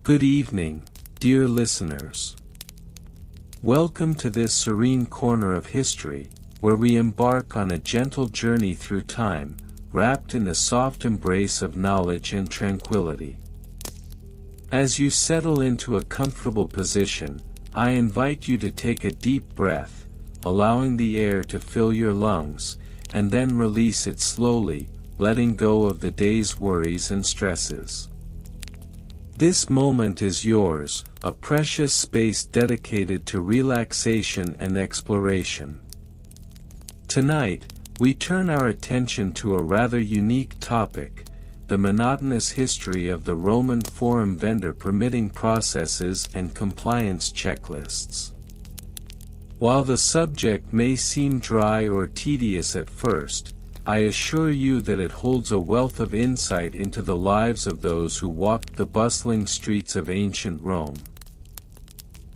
Good evening, dear listeners. Welcome to this serene corner of history, where we embark on a gentle journey through time, wrapped in the soft embrace of knowledge and tranquility. As you settle into a comfortable position, I invite you to take a deep breath, allowing the air to fill your lungs, and then release it slowly, letting go of the day's worries and stresses. This moment is yours, a precious space dedicated to relaxation and exploration. Tonight, we turn our attention to a rather unique topic, the monotonous history of the Roman Forum vendor permitting processes and compliance checklists. While the subject may seem dry or tedious at first, I assure you that it holds a wealth of insight into the lives of those who walked the bustling streets of ancient Rome.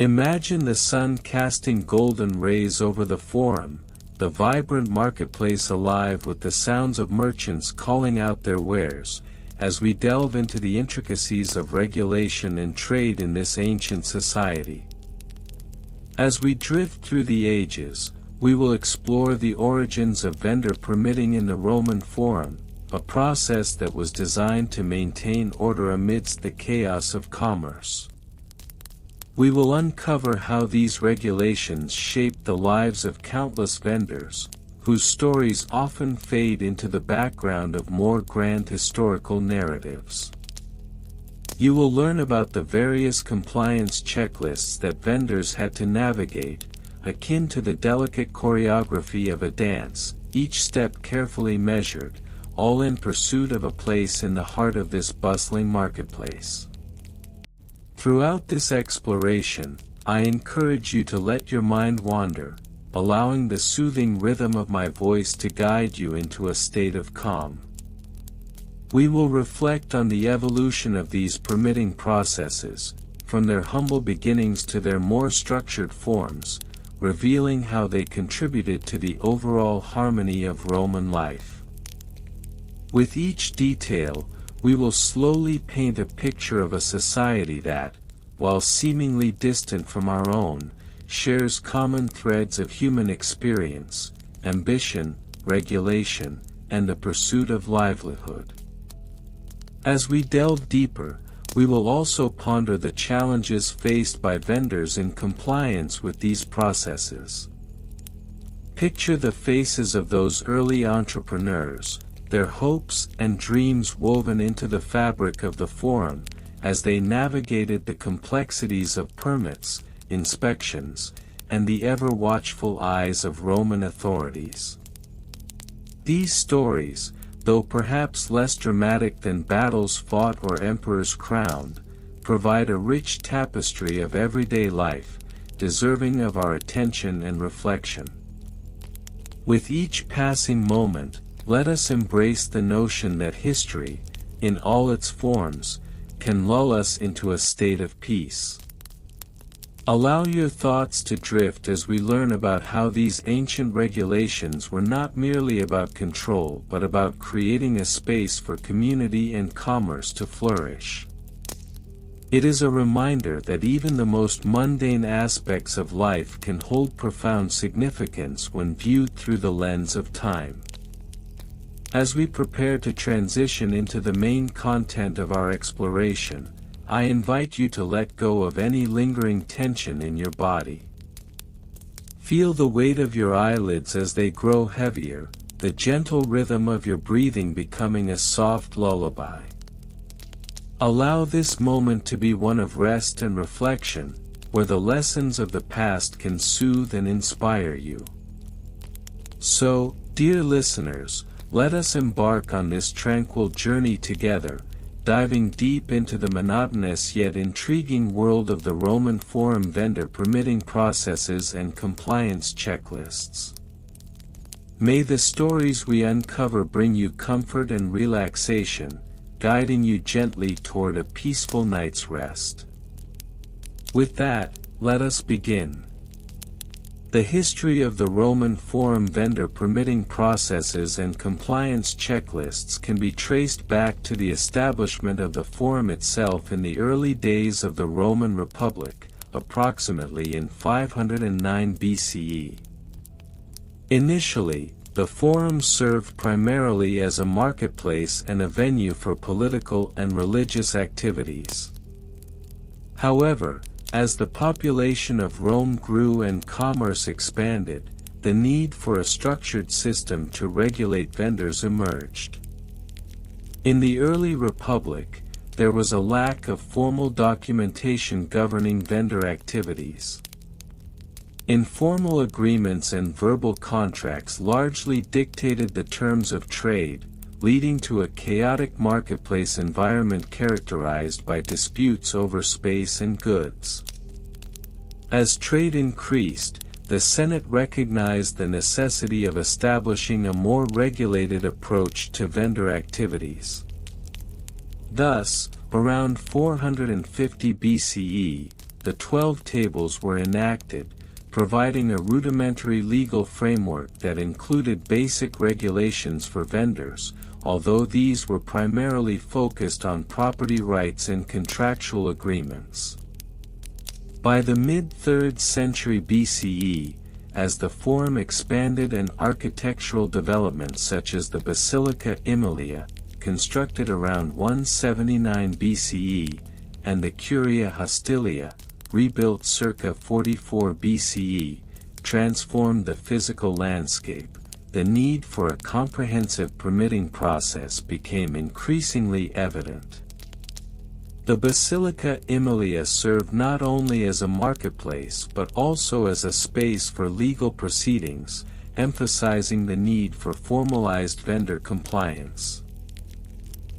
Imagine the sun casting golden rays over the Forum, the vibrant marketplace alive with the sounds of merchants calling out their wares, as we delve into the intricacies of regulation and trade in this ancient society. As we drift through the ages, we will explore the origins of vendor permitting in the Roman Forum, a process that was designed to maintain order amidst the chaos of commerce. We will uncover how these regulations shaped the lives of countless vendors, whose stories often fade into the background of more grand historical narratives. You will learn about the various compliance checklists that vendors had to navigate, akin to the delicate choreography of a dance, each step carefully measured, all in pursuit of a place in the heart of this bustling marketplace. Throughout this exploration, I encourage you to let your mind wander, allowing the soothing rhythm of my voice to guide you into a state of calm. We will reflect on the evolution of these permitting processes, from their humble beginnings to their more structured forms, revealing how they contributed to the overall harmony of Roman life. With each detail, we will slowly paint a picture of a society that, while seemingly distant from our own, shares common threads of human experience, ambition, regulation, and the pursuit of livelihood. As we delve deeper, we will also ponder the challenges faced by vendors in compliance with these processes. Picture the faces of those early entrepreneurs, their hopes and dreams woven into the fabric of the Forum, as they navigated the complexities of permits, inspections, and the ever-watchful eyes of Roman authorities. These stories, though perhaps less dramatic than battles fought or emperors crowned, provide a rich tapestry of everyday life, deserving of our attention and reflection. With each passing moment, let us embrace the notion that history, in all its forms, can lull us into a state of peace. Allow your thoughts to drift as we learn about how these ancient regulations were not merely about control but about creating a space for community and commerce to flourish. It is a reminder that even the most mundane aspects of life can hold profound significance when viewed through the lens of time. As we prepare to transition into the main content of our exploration, I invite you to let go of any lingering tension in your body. Feel the weight of your eyelids as they grow heavier, the gentle rhythm of your breathing becoming a soft lullaby. Allow this moment to be one of rest and reflection, where the lessons of the past can soothe and inspire you. So, dear listeners, let us embark on this tranquil journey together, diving deep into the monotonous yet intriguing world of the Roman Forum vendor permitting processes and compliance checklists. May the stories we uncover bring you comfort and relaxation, guiding you gently toward a peaceful night's rest. With that, let us begin. The history of the Roman Forum vendor permitting processes and compliance checklists can be traced back to the establishment of the Forum itself in the early days of the Roman Republic, approximately in 509 BCE. Initially, the Forum served primarily as a marketplace and a venue for political and religious activities. However, as the population of Rome grew and commerce expanded, the need for a structured system to regulate vendors emerged. In the early Republic, there was a lack of formal documentation governing vendor activities. Informal agreements and verbal contracts largely dictated the terms of trade, leading to a chaotic marketplace environment characterized by disputes over space and goods. As trade increased, the Senate recognized the necessity of establishing a more regulated approach to vendor activities. Thus, around 450 BCE, the 12 Tables were enacted, providing a rudimentary legal framework that included basic regulations for vendors, although these were primarily focused on property rights and contractual agreements. By the mid-3rd century BCE, as the Forum expanded and architectural developments such as the Basilica Aemilia, constructed around 179 BCE, and the Curia Hostilia, rebuilt circa 44 BCE, transformed the physical landscape, the need for a comprehensive permitting process became increasingly evident. The Basilica Aemilia served not only as a marketplace but also as a space for legal proceedings, emphasizing the need for formalized vendor compliance.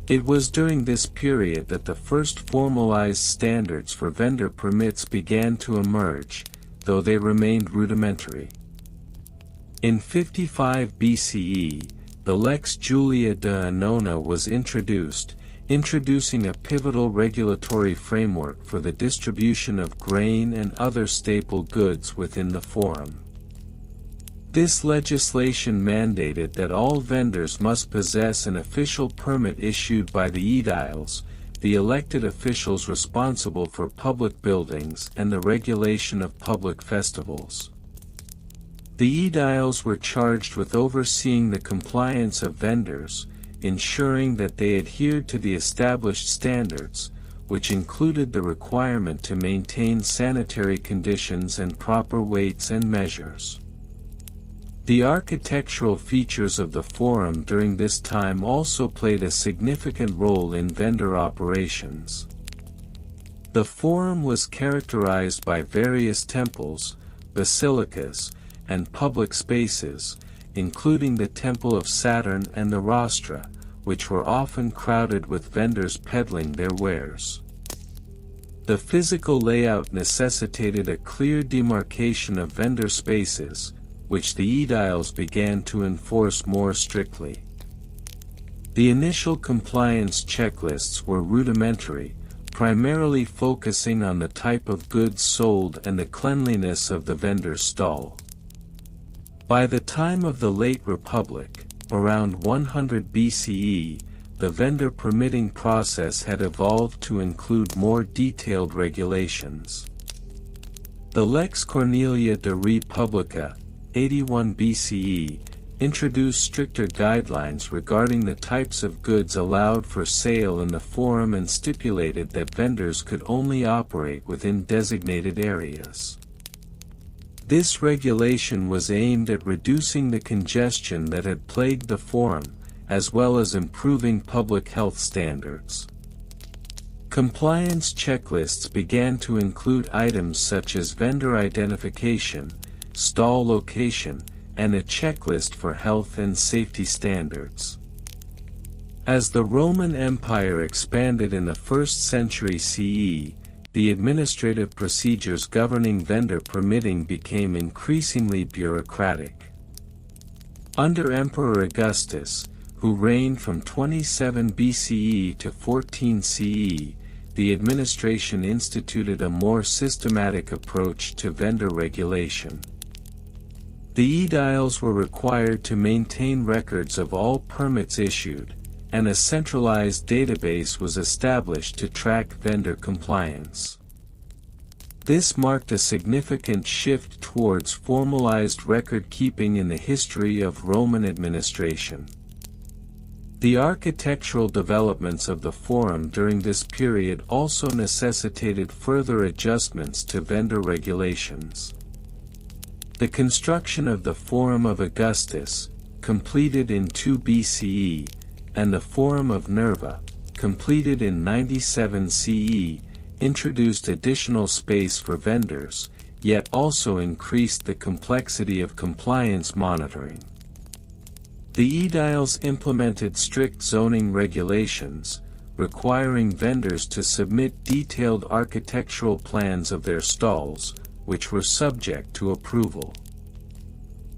It was during this period that the first formalized standards for vendor permits began to emerge, though they remained rudimentary. In 55 BCE, the Lex Julia de Annona was introducing a pivotal regulatory framework for the distribution of grain and other staple goods within the Forum. This legislation mandated that all vendors must possess an official permit issued by the aediles, the elected officials responsible for public buildings and the regulation of public festivals. The aediles were charged with overseeing the compliance of vendors, ensuring that they adhered to the established standards, which included the requirement to maintain sanitary conditions and proper weights and measures. The architectural features of the Forum during this time also played a significant role in vendor operations. The Forum was characterized by various temples, basilicas, and public spaces, including the Temple of Saturn and the Rostra, which were often crowded with vendors peddling their wares. The physical layout necessitated a clear demarcation of vendor spaces, which the aediles began to enforce more strictly. The initial compliance checklists were rudimentary, primarily focusing on the type of goods sold and the cleanliness of the vendor's stall. By the time of the late Republic, around 100 BCE, the vendor permitting process had evolved to include more detailed regulations. The Lex Cornelia de Re Publica, 81 BCE, introduced stricter guidelines regarding the types of goods allowed for sale in the Forum and stipulated that vendors could only operate within designated areas. This regulation was aimed at reducing the congestion that had plagued the Forum, as well as improving public health standards. Compliance checklists began to include items such as vendor identification, stall location, and a checklist for health and safety standards. As the Roman Empire expanded in the 1st century CE, the administrative procedures governing vendor permitting became increasingly bureaucratic. Under Emperor Augustus, who reigned from 27 BCE to 14 CE, the administration instituted a more systematic approach to vendor regulation. The aediles were required to maintain records of all permits issued, and a centralized database was established to track vendor compliance. This marked a significant shift towards formalized record-keeping in the history of Roman administration. The architectural developments of the Forum during this period also necessitated further adjustments to vendor regulations. The construction of the Forum of Augustus, completed in 2 BCE, and the Forum of Nerva, completed in 97 CE, introduced additional space for vendors, yet also increased the complexity of compliance monitoring. The aediles implemented strict zoning regulations, requiring vendors to submit detailed architectural plans of their stalls, which were subject to approval.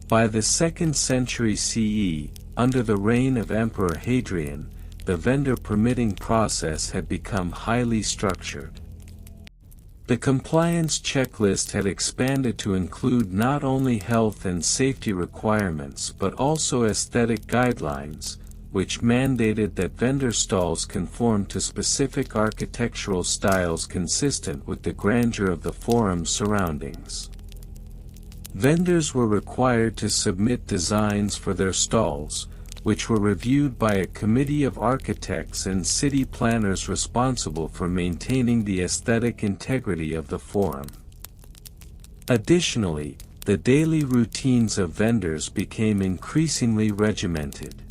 By the 2nd century CE, under the reign of Emperor Hadrian, the vendor permitting process had become highly structured. The compliance checklist had expanded to include not only health and safety requirements but also aesthetic guidelines, which mandated that vendor stalls conform to specific architectural styles consistent with the grandeur of the forum's surroundings. Vendors were required to submit designs for their stalls, which were reviewed by a committee of architects and city planners responsible for maintaining the aesthetic integrity of the forum. Additionally, the daily routines of vendors became increasingly regimented.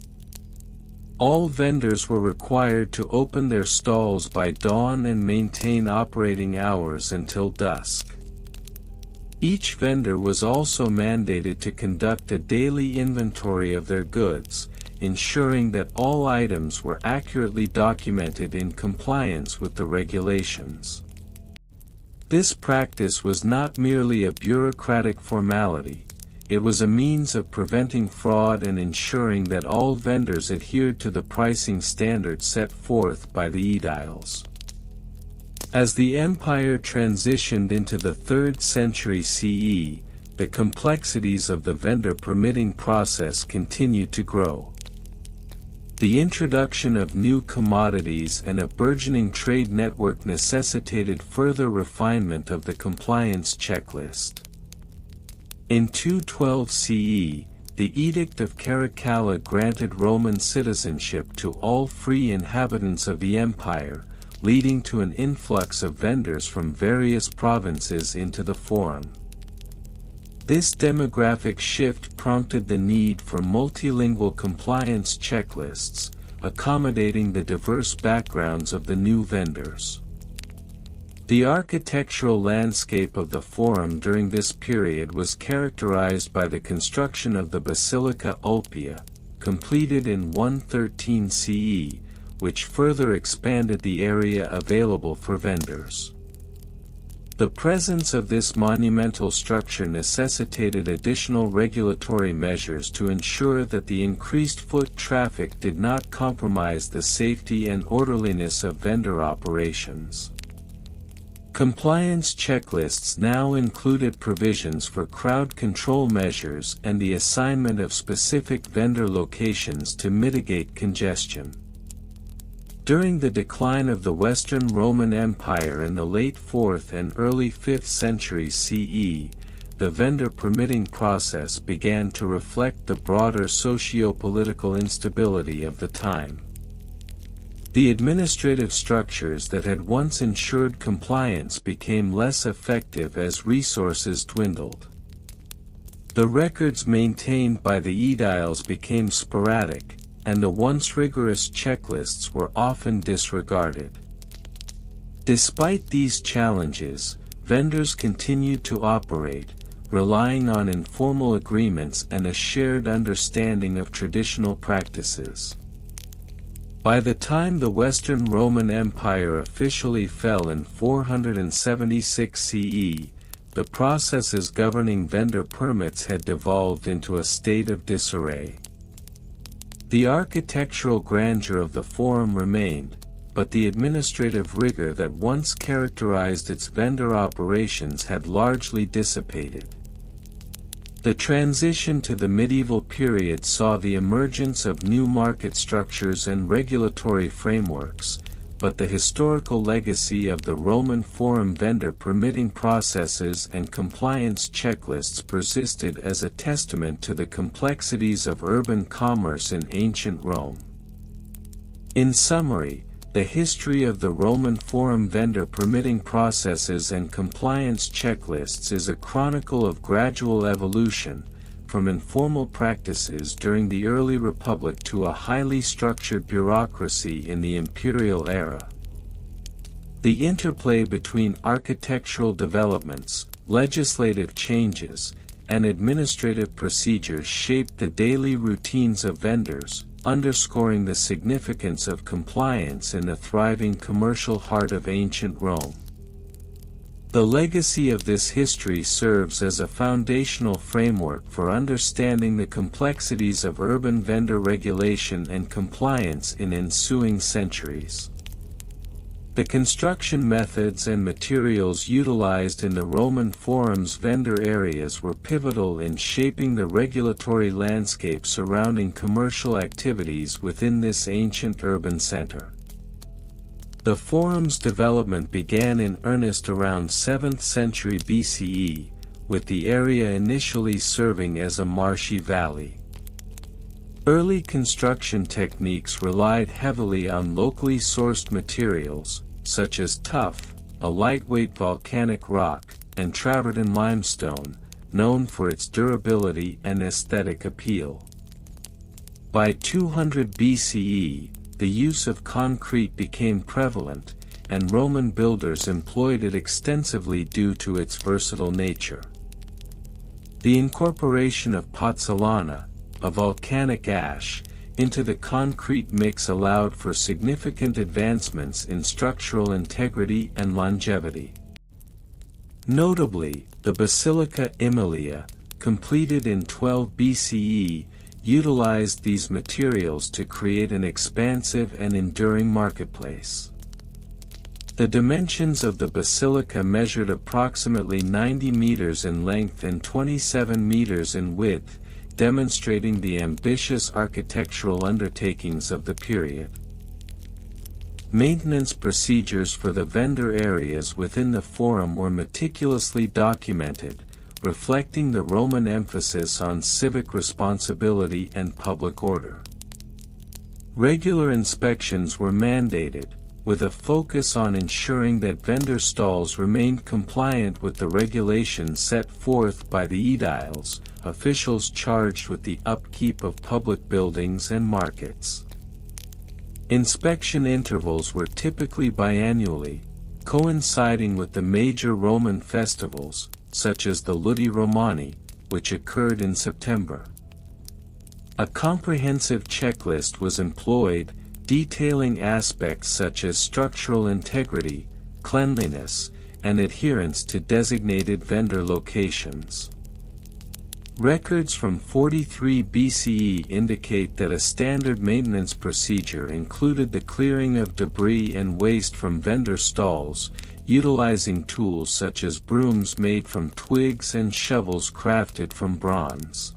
All vendors were required to open their stalls by dawn and maintain operating hours until dusk. Each vendor was also mandated to conduct a daily inventory of their goods, ensuring that all items were accurately documented in compliance with the regulations. This practice was not merely a bureaucratic formality, it was a means of preventing fraud and ensuring that all vendors adhered to the pricing standards set forth by the aediles. As the empire transitioned into the 3rd century CE, the complexities of the vendor permitting process continued to grow. The introduction of new commodities and a burgeoning trade network necessitated further refinement of the compliance checklist. In 212 CE, the Edict of Caracalla granted Roman citizenship to all free inhabitants of the empire, leading to an influx of vendors from various provinces into the forum. This demographic shift prompted the need for multilingual compliance checklists, accommodating the diverse backgrounds of the new vendors. The architectural landscape of the forum during this period was characterized by the construction of the Basilica Ulpia, completed in 113 CE, which further expanded the area available for vendors. The presence of this monumental structure necessitated additional regulatory measures to ensure that the increased foot traffic did not compromise the safety and orderliness of vendor operations. Compliance checklists now included provisions for crowd control measures and the assignment of specific vendor locations to mitigate congestion. During the decline of the Western Roman Empire in the late 4th and early 5th centuries CE, the vendor permitting process began to reflect the broader socio-political instability of the time. The administrative structures that had once ensured compliance became less effective as resources dwindled. The records maintained by the aediles became sporadic, and the once rigorous checklists were often disregarded. Despite these challenges, vendors continued to operate, relying on informal agreements and a shared understanding of traditional practices. By the time the Western Roman Empire officially fell in 476 CE, the processes governing vendor permits had devolved into a state of disarray. The architectural grandeur of the forum remained, but the administrative rigor that once characterized its vendor operations had largely dissipated. The transition to the medieval period saw the emergence of new market structures and regulatory frameworks, but the historical legacy of the Roman Forum vendor permitting processes and compliance checklists persisted as a testament to the complexities of urban commerce in ancient Rome. In summary, the history of the Roman Forum vendor permitting processes and compliance checklists is a chronicle of gradual evolution, from informal practices during the early Republic to a highly structured bureaucracy in the imperial era. The interplay between architectural developments, legislative changes, and administrative procedures shaped the daily routines of vendors, underscoring the significance of compliance in the thriving commercial heart of ancient Rome. The legacy of this history serves as a foundational framework for understanding the complexities of urban vendor regulation and compliance in ensuing centuries. The construction methods and materials utilized in the Roman Forum's vendor areas were pivotal in shaping the regulatory landscape surrounding commercial activities within this ancient urban center. The Forum's development began in earnest around 7th century BCE, with the area initially serving as a marshy valley. Early construction techniques relied heavily on locally sourced materials, such as tuff, a lightweight volcanic rock, and travertine limestone, known for its durability and aesthetic appeal. By 200 BCE, the use of concrete became prevalent, and Roman builders employed it extensively due to its versatile nature. The incorporation of pozzolana, a volcanic ash, into the concrete mix allowed for significant advancements in structural integrity and longevity. Notably, the Basilica Aemilia, completed in 12 BCE, utilized these materials to create an expansive and enduring marketplace. The dimensions of the basilica measured approximately 90 meters in length and 27 meters in width, demonstrating the ambitious architectural undertakings of the period. Maintenance procedures for the vendor areas within the Forum were meticulously documented, reflecting the Roman emphasis on civic responsibility and public order. Regular inspections were mandated, with a focus on ensuring that vendor stalls remained compliant with the regulations set forth by the aediles, officials charged with the upkeep of public buildings and markets. Inspection intervals were typically biannually, coinciding with the major Roman festivals, such as the Ludi Romani, which occurred in September. A comprehensive checklist was employed, detailing aspects such as structural integrity, cleanliness, and adherence to designated vendor locations. Records from 43 BCE indicate that a standard maintenance procedure included the clearing of debris and waste from vendor stalls, utilizing tools such as brooms made from twigs and shovels crafted from bronze.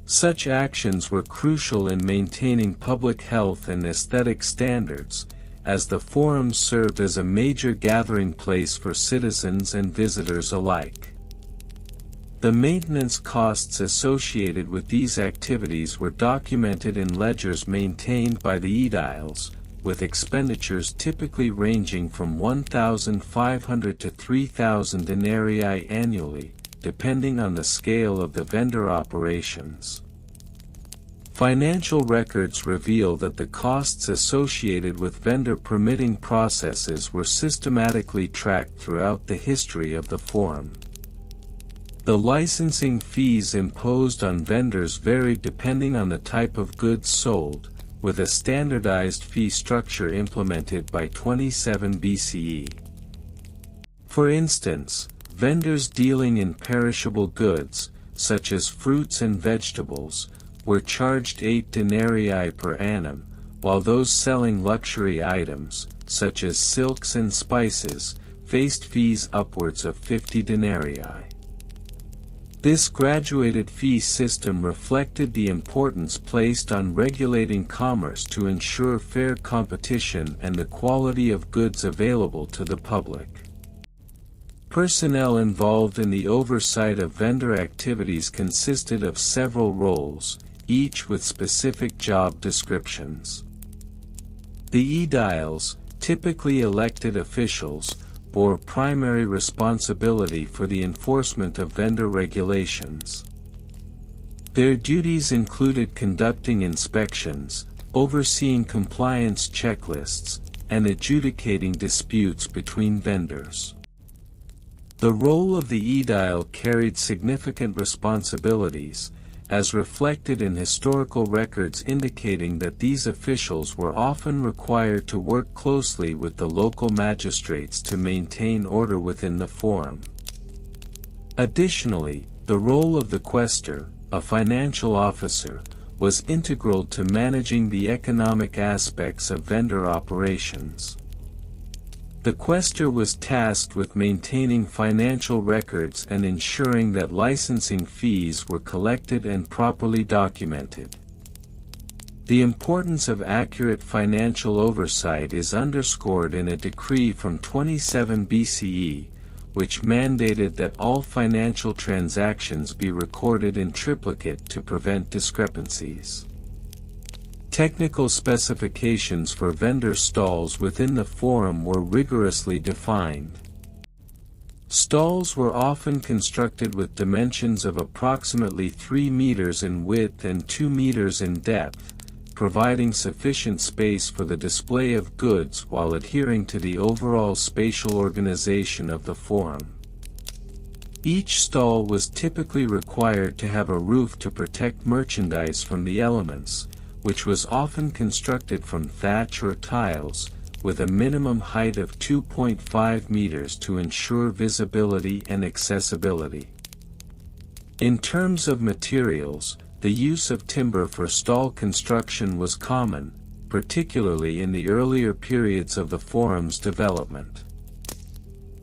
Such actions were crucial in maintaining public health and aesthetic standards, as the Forum served as a major gathering place for citizens and visitors alike. The maintenance costs associated with these activities were documented in ledgers maintained by the aediles, with expenditures typically ranging from 1,500 to 3,000 denarii annually, depending on the scale of the vendor operations. Financial records reveal that the costs associated with vendor permitting processes were systematically tracked throughout the history of the Forum. The licensing fees imposed on vendors varied depending on the type of goods sold, with a standardized fee structure implemented by 27 BCE. For instance, vendors dealing in perishable goods, such as fruits and vegetables, were charged 8 denarii per annum, while those selling luxury items, such as silks and spices, faced fees upwards of 50 denarii. This graduated fee system reflected the importance placed on regulating commerce to ensure fair competition and the quality of goods available to the public. Personnel involved in the oversight of vendor activities consisted of several roles, each with specific job descriptions. The aediles, typically elected officials, bore primary responsibility for the enforcement of vendor regulations. Their duties included conducting inspections, overseeing compliance checklists, and adjudicating disputes between vendors. The role of the aedile carried significant responsibilities, as reflected in historical records indicating that these officials were often required to work closely with the local magistrates to maintain order within the forum. Additionally, the role of the quaestor, a financial officer, was integral to managing the economic aspects of vendor operations. The quaestor was tasked with maintaining financial records and ensuring that licensing fees were collected and properly documented. The importance of accurate financial oversight is underscored in a decree from 27 BCE, which mandated that all financial transactions be recorded in triplicate to prevent discrepancies. Technical specifications for vendor stalls within the forum were rigorously defined. Stalls were often constructed with dimensions of approximately 3 meters in width and 2 meters in depth, providing sufficient space for the display of goods while adhering to the overall spatial organization of the forum. Each stall was typically required to have a roof to protect merchandise from the elements, which was often constructed from thatch or tiles, with a minimum height of 2.5 meters to ensure visibility and accessibility. In terms of materials, the use of timber for stall construction was common, particularly in the earlier periods of the forum's development.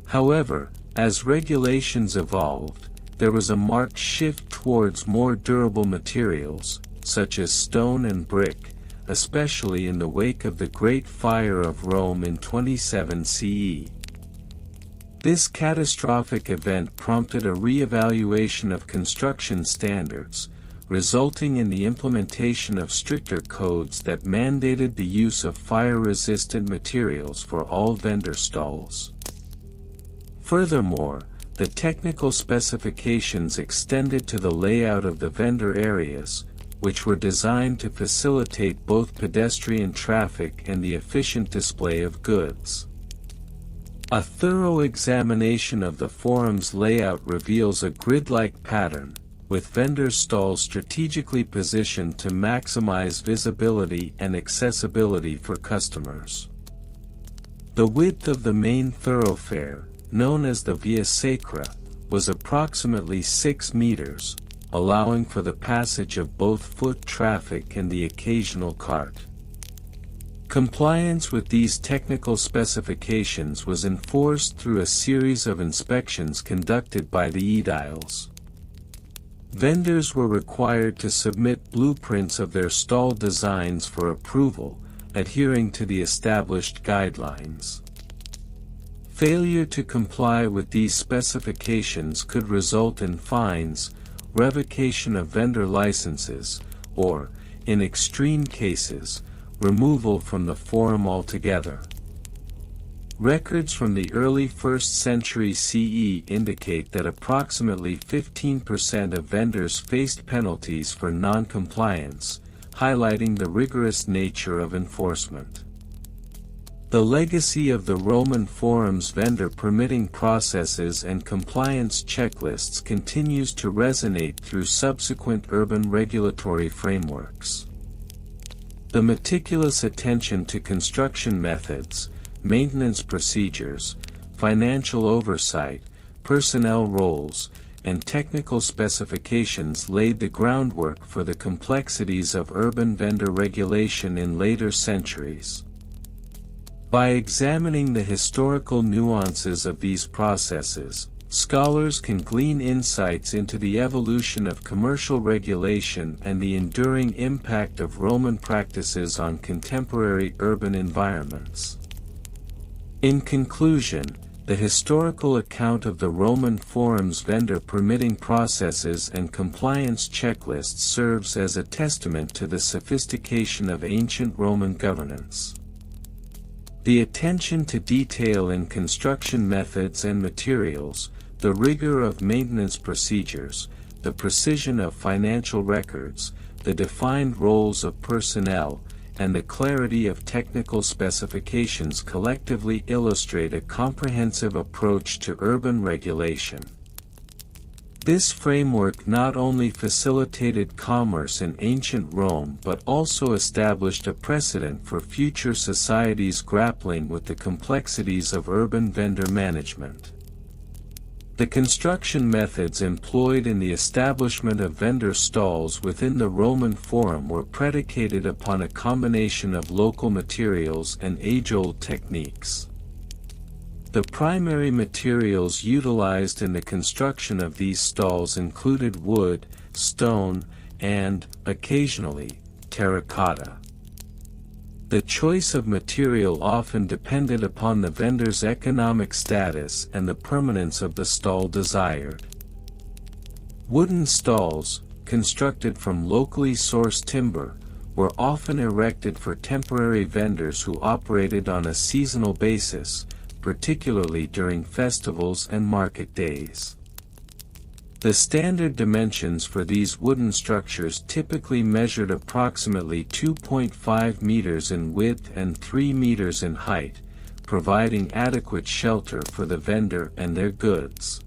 However, as regulations evolved, there was a marked shift towards more durable materials, such as stone and brick, especially in the wake of the Great Fire of Rome in 27 CE. This catastrophic event prompted a re-evaluation of construction standards, resulting in the implementation of stricter codes that mandated the use of fire-resistant materials for all vendor stalls. Furthermore, the technical specifications extended to the layout of the vendor areas, which were designed to facilitate both pedestrian traffic and the efficient display of goods. A thorough examination of the forum's layout reveals a grid-like pattern, with vendor stalls strategically positioned to maximize visibility and accessibility for customers. The width of the main thoroughfare, known as the Via Sacra, was approximately 6 meters, allowing for the passage of both foot traffic and the occasional cart. Compliance with these technical specifications was enforced through a series of inspections conducted by the aediles. Vendors were required to submit blueprints of their stall designs for approval, adhering to the established guidelines. Failure to comply with these specifications could result in fines, revocation of vendor licenses, or, in extreme cases, removal from the forum altogether. Records from the early 1st century CE indicate that approximately 15% of vendors faced penalties for non-compliance, highlighting the rigorous nature of enforcement. The legacy of the Roman Forum's vendor permitting processes and compliance checklists continues to resonate through subsequent urban regulatory frameworks. The meticulous attention to construction methods, maintenance procedures, financial oversight, personnel roles, and technical specifications laid the groundwork for the complexities of urban vendor regulation in later centuries. By examining the historical nuances of these processes, scholars can glean insights into the evolution of commercial regulation and the enduring impact of Roman practices on contemporary urban environments. In conclusion, the historical account of the Roman Forum's vendor permitting processes and compliance checklists serves as a testament to the sophistication of ancient Roman governance. The attention to detail in construction methods and materials, the rigor of maintenance procedures, the precision of financial records, the defined roles of personnel, and the clarity of technical specifications collectively illustrate a comprehensive approach to urban regulation. This framework not only facilitated commerce in ancient Rome but also established a precedent for future societies grappling with the complexities of urban vendor management. The construction methods employed in the establishment of vendor stalls within the Roman Forum were predicated upon a combination of local materials and age-old techniques. The primary materials utilized in the construction of these stalls included wood, stone, and, occasionally, terracotta. The choice of material often depended upon the vendor's economic status and the permanence of the stall desired. Wooden stalls, constructed from locally sourced timber, were often erected for temporary vendors who operated on a seasonal basis, particularly during festivals and market days. The standard dimensions for these wooden structures typically measured approximately 2.5 meters in width and 3 meters in height, providing adequate shelter for the vendor and their goods.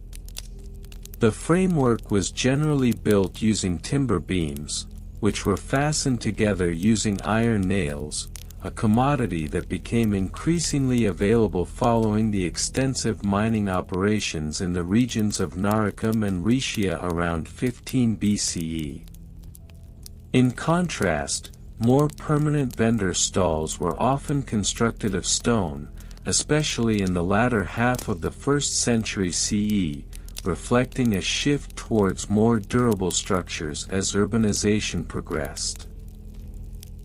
The framework was generally built using timber beams, which were fastened together using iron nails, a commodity that became increasingly available following the extensive mining operations in the regions of Noricum and Rhaetia around 15 BCE. In contrast, more permanent vendor stalls were often constructed of stone, especially in the latter half of the 1st century CE, reflecting a shift towards more durable structures as urbanization progressed.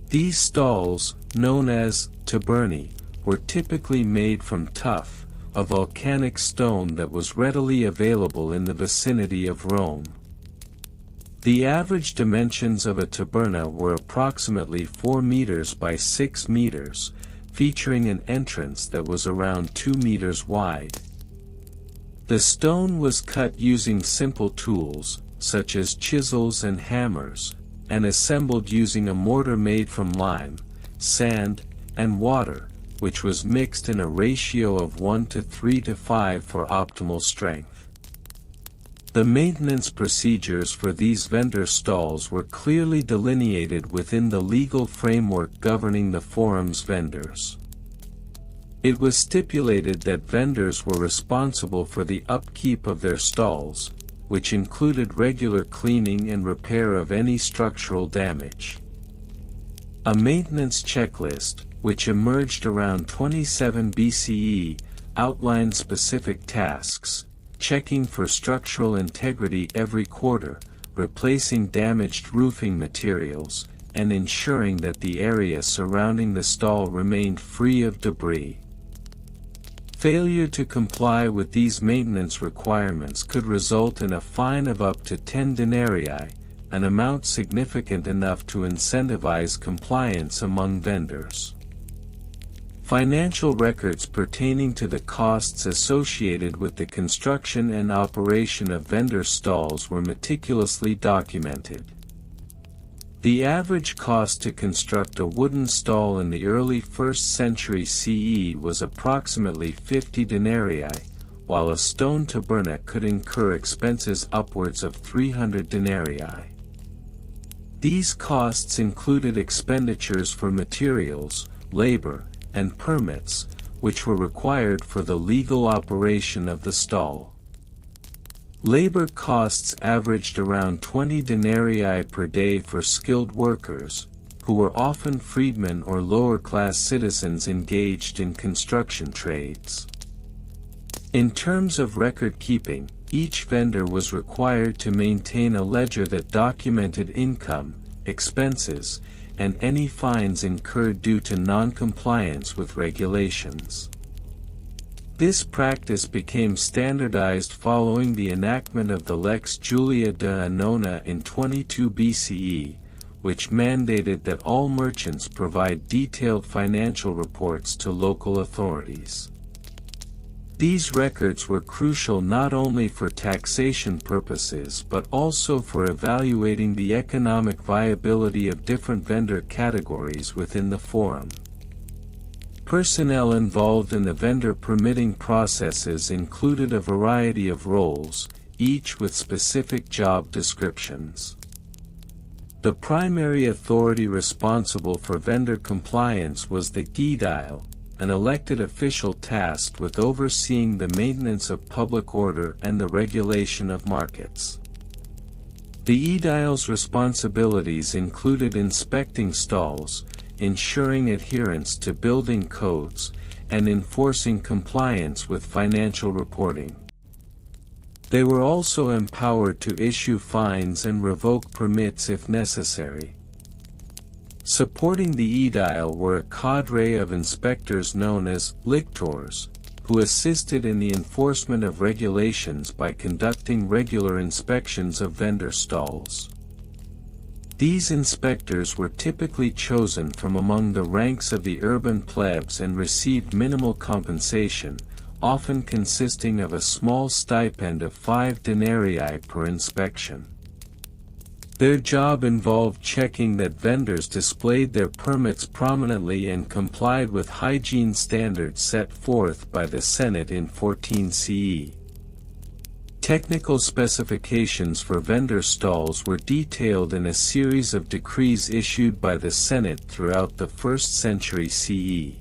These stalls, known as tabernae, were typically made from tuff, a volcanic stone that was readily available in the vicinity of Rome. The average dimensions of a taberna were approximately 4 meters by 6 meters, featuring an entrance that was around 2 meters wide. The stone was cut using simple tools, such as chisels and hammers, and assembled using a mortar made from lime, sand, and water, which was mixed in a ratio of 1 to 3 to 5 for optimal strength. The maintenance procedures for these vendor stalls were clearly delineated within the legal framework governing the forum's vendors. It was stipulated that vendors were responsible for the upkeep of their stalls, which included regular cleaning and repair of any structural damage. A maintenance checklist, which emerged around 27 BCE, outlined specific tasks, checking for structural integrity every quarter, replacing damaged roofing materials, and ensuring that the area surrounding the stall remained free of debris. Failure to comply with these maintenance requirements could result in a fine of up to 10 denarii, an amount significant enough to incentivize compliance among vendors. Financial records pertaining to the costs associated with the construction and operation of vendor stalls were meticulously documented. The average cost to construct a wooden stall in the early 1st century CE was approximately 50 denarii, while a stone taberna could incur expenses upwards of 300 denarii. These costs included expenditures for materials, labor, and permits, which were required for the legal operation of the stall. Labor costs averaged around 20 denarii per day for skilled workers, who were often freedmen or lower-class citizens engaged in construction trades. In terms of record keeping, each vendor was required to maintain a ledger that documented income, expenses, and any fines incurred due to non-compliance with regulations. This practice became standardized following the enactment of the Lex Julia de Annona in 22 BCE, which mandated that all merchants provide detailed financial reports to local authorities. These records were crucial not only for taxation purposes but also for evaluating the economic viability of different vendor categories within the forum. Personnel involved in the vendor permitting processes included a variety of roles, each with specific job descriptions. The primary authority responsible for vendor compliance was the Aedile, an elected official tasked with overseeing the maintenance of public order and the regulation of markets. The Aedile's responsibilities included inspecting stalls, ensuring adherence to building codes, and enforcing compliance with financial reporting. They were also empowered to issue fines and revoke permits if necessary. Supporting the Aedile were a cadre of inspectors known as lictors, who assisted in the enforcement of regulations by conducting regular inspections of vendor stalls. These inspectors were typically chosen from among the ranks of the urban plebs and received minimal compensation, often consisting of a small stipend of 5 denarii per inspection. Their job involved checking that vendors displayed their permits prominently and complied with hygiene standards set forth by the Senate in 14 CE. Technical specifications for vendor stalls were detailed in a series of decrees issued by the Senate throughout the 1st century CE.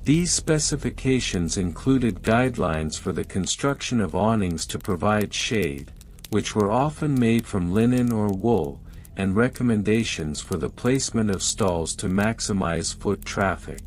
These specifications included guidelines for the construction of awnings to provide shade, which were often made from linen or wool, and recommendations for the placement of stalls to maximize foot traffic.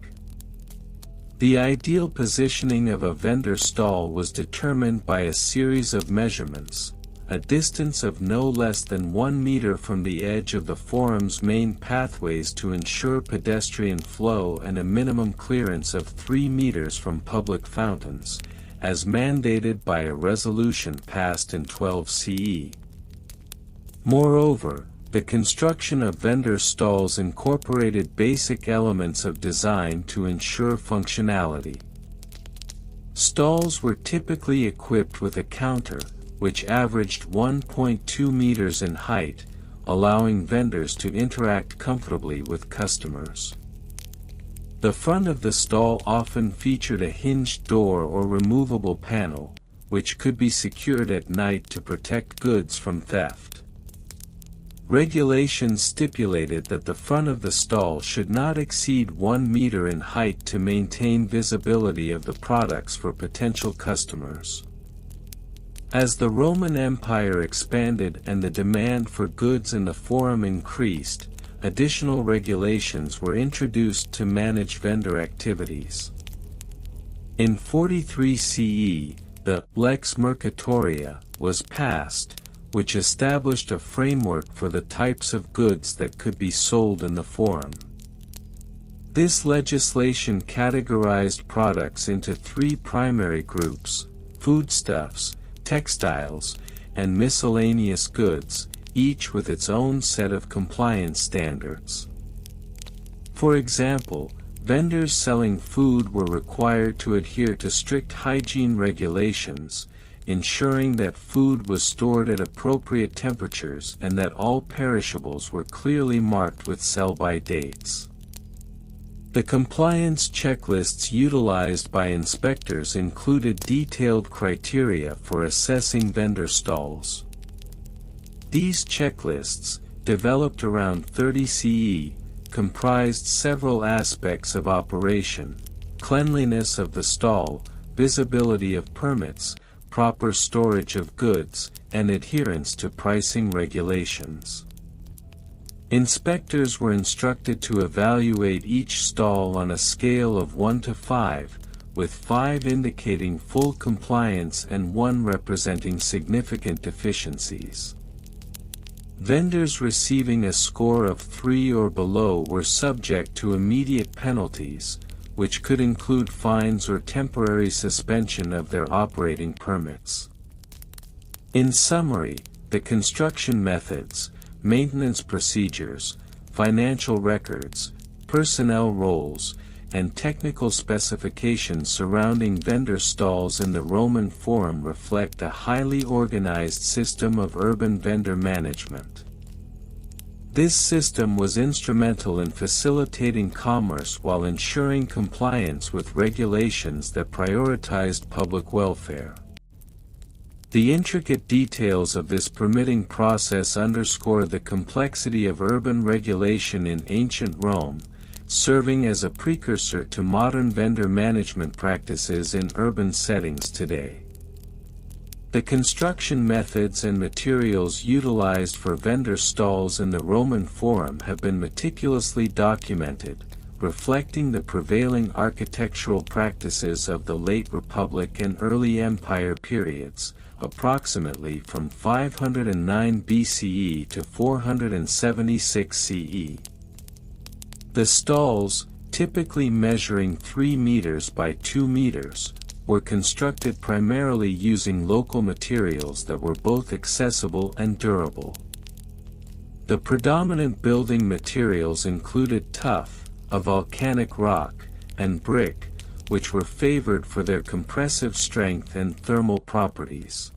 The ideal positioning of a vendor stall was determined by a series of measurements, a distance of no less than 1 meter from the edge of the forum's main pathways to ensure pedestrian flow and a minimum clearance of 3 meters from public fountains, as mandated by a resolution passed in 12 CE. Moreover, the construction of vendor stalls incorporated basic elements of design to ensure functionality. Stalls were typically equipped with a counter, which averaged 1.2 meters in height, allowing vendors to interact comfortably with customers. The front of the stall often featured a hinged door or removable panel, which could be secured at night to protect goods from theft. Regulations stipulated that the front of the stall should not exceed 1 meter in height to maintain visibility of the products for potential customers. As the Roman Empire expanded and the demand for goods in the forum increased, additional regulations were introduced to manage vendor activities. In 43 CE, the Lex Mercatoria was passed, which established a framework for the types of goods that could be sold in the forum. This legislation categorized products into 3 primary groups: foodstuffs, textiles, and miscellaneous goods, each with its own set of compliance standards. For example, vendors selling food were required to adhere to strict hygiene regulations, ensuring that food was stored at appropriate temperatures and that all perishables were clearly marked with sell-by dates. The compliance checklists utilized by inspectors included detailed criteria for assessing vendor stalls. These checklists, developed around 30 CE, comprised several aspects of operation: cleanliness of the stall, visibility of permits, proper storage of goods, and adherence to pricing regulations. Inspectors were instructed to evaluate each stall on a scale of 1 to 5, with 5 indicating full compliance and 1 representing significant deficiencies. Vendors receiving a score of 3 or below were subject to immediate penalties, which could include fines or temporary suspension of their operating permits. In summary, the construction methods, maintenance procedures, financial records, personnel roles, and technical specifications surrounding vendor stalls in the Roman Forum reflect a highly organized system of urban vendor management. This system was instrumental in facilitating commerce while ensuring compliance with regulations that prioritized public welfare. The intricate details of this permitting process underscore the complexity of urban regulation in ancient Rome, serving as a precursor to modern vendor management practices in urban settings today. The construction methods and materials utilized for vendor stalls in the Roman Forum have been meticulously documented, reflecting the prevailing architectural practices of the late Republic and early Empire periods, approximately from 509 BCE to 476 CE. The stalls, typically measuring 3 meters by 2 meters, were constructed primarily using local materials that were both accessible and durable. The predominant building materials included tuff, a volcanic rock, and brick, which were favored for their compressive strength and thermal properties.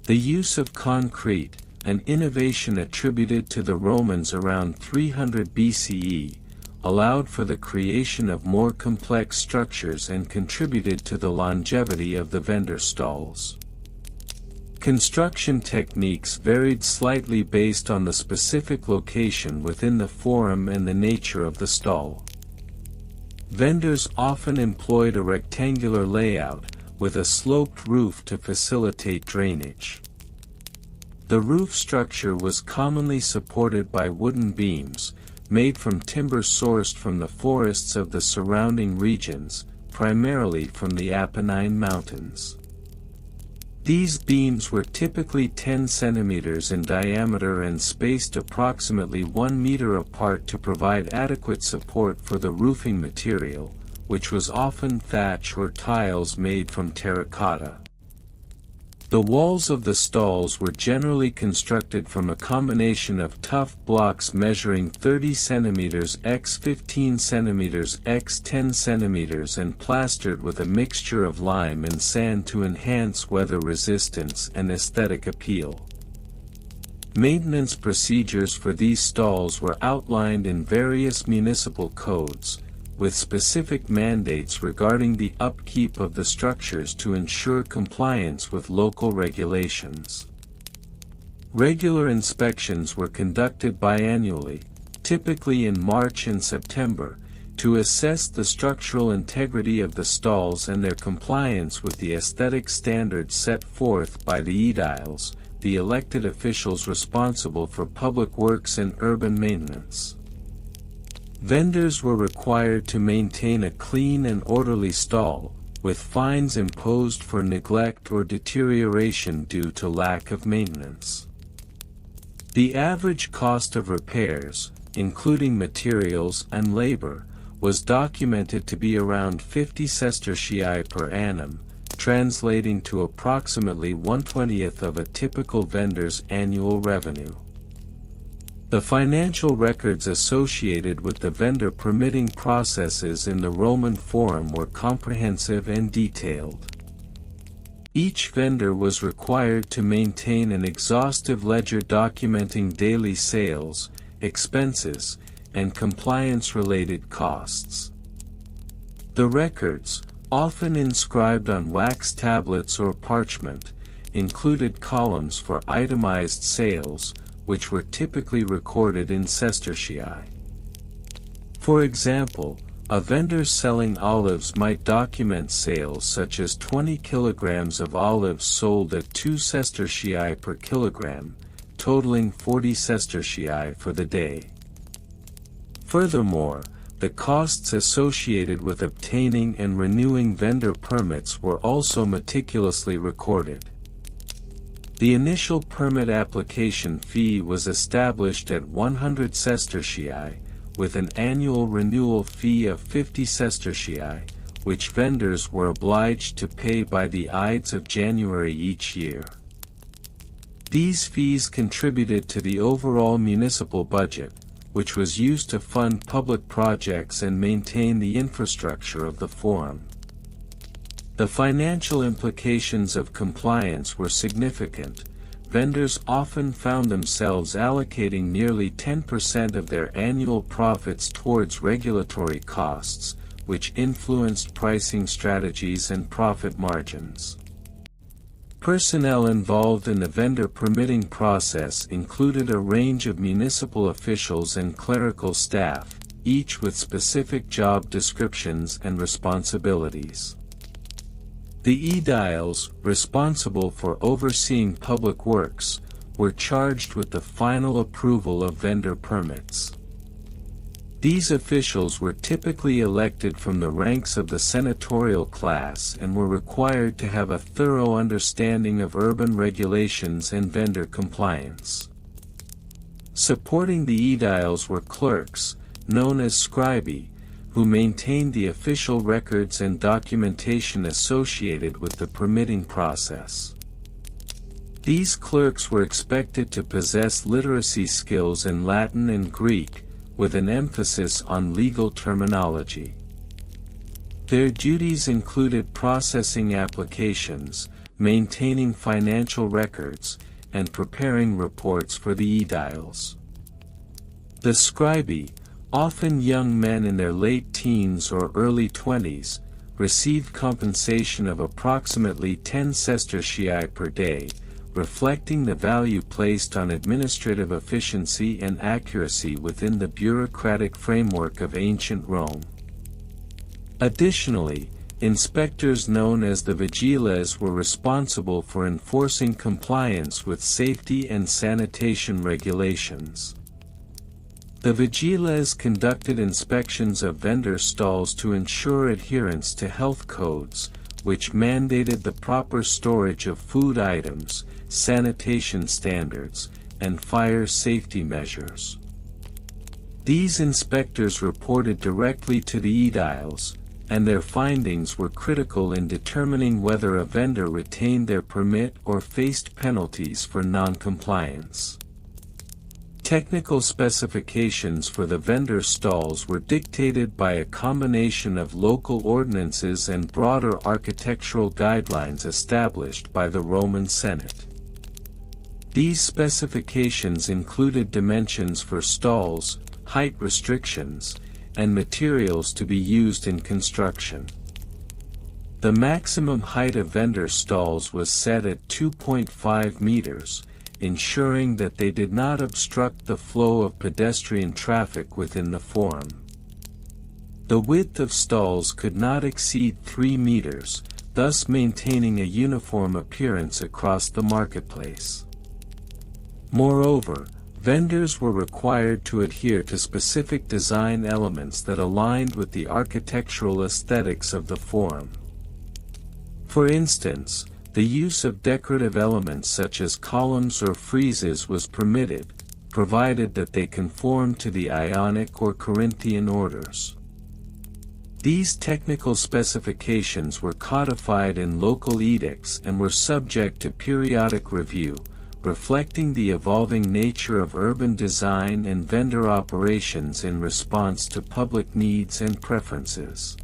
The use of concrete, an innovation attributed to the Romans around 300 BCE, allowed for the creation of more complex structures and contributed to the longevity of the vendor stalls. Construction techniques varied slightly based on the specific location within the forum and the nature of the stall. Vendors often employed a rectangular layout, with a sloped roof to facilitate drainage. The roof structure was commonly supported by wooden beams, made from timber sourced from the forests of the surrounding regions, primarily from the Apennine Mountains. These beams were typically 10 centimeters in diameter and spaced approximately 1 meter apart to provide adequate support for the roofing material, which was often thatch or tiles made from terracotta. The walls of the stalls were generally constructed from a combination of tough blocks measuring 30 cm x 15 cm x 10 cm and plastered with a mixture of lime and sand to enhance weather resistance and aesthetic appeal. Maintenance procedures for these stalls were outlined in various municipal codes, with specific mandates regarding the upkeep of the structures to ensure compliance with local regulations. Regular inspections were conducted biannually, typically in March and September, to assess the structural integrity of the stalls and their compliance with the aesthetic standards set forth by the aediles, the elected officials responsible for public works and urban maintenance. Vendors were required to maintain a clean and orderly stall, with fines imposed for neglect or deterioration due to lack of maintenance. The average cost of repairs, including materials and labor, was documented to be around 50 sestertii per annum, translating to approximately 1/20th of a typical vendor's annual revenue. The financial records associated with the vendor permitting processes in the Roman Forum were comprehensive and detailed. Each vendor was required to maintain an exhaustive ledger documenting daily sales, expenses, and compliance-related costs. The records, often inscribed on wax tablets or parchment, included columns for itemized sales, which were typically recorded in sestertii. For example, a vendor selling olives might document sales such as 20 kilograms of olives sold at 2 sestertii per kilogram, totaling 40 sestertii for the day. Furthermore, the costs associated with obtaining and renewing vendor permits were also meticulously recorded. The initial permit application fee was established at 100 sestertii, with an annual renewal fee of 50 sestertii, which vendors were obliged to pay by the Ides of January each year. These fees contributed to the overall municipal budget, which was used to fund public projects and maintain the infrastructure of the forum. The financial implications of compliance were significant. Vendors often found themselves allocating nearly 10% of their annual profits towards regulatory costs, which influenced pricing strategies and profit margins. Personnel involved in the vendor permitting process included a range of municipal officials and clerical staff, each with specific job descriptions and responsibilities. The aediles, responsible for overseeing public works, were charged with the final approval of vendor permits. These officials were typically elected from the ranks of the senatorial class and were required to have a thorough understanding of urban regulations and vendor compliance. Supporting the aediles were clerks, known as scribi, who maintained the official records and documentation associated with the permitting process. These clerks were expected to possess literacy skills in Latin and Greek, with an emphasis on legal terminology. Their duties included processing applications, maintaining financial records, and preparing reports for the aediles. The scribi, often young men in their late teens or early 20s, received compensation of approximately 10 sestertii per day, reflecting the value placed on administrative efficiency and accuracy within the bureaucratic framework of ancient Rome. Additionally, inspectors known as the vigiles were responsible for enforcing compliance with safety and sanitation regulations. The vigiles conducted inspections of vendor stalls to ensure adherence to health codes, which mandated the proper storage of food items, sanitation standards, and fire safety measures. These inspectors reported directly to the aediles, and their findings were critical in determining whether a vendor retained their permit or faced penalties for non-compliance. Technical specifications for the vendor stalls were dictated by a combination of local ordinances and broader architectural guidelines established by the Roman Senate. These specifications included dimensions for stalls, height restrictions, and materials to be used in construction. The maximum height of vendor stalls was set at 2.5 meters, ensuring that they did not obstruct the flow of pedestrian traffic within the forum. The width of stalls could not exceed 3 meters, thus maintaining a uniform appearance across the marketplace. Moreover, vendors were required to adhere to specific design elements that aligned with the architectural aesthetics of the forum. For instance, the use of decorative elements such as columns or friezes was permitted, provided that they conformed to the Ionic or Corinthian orders. These technical specifications were codified in local edicts and were subject to periodic review, reflecting the evolving nature of urban design and vendor operations in response to public needs and preferences.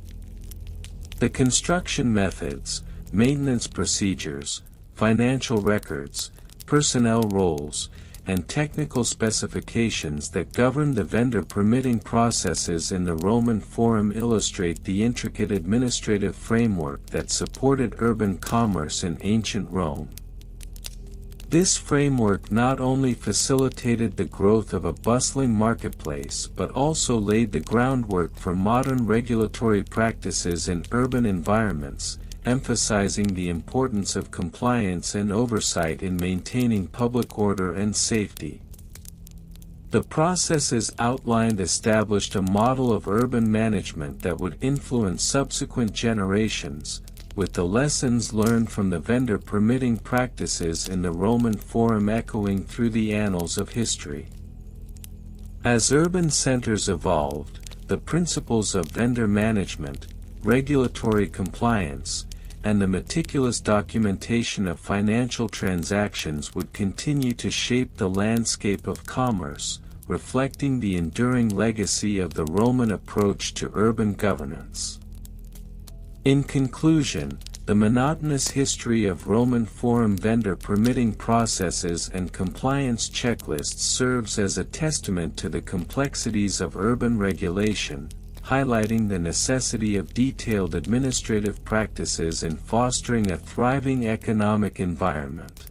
The construction methods, maintenance procedures, financial records, personnel roles, and technical specifications that govern the vendor permitting processes in the Roman Forum illustrate the intricate administrative framework that supported urban commerce in ancient Rome. This framework not only facilitated the growth of a bustling marketplace but also laid the groundwork for modern regulatory practices in urban environments, emphasizing the importance of compliance and oversight in maintaining public order and safety. The processes outlined established a model of urban management that would influence subsequent generations, with the lessons learned from the vendor permitting practices in the Roman Forum echoing through the annals of history. As urban centers evolved, the principles of vendor management, regulatory compliance, and the meticulous documentation of financial transactions would continue to shape the landscape of commerce, reflecting the enduring legacy of the Roman approach to urban governance. In conclusion, the monotonous history of Roman Forum vendor permitting processes and compliance checklists serves as a testament to the complexities of urban regulation, highlighting the necessity of detailed administrative practices in fostering a thriving economic environment.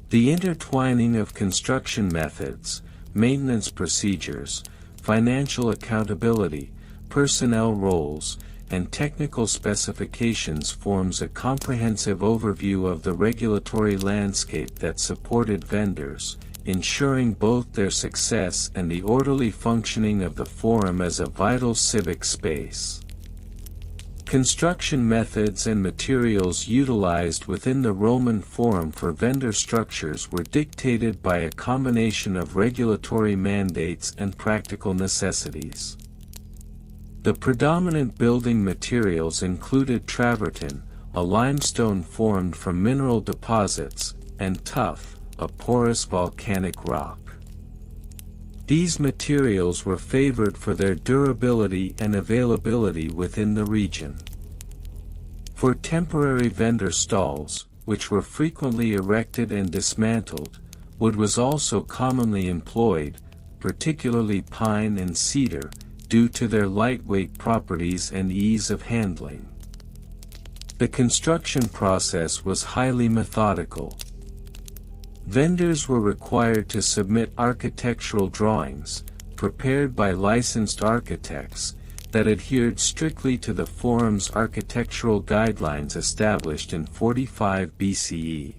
The intertwining of construction methods, maintenance procedures, financial accountability, personnel roles, and technical specifications forms a comprehensive overview of the regulatory landscape that supported vendors, ensuring both their success and the orderly functioning of the Forum as a vital civic space. Construction methods and materials utilized within the Roman Forum for vendor structures were dictated by a combination of regulatory mandates and practical necessities. The predominant building materials included travertine, a limestone formed from mineral deposits, and tuff, a porous volcanic rock. These materials were favored for their durability and availability within the region. For temporary vendor stalls, which were frequently erected and dismantled, wood was also commonly employed, particularly pine and cedar, due to their lightweight properties and ease of handling. The construction process was highly methodical. Vendors were required to submit architectural drawings, prepared by licensed architects, that adhered strictly to the Forum's architectural guidelines established in 45 BCE.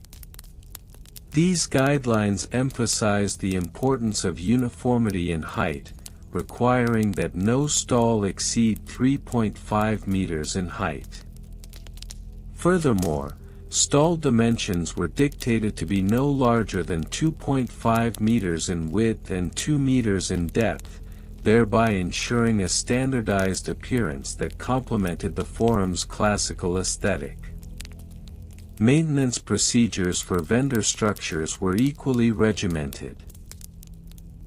These guidelines emphasized the importance of uniformity in height, requiring that no stall exceed 3.5 meters in height. Furthermore, stall dimensions were dictated to be no larger than 2.5 meters in width and 2 meters in depth, thereby ensuring a standardized appearance that complemented the Forum's classical aesthetic. Maintenance procedures for vendor structures were equally regimented.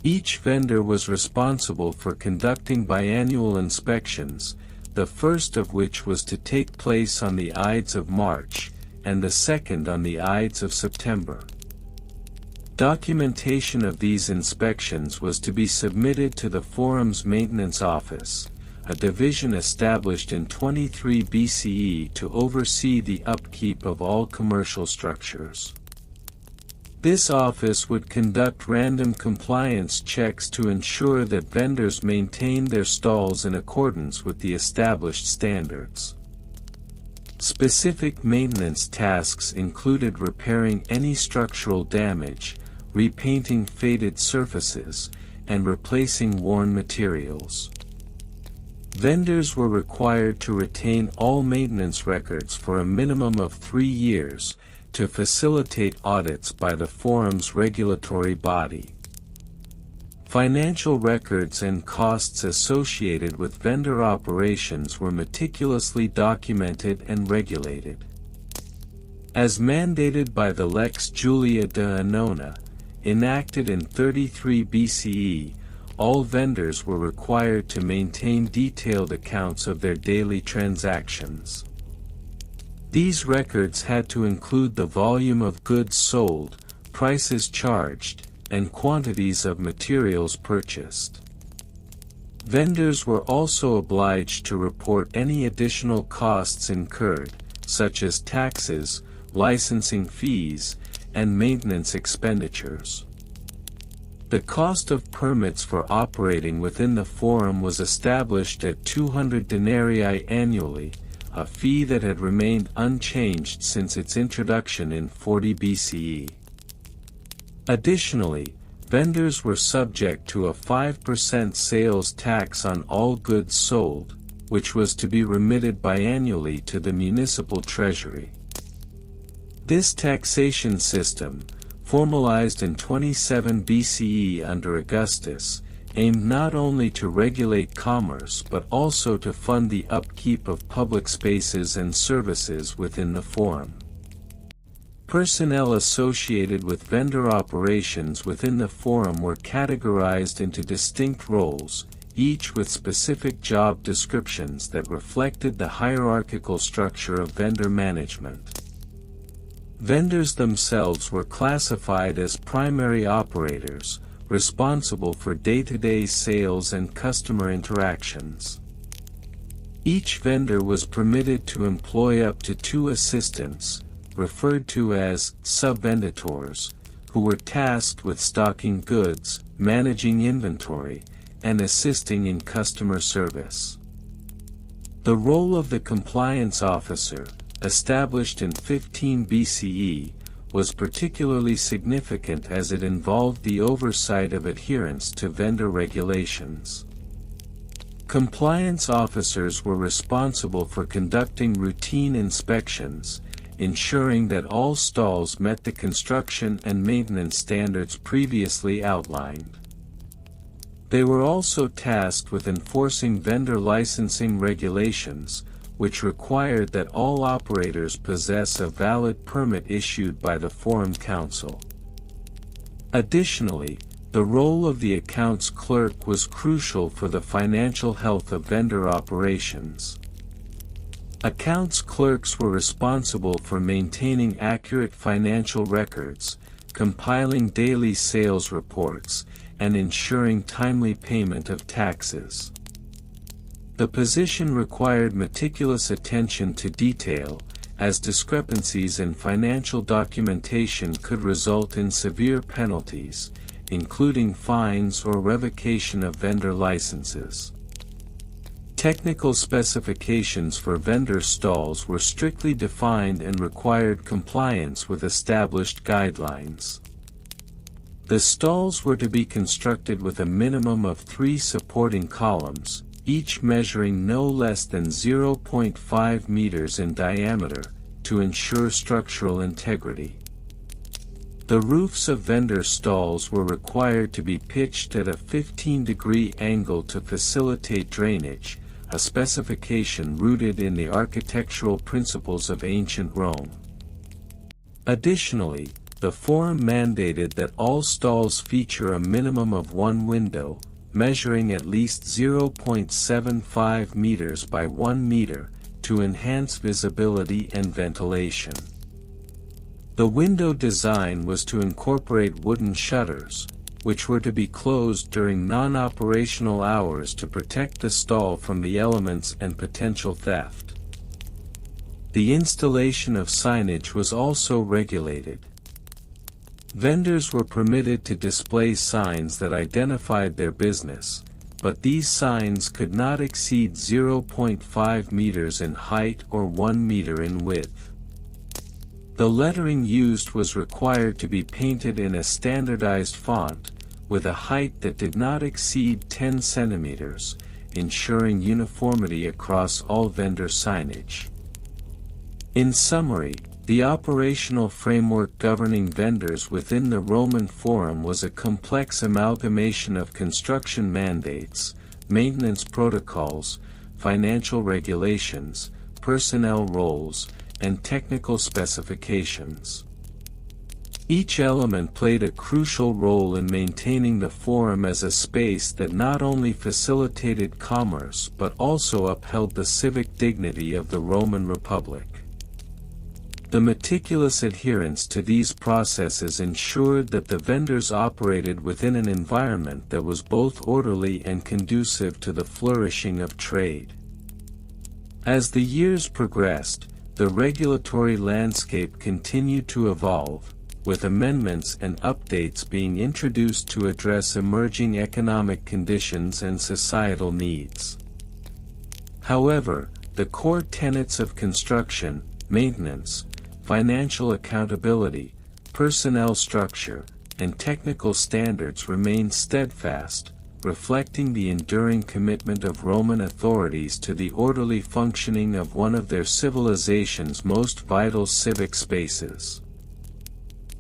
Each vendor was responsible for conducting biannual inspections, the first of which was to take place on the Ides of March, and the second on the Ides of September. Documentation of these inspections was to be submitted to the Forum's Maintenance Office, a division established in 23 BCE to oversee the upkeep of all commercial structures. This office would conduct random compliance checks to ensure that vendors maintained their stalls in accordance with the established standards. Specific maintenance tasks included repairing any structural damage, repainting faded surfaces, and replacing worn materials. Vendors were required to retain all maintenance records for a minimum of 3 years, to facilitate audits by the Forum's regulatory body. Financial records and costs associated with vendor operations were meticulously documented and regulated. As mandated by the Lex Julia de Annona, enacted in 33 BCE, all vendors were required to maintain detailed accounts of their daily transactions. These records had to include the volume of goods sold, prices charged, and quantities of materials purchased. Vendors were also obliged to report any additional costs incurred, such as taxes, licensing fees, and maintenance expenditures. The cost of permits for operating within the Forum was established at 200 denarii annually, a fee that had remained unchanged since its introduction in 40 BCE. Additionally, vendors were subject to a 5% sales tax on all goods sold, which was to be remitted biannually to the municipal treasury. This taxation system, formalized in 27 BCE under Augustus, aimed not only to regulate commerce but also to fund the upkeep of public spaces and services within the forum. Personnel associated with vendor operations within the forum were categorized into distinct roles, each with specific job descriptions that reflected the hierarchical structure of vendor management. Vendors themselves were classified as primary operators, responsible for day-to-day sales and customer interactions. Each vendor was permitted to employ up to 2 assistants, referred to as sub-venditors, who were tasked with stocking goods, managing inventory, and assisting in customer service. The role of the compliance officer, established in 15 BCE, was particularly significant as it involved the oversight of adherence to vendor regulations. Compliance officers were responsible for conducting routine inspections, ensuring that all stalls met the construction and maintenance standards previously outlined. They were also tasked with enforcing vendor licensing regulations, which required that all operators possess a valid permit issued by the Forum Council. Additionally, the role of the accounts clerk was crucial for the financial health of vendor operations. Accounts clerks were responsible for maintaining accurate financial records, compiling daily sales reports, and ensuring timely payment of taxes. The position required meticulous attention to detail, as discrepancies in financial documentation could result in severe penalties, including fines or revocation of vendor licenses. Technical specifications for vendor stalls were strictly defined and required compliance with established guidelines. The stalls were to be constructed with a minimum of 3 supporting columns, each measuring no less than 0.5 meters in diameter, to ensure structural integrity. The roofs of vendor stalls were required to be pitched at a 15-degree angle to facilitate drainage, a specification rooted in the architectural principles of ancient Rome. Additionally, the Forum mandated that all stalls feature a minimum of 1 window, measuring at least 0.75 meters by 1 meter, to enhance visibility and ventilation. The window design was to incorporate wooden shutters, which were to be closed during non-operational hours to protect the stall from the elements and potential theft. The installation of signage was also regulated. Vendors were permitted to display signs that identified their business, but these signs could not exceed 0.5 meters in height or 1 meter in width. The lettering used was required to be painted in a standardized font, with a height that did not exceed 10 centimeters, ensuring uniformity across all vendor signage. In summary, the operational framework governing vendors within the Roman Forum was a complex amalgamation of construction mandates, maintenance protocols, financial regulations, personnel roles, and technical specifications. Each element played a crucial role in maintaining the Forum as a space that not only facilitated commerce but also upheld the civic dignity of the Roman Republic. The meticulous adherence to these processes ensured that the vendors operated within an environment that was both orderly and conducive to the flourishing of trade. As the years progressed, the regulatory landscape continued to evolve, with amendments and updates being introduced to address emerging economic conditions and societal needs. However, the core tenets of construction, maintenance, financial accountability, personnel structure, and technical standards remained steadfast, reflecting the enduring commitment of Roman authorities to the orderly functioning of one of their civilization's most vital civic spaces.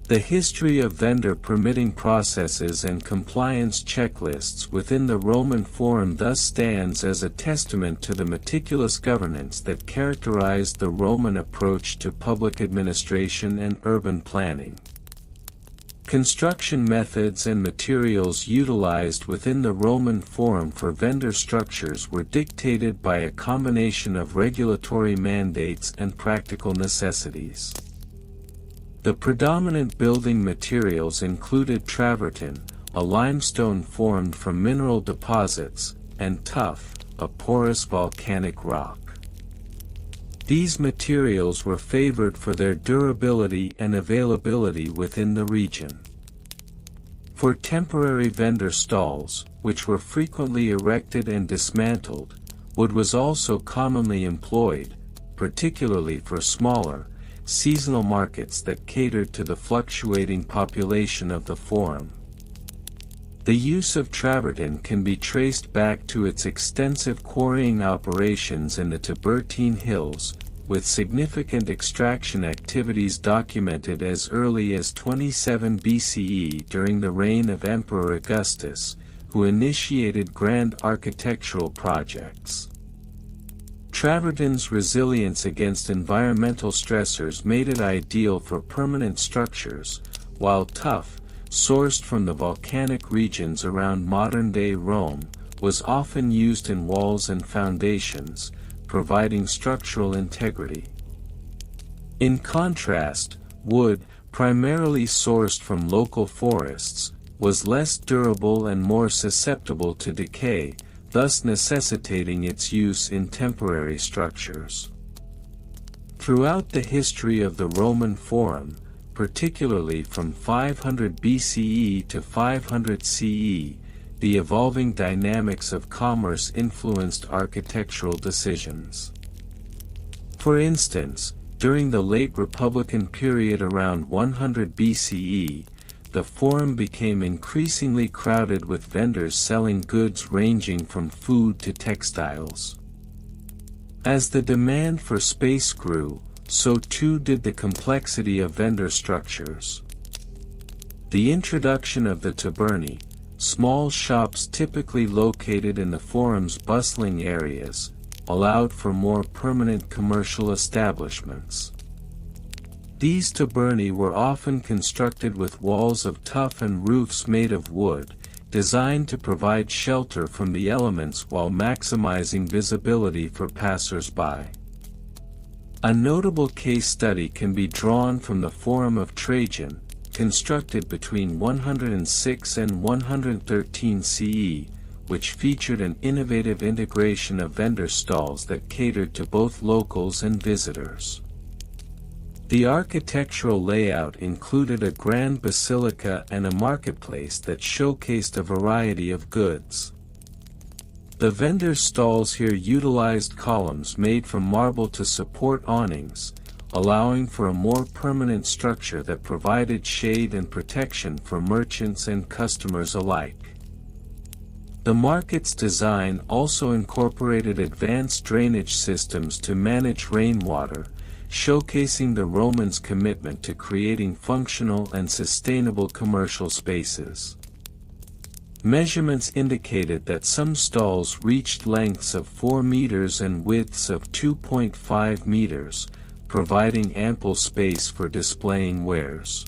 The history of vendor permitting processes and compliance checklists within the Roman Forum thus stands as a testament to the meticulous governance that characterized the Roman approach to public administration and urban planning. Construction methods and materials utilized within the Roman Forum for vendor structures were dictated by a combination of regulatory mandates and practical necessities. The predominant building materials included travertine, a limestone formed from mineral deposits, and tuff, a porous volcanic rock. These materials were favored for their durability and availability within the region. For temporary vendor stalls, which were frequently erected and dismantled, wood was also commonly employed, particularly for smaller, seasonal markets that catered to the fluctuating population of the Forum. The use of travertine can be traced back to its extensive quarrying operations in the Tiburtine Hills, with significant extraction activities documented as early as 27 BCE during the reign of Emperor Augustus, who initiated grand architectural projects. Travertine's resilience against environmental stressors made it ideal for permanent structures, while tuff, sourced from the volcanic regions around modern-day Rome, was often used in walls and foundations, providing structural integrity. In contrast, wood, primarily sourced from local forests, was less durable and more susceptible to decay, thus necessitating its use in temporary structures. Throughout the history of the Roman Forum, particularly from 500 BCE to 500 CE, the evolving dynamics of commerce influenced architectural decisions. For instance, during the late Republican period around 100 BCE, the Forum became increasingly crowded with vendors selling goods ranging from food to textiles. As the demand for space grew, so too did the complexity of vendor structures. The introduction of the tabernae, small shops typically located in the Forum's bustling areas, allowed for more permanent commercial establishments. These tabernae were often constructed with walls of tuff and roofs made of wood, designed to provide shelter from the elements while maximizing visibility for passers-by. A notable case study can be drawn from the Forum of Trajan, constructed between 106 and 113 CE, which featured an innovative integration of vendor stalls that catered to both locals and visitors. The architectural layout included a grand basilica and a marketplace that showcased a variety of goods. The vendors' stalls here utilized columns made from marble to support awnings, allowing for a more permanent structure that provided shade and protection for merchants and customers alike. The market's design also incorporated advanced drainage systems to manage rainwater, showcasing the Romans' commitment to creating functional and sustainable commercial spaces. Measurements indicated that some stalls reached lengths of 4 meters and widths of 2.5 meters, providing ample space for displaying wares.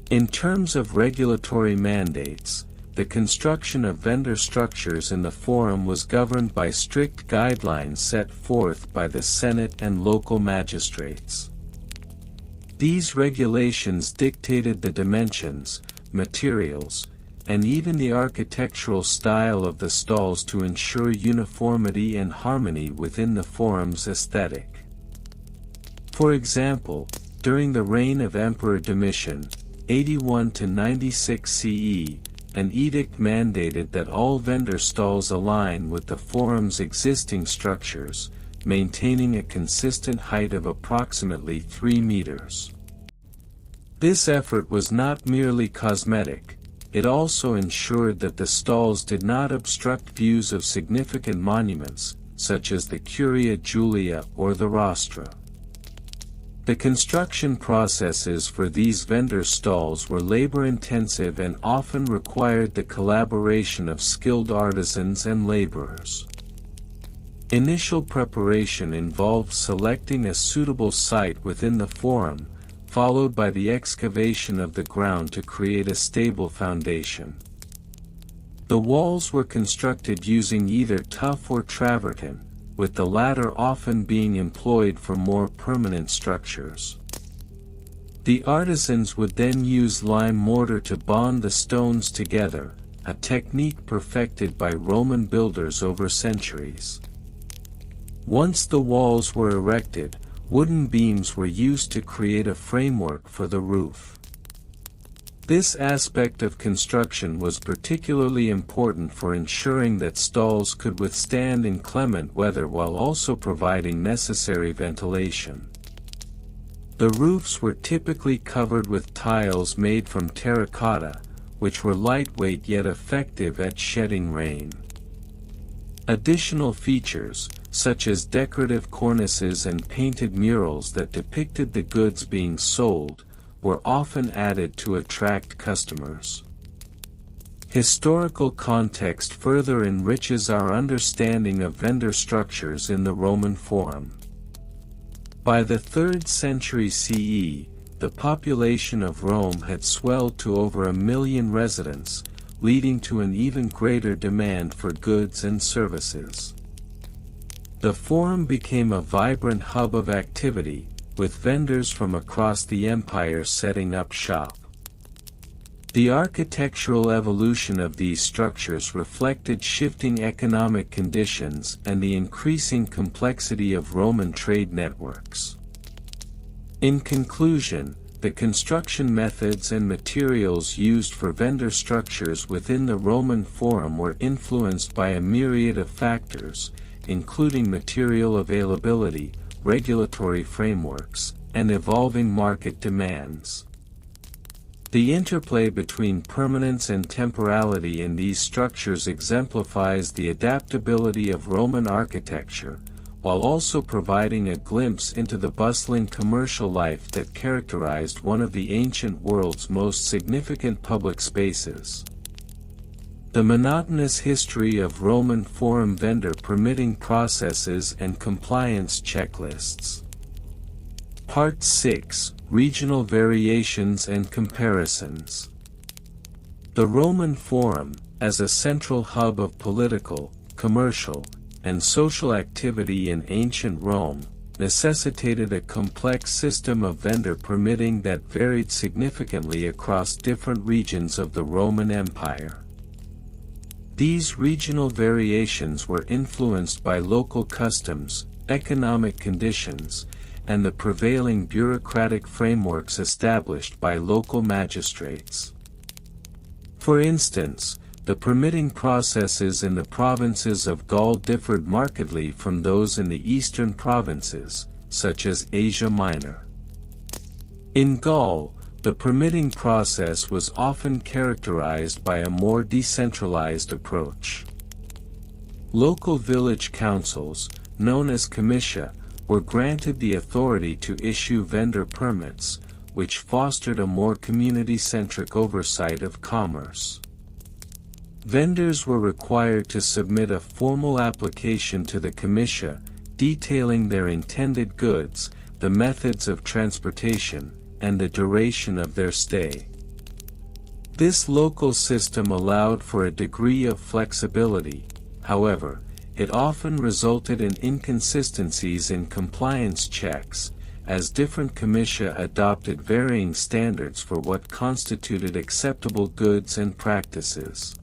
In terms of regulatory mandates, the construction of vendor structures in the Forum was governed by strict guidelines set forth by the Senate and local magistrates. These regulations dictated the dimensions, materials, and even the architectural style of the stalls to ensure uniformity and harmony within the Forum's aesthetic. For example, during the reign of Emperor Domitian, 81 to 96 CE, an edict mandated that all vendor stalls align with the Forum's existing structures, maintaining a consistent height of approximately 3 meters. This effort was not merely cosmetic, it also ensured that the stalls did not obstruct views of significant monuments, such as the Curia Julia or the Rostra. The construction processes for these vendor stalls were labor-intensive and often required the collaboration of skilled artisans and laborers. Initial preparation involved selecting a suitable site within the forum, followed by the excavation of the ground to create a stable foundation. The walls were constructed using either tuff or travertine, with the latter often being employed for more permanent structures. The artisans would then use lime mortar to bond the stones together, a technique perfected by Roman builders over centuries. Once the walls were erected, wooden beams were used to create a framework for the roof. This aspect of construction was particularly important for ensuring that stalls could withstand inclement weather while also providing necessary ventilation. The roofs were typically covered with tiles made from terracotta, which were lightweight yet effective at shedding rain. Additional features, such as decorative cornices and painted murals that depicted the goods being sold, were often added to attract customers. Historical context further enriches our understanding of vendor structures in the Roman Forum. By the 3rd century CE, the population of Rome had swelled to over 1 million residents, leading to an even greater demand for goods and services. The Forum became a vibrant hub of activity, with vendors from across the empire setting up shop. The architectural evolution of these structures reflected shifting economic conditions and the increasing complexity of Roman trade networks. In conclusion, the construction methods and materials used for vendor structures within the Roman Forum were influenced by a myriad of factors, including material availability, regulatory frameworks, and evolving market demands. The interplay between permanence and temporality in these structures exemplifies the adaptability of Roman architecture, while also providing a glimpse into the bustling commercial life that characterized one of the ancient world's most significant public spaces. The monotonous history of Roman Forum vendor permitting processes and compliance checklists. Part 6: Regional Variations and Comparisons. The Roman Forum, as a central hub of political, commercial, and social activity in ancient Rome, necessitated a complex system of vendor permitting that varied significantly across different regions of the Roman Empire. These regional variations were influenced by local customs, economic conditions, and the prevailing bureaucratic frameworks established by local magistrates. For instance, the permitting processes in the provinces of Gaul differed markedly from those in the eastern provinces, such as Asia Minor. In Gaul, the permitting process was often characterized by a more decentralized approach. Local village councils, known as comitia, were granted the authority to issue vendor permits, which fostered a more community-centric oversight of commerce. Vendors were required to submit a formal application to the comitia, detailing their intended goods, the methods of transportation, and the duration of their stay. This local system allowed for a degree of flexibility, however, it often resulted in inconsistencies in compliance checks, as different comitia adopted varying standards for what constituted acceptable goods and practices.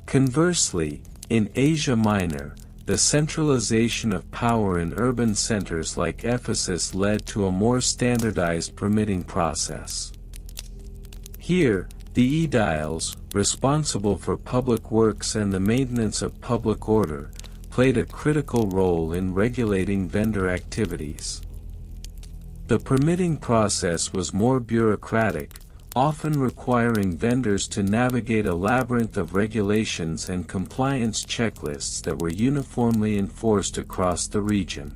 Conversely, in Asia Minor, the centralization of power in urban centers like Ephesus led to a more standardized permitting process. Here, the aediles, responsible for public works and the maintenance of public order, played a critical role in regulating vendor activities. The permitting process was more bureaucratic, often requiring vendors to navigate a labyrinth of regulations and compliance checklists that were uniformly enforced across the region.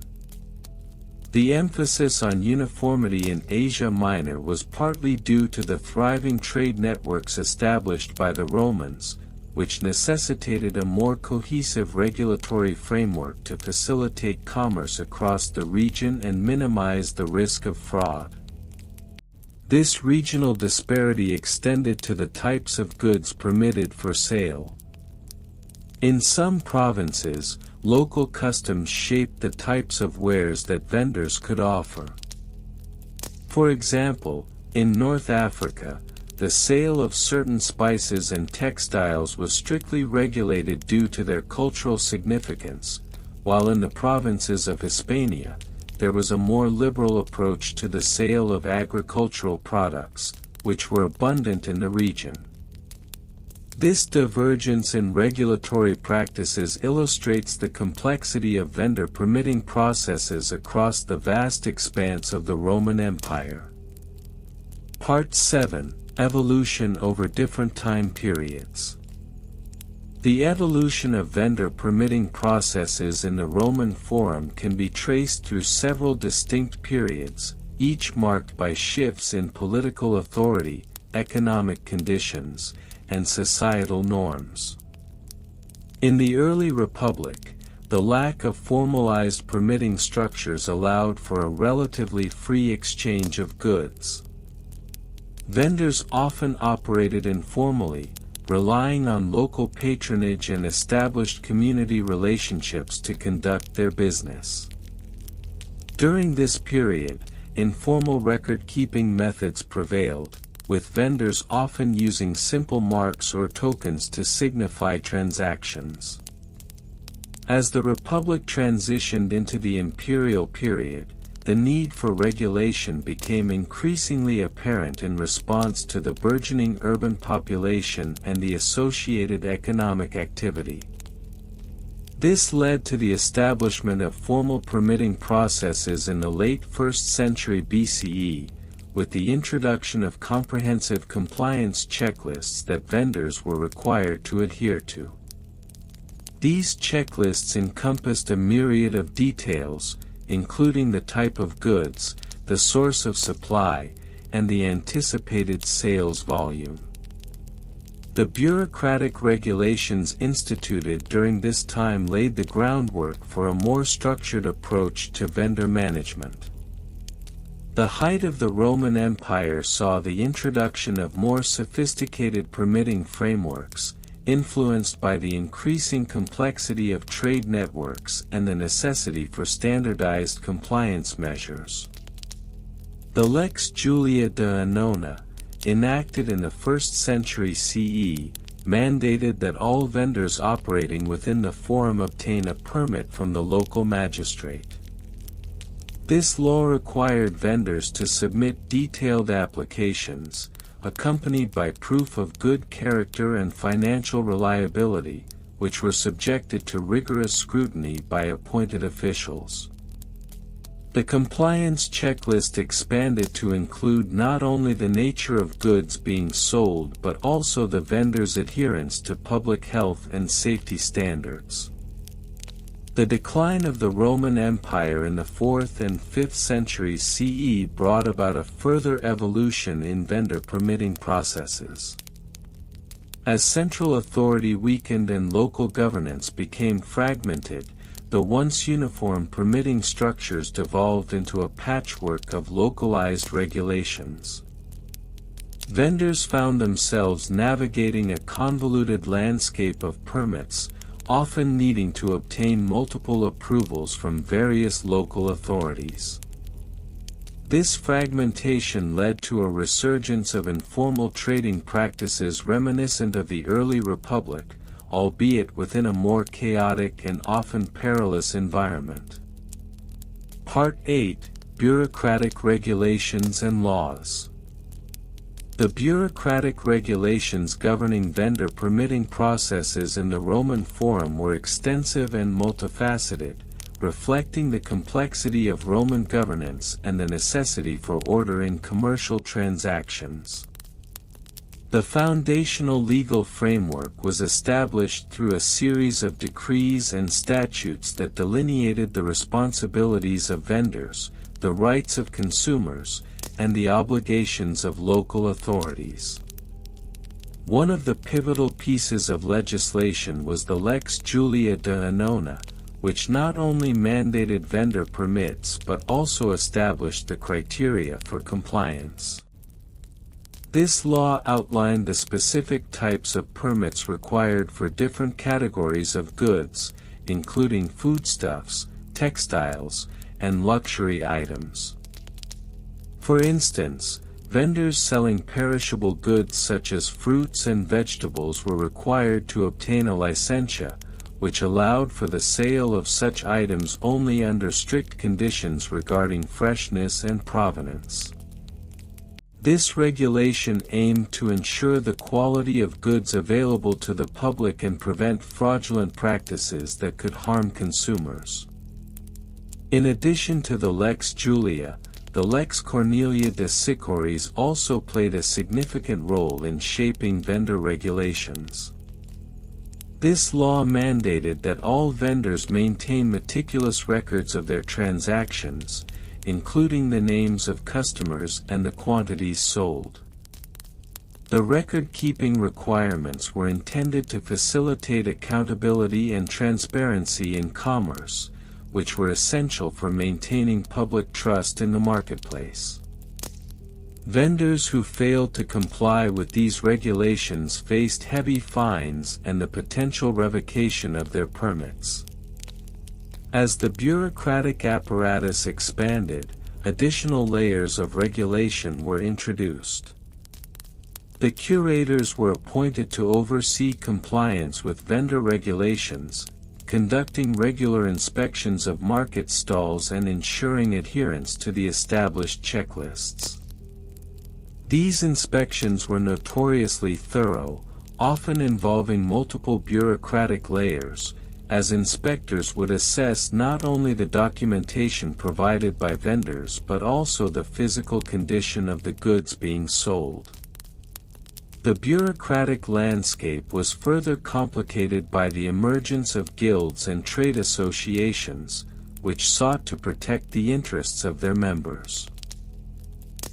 The emphasis on uniformity in Asia Minor was partly due to the thriving trade networks established by the Romans, which necessitated a more cohesive regulatory framework to facilitate commerce across the region and minimize the risk of fraud. This regional disparity extended to the types of goods permitted for sale. In some provinces, local customs shaped the types of wares that vendors could offer. For example, in North Africa, the sale of certain spices and textiles was strictly regulated due to their cultural significance, while in the provinces of Hispania, there was a more liberal approach to the sale of agricultural products, which were abundant in the region. This divergence in regulatory practices illustrates the complexity of vendor permitting processes across the vast expanse of the Roman Empire. Part 7: Evolution over different time periods. The evolution of vendor permitting processes in the Roman Forum can be traced through several distinct periods, each marked by shifts in political authority, economic conditions, and societal norms. In the early Republic, the lack of formalized permitting structures allowed for a relatively free exchange of goods. Vendors often operated informally, relying on local patronage and established community relationships to conduct their business. During this period, informal record-keeping methods prevailed, with vendors often using simple marks or tokens to signify transactions. As the Republic transitioned into the imperial period, the need for regulation became increasingly apparent in response to the burgeoning urban population and the associated economic activity. This led to the establishment of formal permitting processes in the late 1st century BCE, with the introduction of comprehensive compliance checklists that vendors were required to adhere to. These checklists encompassed a myriad of details, including the type of goods, the source of supply, and the anticipated sales volume. The bureaucratic regulations instituted during this time laid the groundwork for a more structured approach to vendor management. The height of the Roman Empire saw the introduction of more sophisticated permitting frameworks, influenced by the increasing complexity of trade networks and the necessity for standardized compliance measures. The Lex Julia de Annona, enacted in the 1st century CE, mandated that all vendors operating within the forum obtain a permit from the local magistrate. This law required vendors to submit detailed applications, accompanied by proof of good character and financial reliability, which were subjected to rigorous scrutiny by appointed officials. The compliance checklist expanded to include not only the nature of goods being sold but also the vendor's adherence to public health and safety standards. The decline of the Roman Empire in the 4th and 5th centuries CE brought about a further evolution in vendor permitting processes. As central authority weakened and local governance became fragmented, the once uniform permitting structures devolved into a patchwork of localized regulations. Vendors found themselves navigating a convoluted landscape of permits, often needing to obtain multiple approvals from various local authorities. This fragmentation led to a resurgence of informal trading practices reminiscent of the early Republic, albeit within a more chaotic and often perilous environment. Part 8: Bureaucratic Regulations and Laws. The bureaucratic regulations governing vendor permitting processes in the Roman Forum were extensive and multifaceted, reflecting the complexity of Roman governance and the necessity for order in commercial transactions. The foundational legal framework was established through a series of decrees and statutes that delineated the responsibilities of vendors, the rights of consumers, and the obligations of local authorities. One of the pivotal pieces of legislation was the Lex Julia de Annona, which not only mandated vendor permits but also established the criteria for compliance. This law outlined the specific types of permits required for different categories of goods, including foodstuffs, textiles, and luxury items. For instance, vendors selling perishable goods such as fruits and vegetables were required to obtain a licentia, which allowed for the sale of such items only under strict conditions regarding freshness and provenance. This regulation aimed to ensure the quality of goods available to the public and prevent fraudulent practices that could harm consumers. In addition to the Lex Julia, the Lex Cornelia de Sicoris also played a significant role in shaping vendor regulations. This law mandated that all vendors maintain meticulous records of their transactions, including the names of customers and the quantities sold. The record-keeping requirements were intended to facilitate accountability and transparency in commerce, which were essential for maintaining public trust in the marketplace. Vendors who failed to comply with these regulations faced heavy fines and the potential revocation of their permits. As the bureaucratic apparatus expanded, additional layers of regulation were introduced. The curators were appointed to oversee compliance with vendor regulations, conducting regular inspections of market stalls and ensuring adherence to the established checklists. These inspections were notoriously thorough, often involving multiple bureaucratic layers, as inspectors would assess not only the documentation provided by vendors but also the physical condition of the goods being sold. The bureaucratic landscape was further complicated by the emergence of guilds and trade associations, which sought to protect the interests of their members.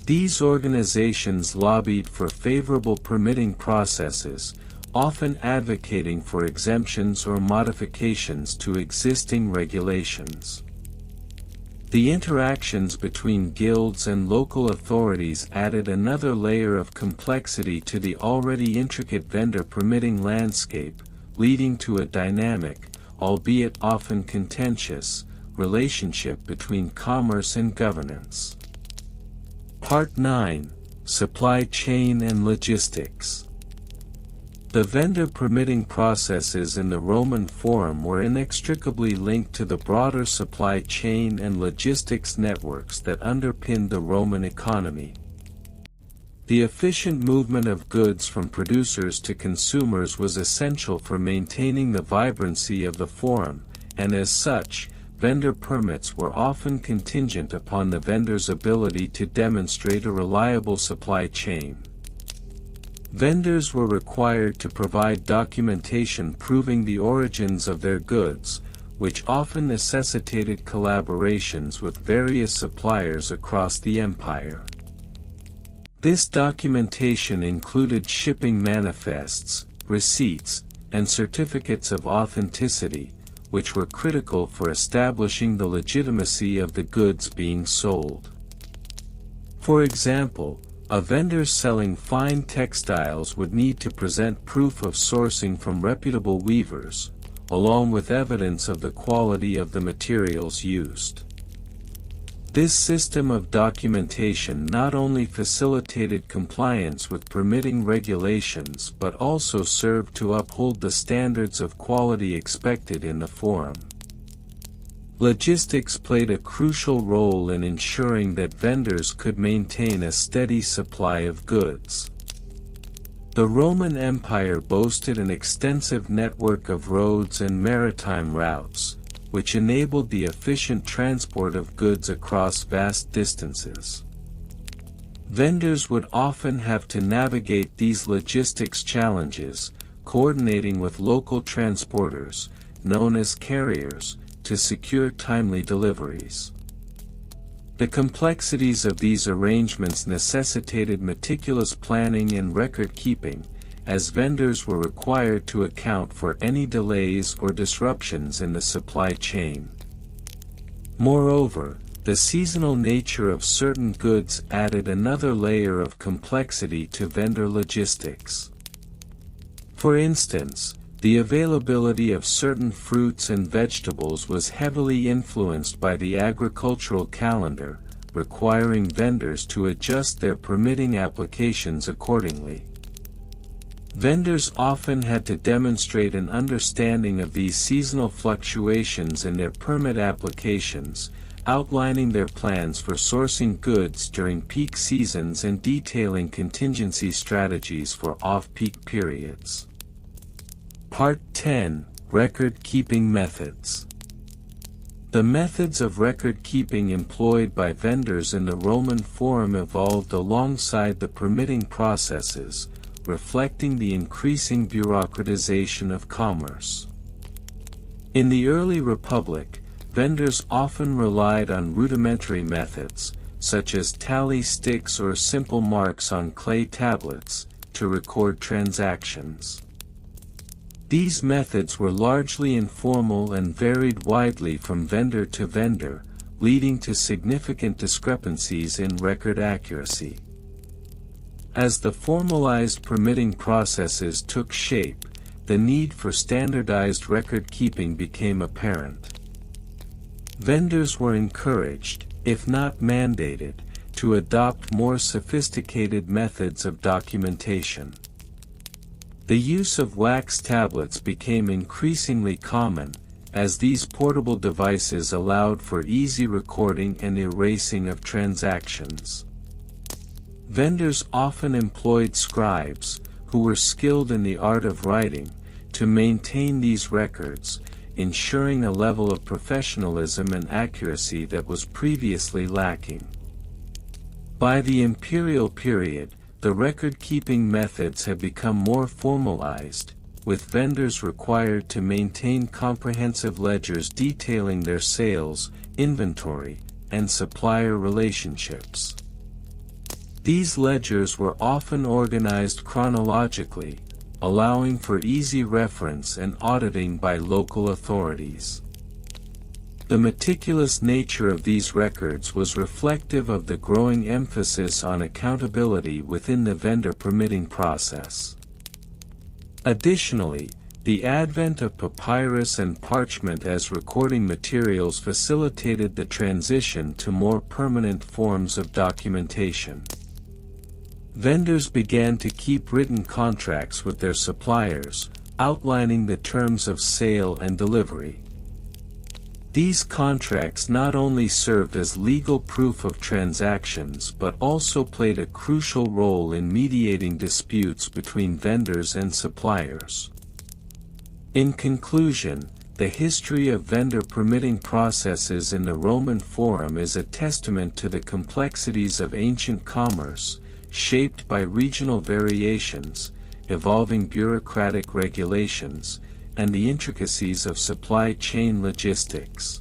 These organizations lobbied for favorable permitting processes, often advocating for exemptions or modifications to existing regulations. The interactions between guilds and local authorities added another layer of complexity to the already intricate vendor permitting landscape, leading to a dynamic, albeit often contentious, relationship between commerce and governance. Part 9: Supply Chain and Logistics. The vendor permitting processes in the Roman Forum were inextricably linked to the broader supply chain and logistics networks that underpinned the Roman economy. The efficient movement of goods from producers to consumers was essential for maintaining the vibrancy of the Forum, and as such, vendor permits were often contingent upon the vendor's ability to demonstrate a reliable supply chain. Vendors were required to provide documentation proving the origins of their goods, which often necessitated collaborations with various suppliers across the empire. This documentation included shipping manifests, receipts, and certificates of authenticity, which were critical for establishing the legitimacy of the goods being sold. For example, a vendor selling fine textiles would need to present proof of sourcing from reputable weavers, along with evidence of the quality of the materials used. This system of documentation not only facilitated compliance with permitting regulations but also served to uphold the standards of quality expected in the Forum. Logistics played a crucial role in ensuring that vendors could maintain a steady supply of goods. The Roman Empire boasted an extensive network of roads and maritime routes, which enabled the efficient transport of goods across vast distances. Vendors would often have to navigate these logistics challenges, coordinating with local transporters, known as carriers, to secure timely deliveries. The complexities of these arrangements necessitated meticulous planning and record-keeping, as vendors were required to account for any delays or disruptions in the supply chain. Moreover, the seasonal nature of certain goods added another layer of complexity to vendor logistics. For instance, the availability of certain fruits and vegetables was heavily influenced by the agricultural calendar, requiring vendors to adjust their permitting applications accordingly. Vendors often had to demonstrate an understanding of these seasonal fluctuations in their permit applications, outlining their plans for sourcing goods during peak seasons and detailing contingency strategies for off-peak periods. Part 10: Record-Keeping Methods. The methods of record-keeping employed by vendors in the Roman Forum evolved alongside the permitting processes, reflecting the increasing bureaucratization of commerce. In the early Republic, vendors often relied on rudimentary methods, such as tally sticks or simple marks on clay tablets, to record transactions. These methods were largely informal and varied widely from vendor to vendor, leading to significant discrepancies in record accuracy. As the formalized permitting processes took shape, the need for standardized record-keeping became apparent. Vendors were encouraged, if not mandated, to adopt more sophisticated methods of documentation. The use of wax tablets became increasingly common, as these portable devices allowed for easy recording and erasing of transactions. Vendors often employed scribes, who were skilled in the art of writing, to maintain these records, ensuring a level of professionalism and accuracy that was previously lacking. By the imperial period, the record-keeping methods had become more formalized, with vendors required to maintain comprehensive ledgers detailing their sales, inventory, and supplier relationships. These ledgers were often organized chronologically, allowing for easy reference and auditing by local authorities. The meticulous nature of these records was reflective of the growing emphasis on accountability within the vendor permitting process. Additionally, the advent of papyrus and parchment as recording materials facilitated the transition to more permanent forms of documentation. Vendors began to keep written contracts with their suppliers, outlining the terms of sale and delivery. These contracts not only served as legal proof of transactions but also played a crucial role in mediating disputes between vendors and suppliers. In conclusion, the history of vendor permitting processes in the Roman Forum is a testament to the complexities of ancient commerce, shaped by regional variations, evolving bureaucratic regulations, and the intricacies of supply chain logistics.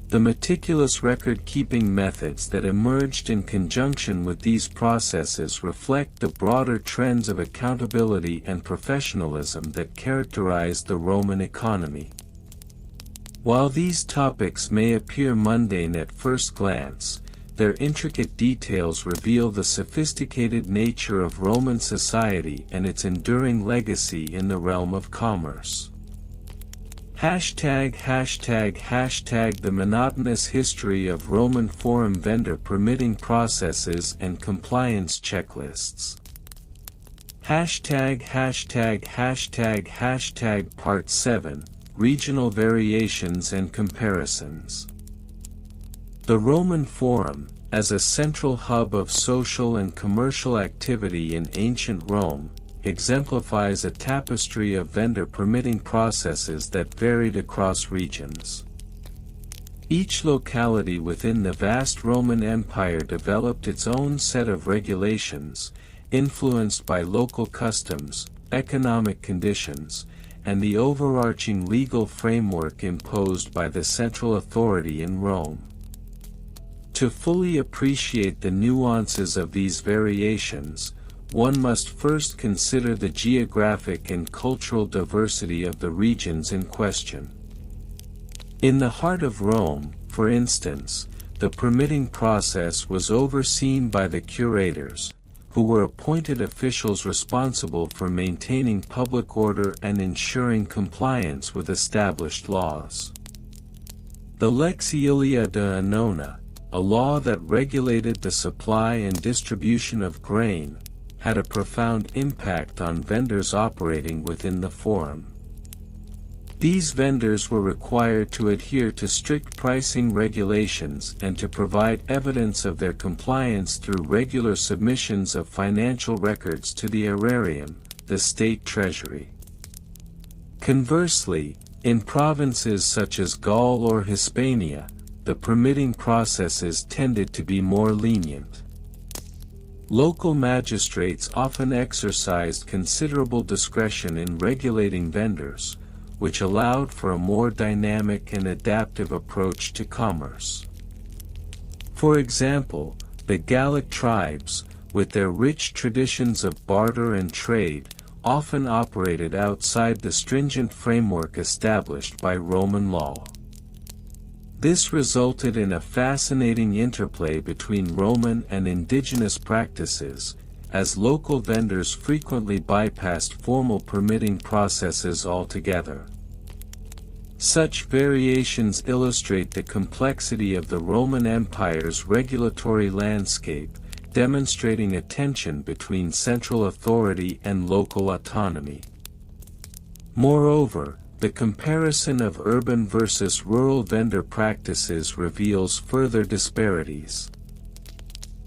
The meticulous record-keeping methods that emerged in conjunction with these processes reflect the broader trends of accountability and professionalism that characterized the Roman economy. While these topics may appear mundane at first glance, their intricate details reveal the sophisticated nature of Roman society and its enduring legacy in the realm of commerce. ###The monotonous history of Roman Forum vendor permitting processes and compliance checklists. #Part 7, Regional Variations and Comparisons. The Roman Forum, as a central hub of social and commercial activity in ancient Rome, exemplifies a tapestry of vendor permitting processes that varied across regions. Each locality within the vast Roman Empire developed its own set of regulations, influenced by local customs, economic conditions, and the overarching legal framework imposed by the central authority in Rome. To fully appreciate the nuances of these variations, one must first consider the geographic and cultural diversity of the regions in question. In the heart of Rome, for instance, the permitting process was overseen by the curators, who were appointed officials responsible for maintaining public order and ensuring compliance with established laws. The Lex Aelia de Annona, a law that regulated the supply and distribution of grain, had a profound impact on vendors operating within the forum. These vendors were required to adhere to strict pricing regulations and to provide evidence of their compliance through regular submissions of financial records to the aerarium, the state treasury. Conversely, in provinces such as Gaul or Hispania, the permitting processes tended to be more lenient. Local magistrates often exercised considerable discretion in regulating vendors, which allowed for a more dynamic and adaptive approach to commerce. For example, the Gallic tribes, with their rich traditions of barter and trade, often operated outside the stringent framework established by Roman law. This resulted in a fascinating interplay between Roman and indigenous practices, as local vendors frequently bypassed formal permitting processes altogether. Such variations illustrate the complexity of the Roman Empire's regulatory landscape, demonstrating a tension between central authority and local autonomy. Moreover, the comparison of urban versus rural vendor practices reveals further disparities.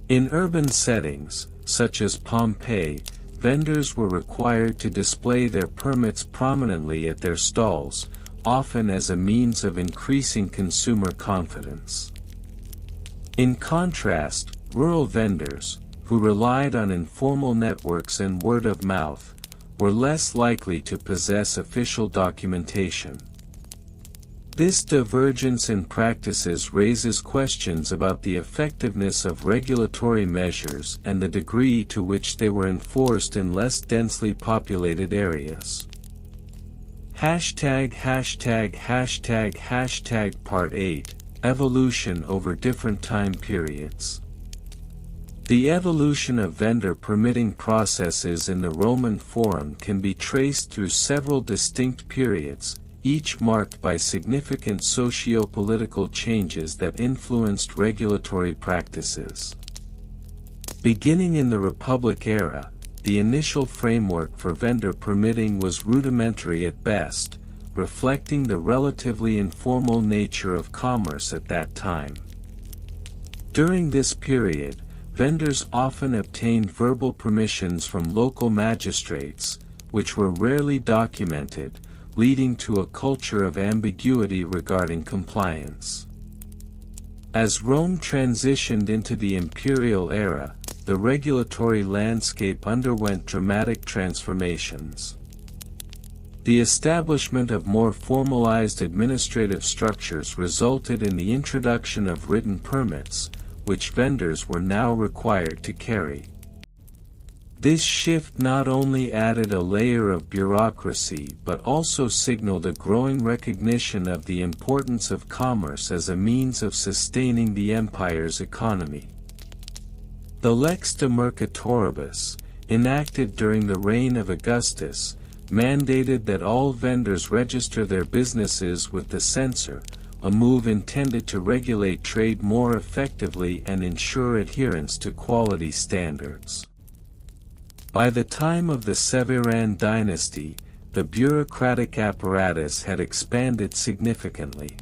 In urban settings, such as Pompeii, vendors were required to display their permits prominently at their stalls, often as a means of increasing consumer confidence. In contrast, rural vendors, who relied on informal networks and word of mouth, were less likely to possess official documentation. This divergence in practices raises questions about the effectiveness of regulatory measures and the degree to which they were enforced in less densely populated areas. Part 8, Evolution over different time periods. The evolution of vendor permitting processes in the Roman Forum can be traced through several distinct periods, each marked by significant socio-political changes that influenced regulatory practices. Beginning in the Republic era, the initial framework for vendor permitting was rudimentary at best, reflecting the relatively informal nature of commerce at that time. During this period, vendors often obtained verbal permissions from local magistrates, which were rarely documented, leading to a culture of ambiguity regarding compliance. As Rome transitioned into the imperial era, the regulatory landscape underwent dramatic transformations. The establishment of more formalized administrative structures resulted in the introduction of written permits, which vendors were now required to carry. This shift not only added a layer of bureaucracy but also signaled a growing recognition of the importance of commerce as a means of sustaining the empire's economy. The Lex de Mercatoribus, enacted during the reign of Augustus, mandated that all vendors register their businesses with the censor, a move intended to regulate trade more effectively and ensure adherence to quality standards. By the time of the Severan dynasty, the bureaucratic apparatus had expanded significantly.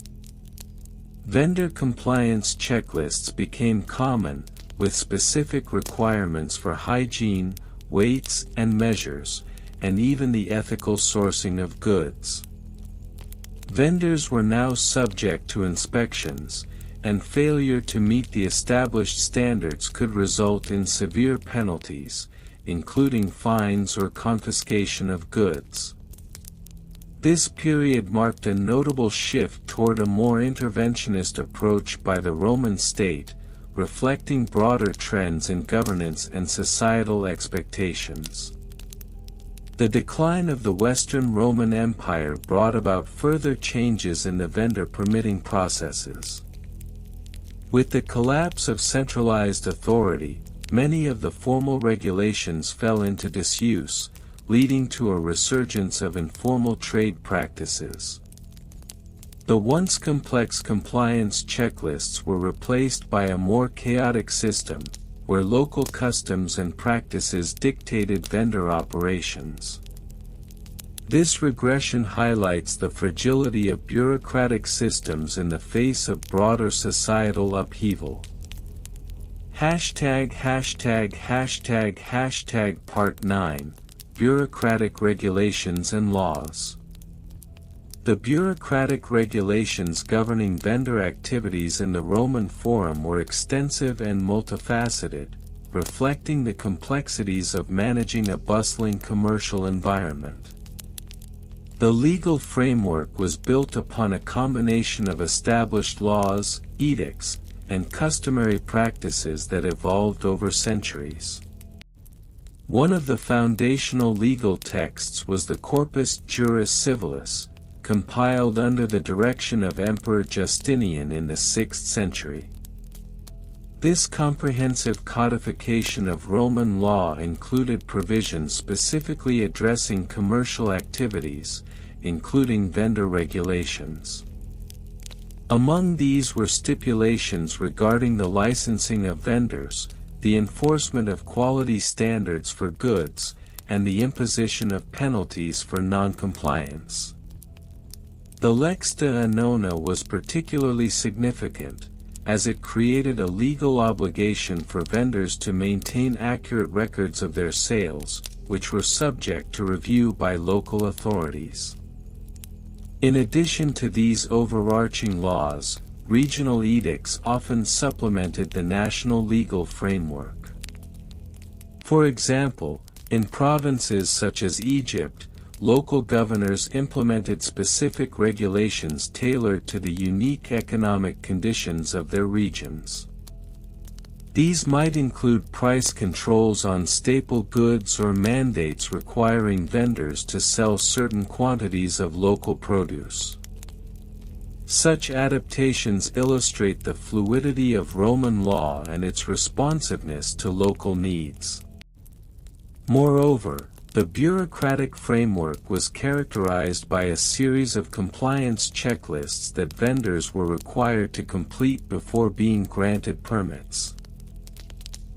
Vendor compliance checklists became common, with specific requirements for hygiene, weights and measures, and even the ethical sourcing of goods. Vendors were now subject to inspections, and failure to meet the established standards could result in severe penalties, including fines or confiscation of goods. This period marked a notable shift toward a more interventionist approach by the Roman state, reflecting broader trends in governance and societal expectations. The decline of the Western Roman Empire brought about further changes in the vendor permitting processes. With the collapse of centralized authority, many of the formal regulations fell into disuse, leading to a resurgence of informal trade practices. The once complex compliance checklists were replaced by a more chaotic system, where local customs and practices dictated vendor operations. This regression highlights the fragility of bureaucratic systems in the face of broader societal upheaval. Part 9. Bureaucratic Regulations and Laws. The bureaucratic regulations governing vendor activities in the Roman Forum were extensive and multifaceted, reflecting the complexities of managing a bustling commercial environment. The legal framework was built upon a combination of established laws, edicts, and customary practices that evolved over centuries. One of the foundational legal texts was the Corpus Juris Civilis, compiled under the direction of Emperor Justinian in the 6th century. This comprehensive codification of Roman law included provisions specifically addressing commercial activities, including vendor regulations. Among these were stipulations regarding the licensing of vendors, the enforcement of quality standards for goods, and the imposition of penalties for non-compliance. The Lex de Annona was particularly significant, as it created a legal obligation for vendors to maintain accurate records of their sales, which were subject to review by local authorities. In addition to these overarching laws, regional edicts often supplemented the national legal framework. For example, in provinces such as Egypt, local governors implemented specific regulations tailored to the unique economic conditions of their regions. These might include price controls on staple goods or mandates requiring vendors to sell certain quantities of local produce. Such adaptations illustrate the fluidity of Roman law and its responsiveness to local needs. Moreover, the bureaucratic framework was characterized by a series of compliance checklists that vendors were required to complete before being granted permits.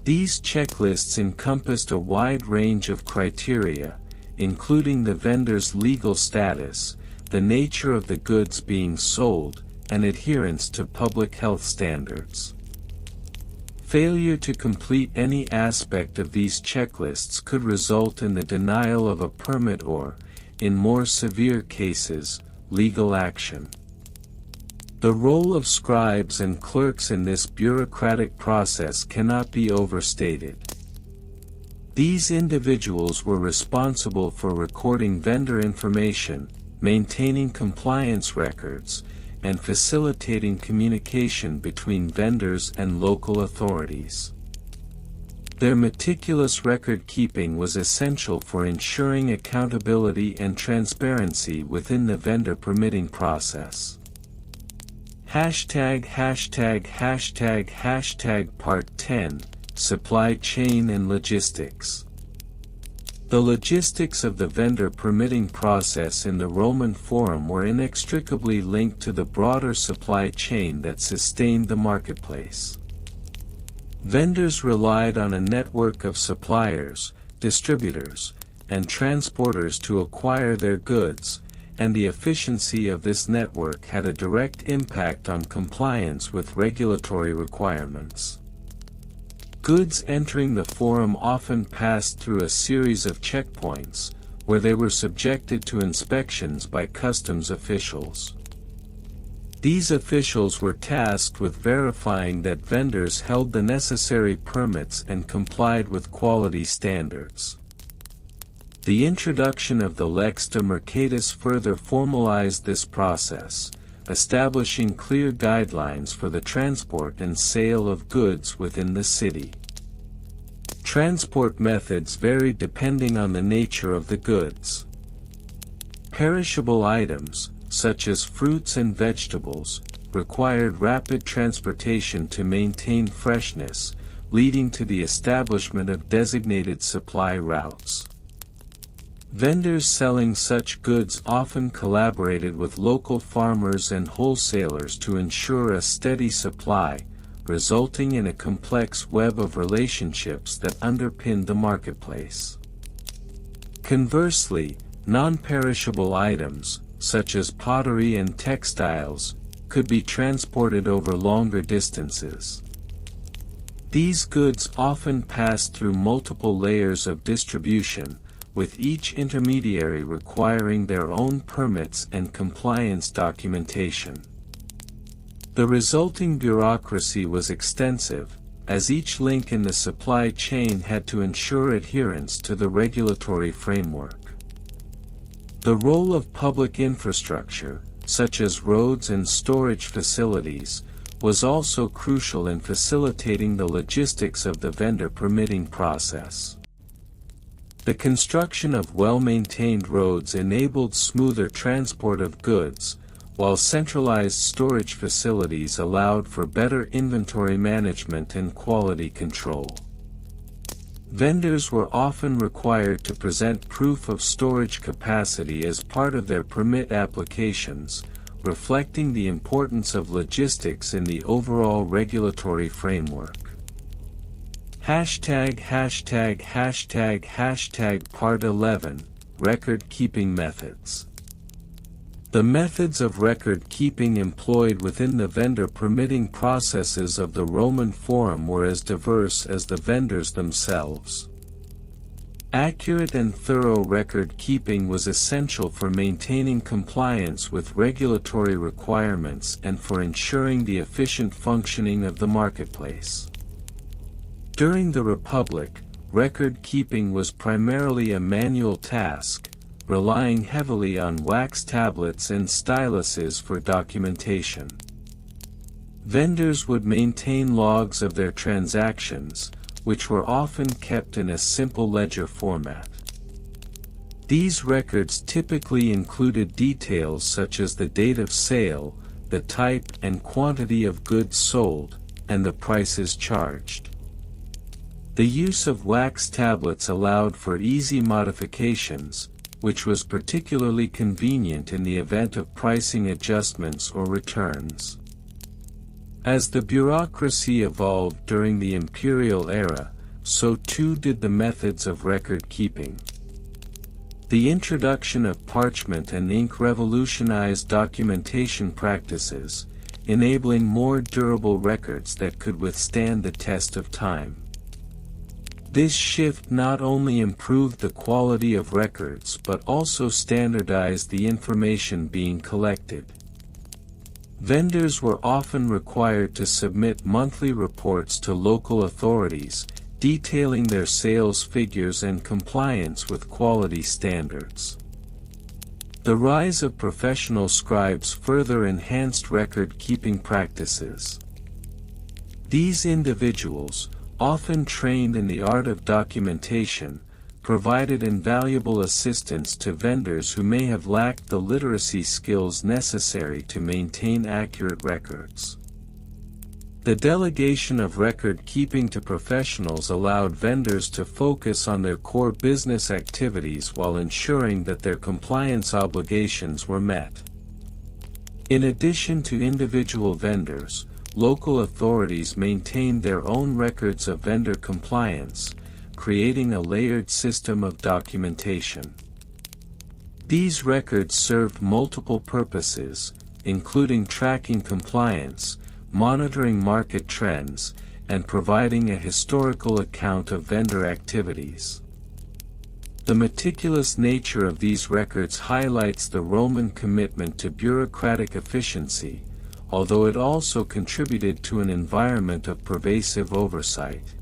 These checklists encompassed a wide range of criteria, including the vendor's legal status, the nature of the goods being sold, and adherence to public health standards. Failure to complete any aspect of these checklists could result in the denial of a permit or, in more severe cases, legal action. The role of scribes and clerks in this bureaucratic process cannot be overstated. These individuals were responsible for recording vendor information, maintaining compliance records, and facilitating communication between vendors and local authorities. Their meticulous record-keeping was essential for ensuring accountability and transparency within the vendor permitting process. Part 10. Supply Chain and Logistics. The logistics of the vendor permitting process in the Roman Forum were inextricably linked to the broader supply chain that sustained the marketplace. Vendors relied on a network of suppliers, distributors, and transporters to acquire their goods, and the efficiency of this network had a direct impact on compliance with regulatory requirements. Goods entering the forum often passed through a series of checkpoints, where they were subjected to inspections by customs officials. These officials were tasked with verifying that vendors held the necessary permits and complied with quality standards. The introduction of the Lex de Mercatus further formalized this process, establishing clear guidelines for the transport and sale of goods within the city. Transport methods varied depending on the nature of the goods. Perishable items, such as fruits and vegetables, required rapid transportation to maintain freshness, leading to the establishment of designated supply routes. Vendors selling such goods often collaborated with local farmers and wholesalers to ensure a steady supply, resulting in a complex web of relationships that underpinned the marketplace. Conversely, non-perishable items, such as pottery and textiles, could be transported over longer distances. These goods often passed through multiple layers of distribution, with each intermediary requiring their own permits and compliance documentation. The resulting bureaucracy was extensive, as each link in the supply chain had to ensure adherence to the regulatory framework. The role of public infrastructure, such as roads and storage facilities, was also crucial in facilitating the logistics of the vendor permitting process. The construction of well-maintained roads enabled smoother transport of goods, while centralized storage facilities allowed for better inventory management and quality control. Vendors were often required to present proof of storage capacity as part of their permit applications, reflecting the importance of logistics in the overall regulatory framework. Part 11, Record-keeping methods. The methods of record-keeping employed within the vendor permitting processes of the Roman Forum were as diverse as the vendors themselves. Accurate and thorough record-keeping was essential for maintaining compliance with regulatory requirements and for ensuring the efficient functioning of the marketplace. During the Republic, record-keeping was primarily a manual task, relying heavily on wax tablets and styluses for documentation. Vendors would maintain logs of their transactions, which were often kept in a simple ledger format. These records typically included details such as the date of sale, the type and quantity of goods sold, and the prices charged. The use of wax tablets allowed for easy modifications, which was particularly convenient in the event of pricing adjustments or returns. As the bureaucracy evolved during the imperial era, so too did the methods of record-keeping. The introduction of parchment and ink revolutionized documentation practices, enabling more durable records that could withstand the test of time. This shift not only improved the quality of records but also standardized the information being collected. Vendors were often required to submit monthly reports to local authorities, detailing their sales figures and compliance with quality standards. The rise of professional scribes further enhanced record-keeping practices. These individuals, often trained in the art of documentation, provided invaluable assistance to vendors who may have lacked the literacy skills necessary to maintain accurate records. The delegation of record-keeping to professionals allowed vendors to focus on their core business activities while ensuring that their compliance obligations were met. In addition to individual vendors, local authorities maintained their own records of vendor compliance, creating a layered system of documentation. These records served multiple purposes, including tracking compliance, monitoring market trends, and providing a historical account of vendor activities. The meticulous nature of these records highlights the Roman commitment to bureaucratic efficiency, although it also contributed to an environment of pervasive oversight.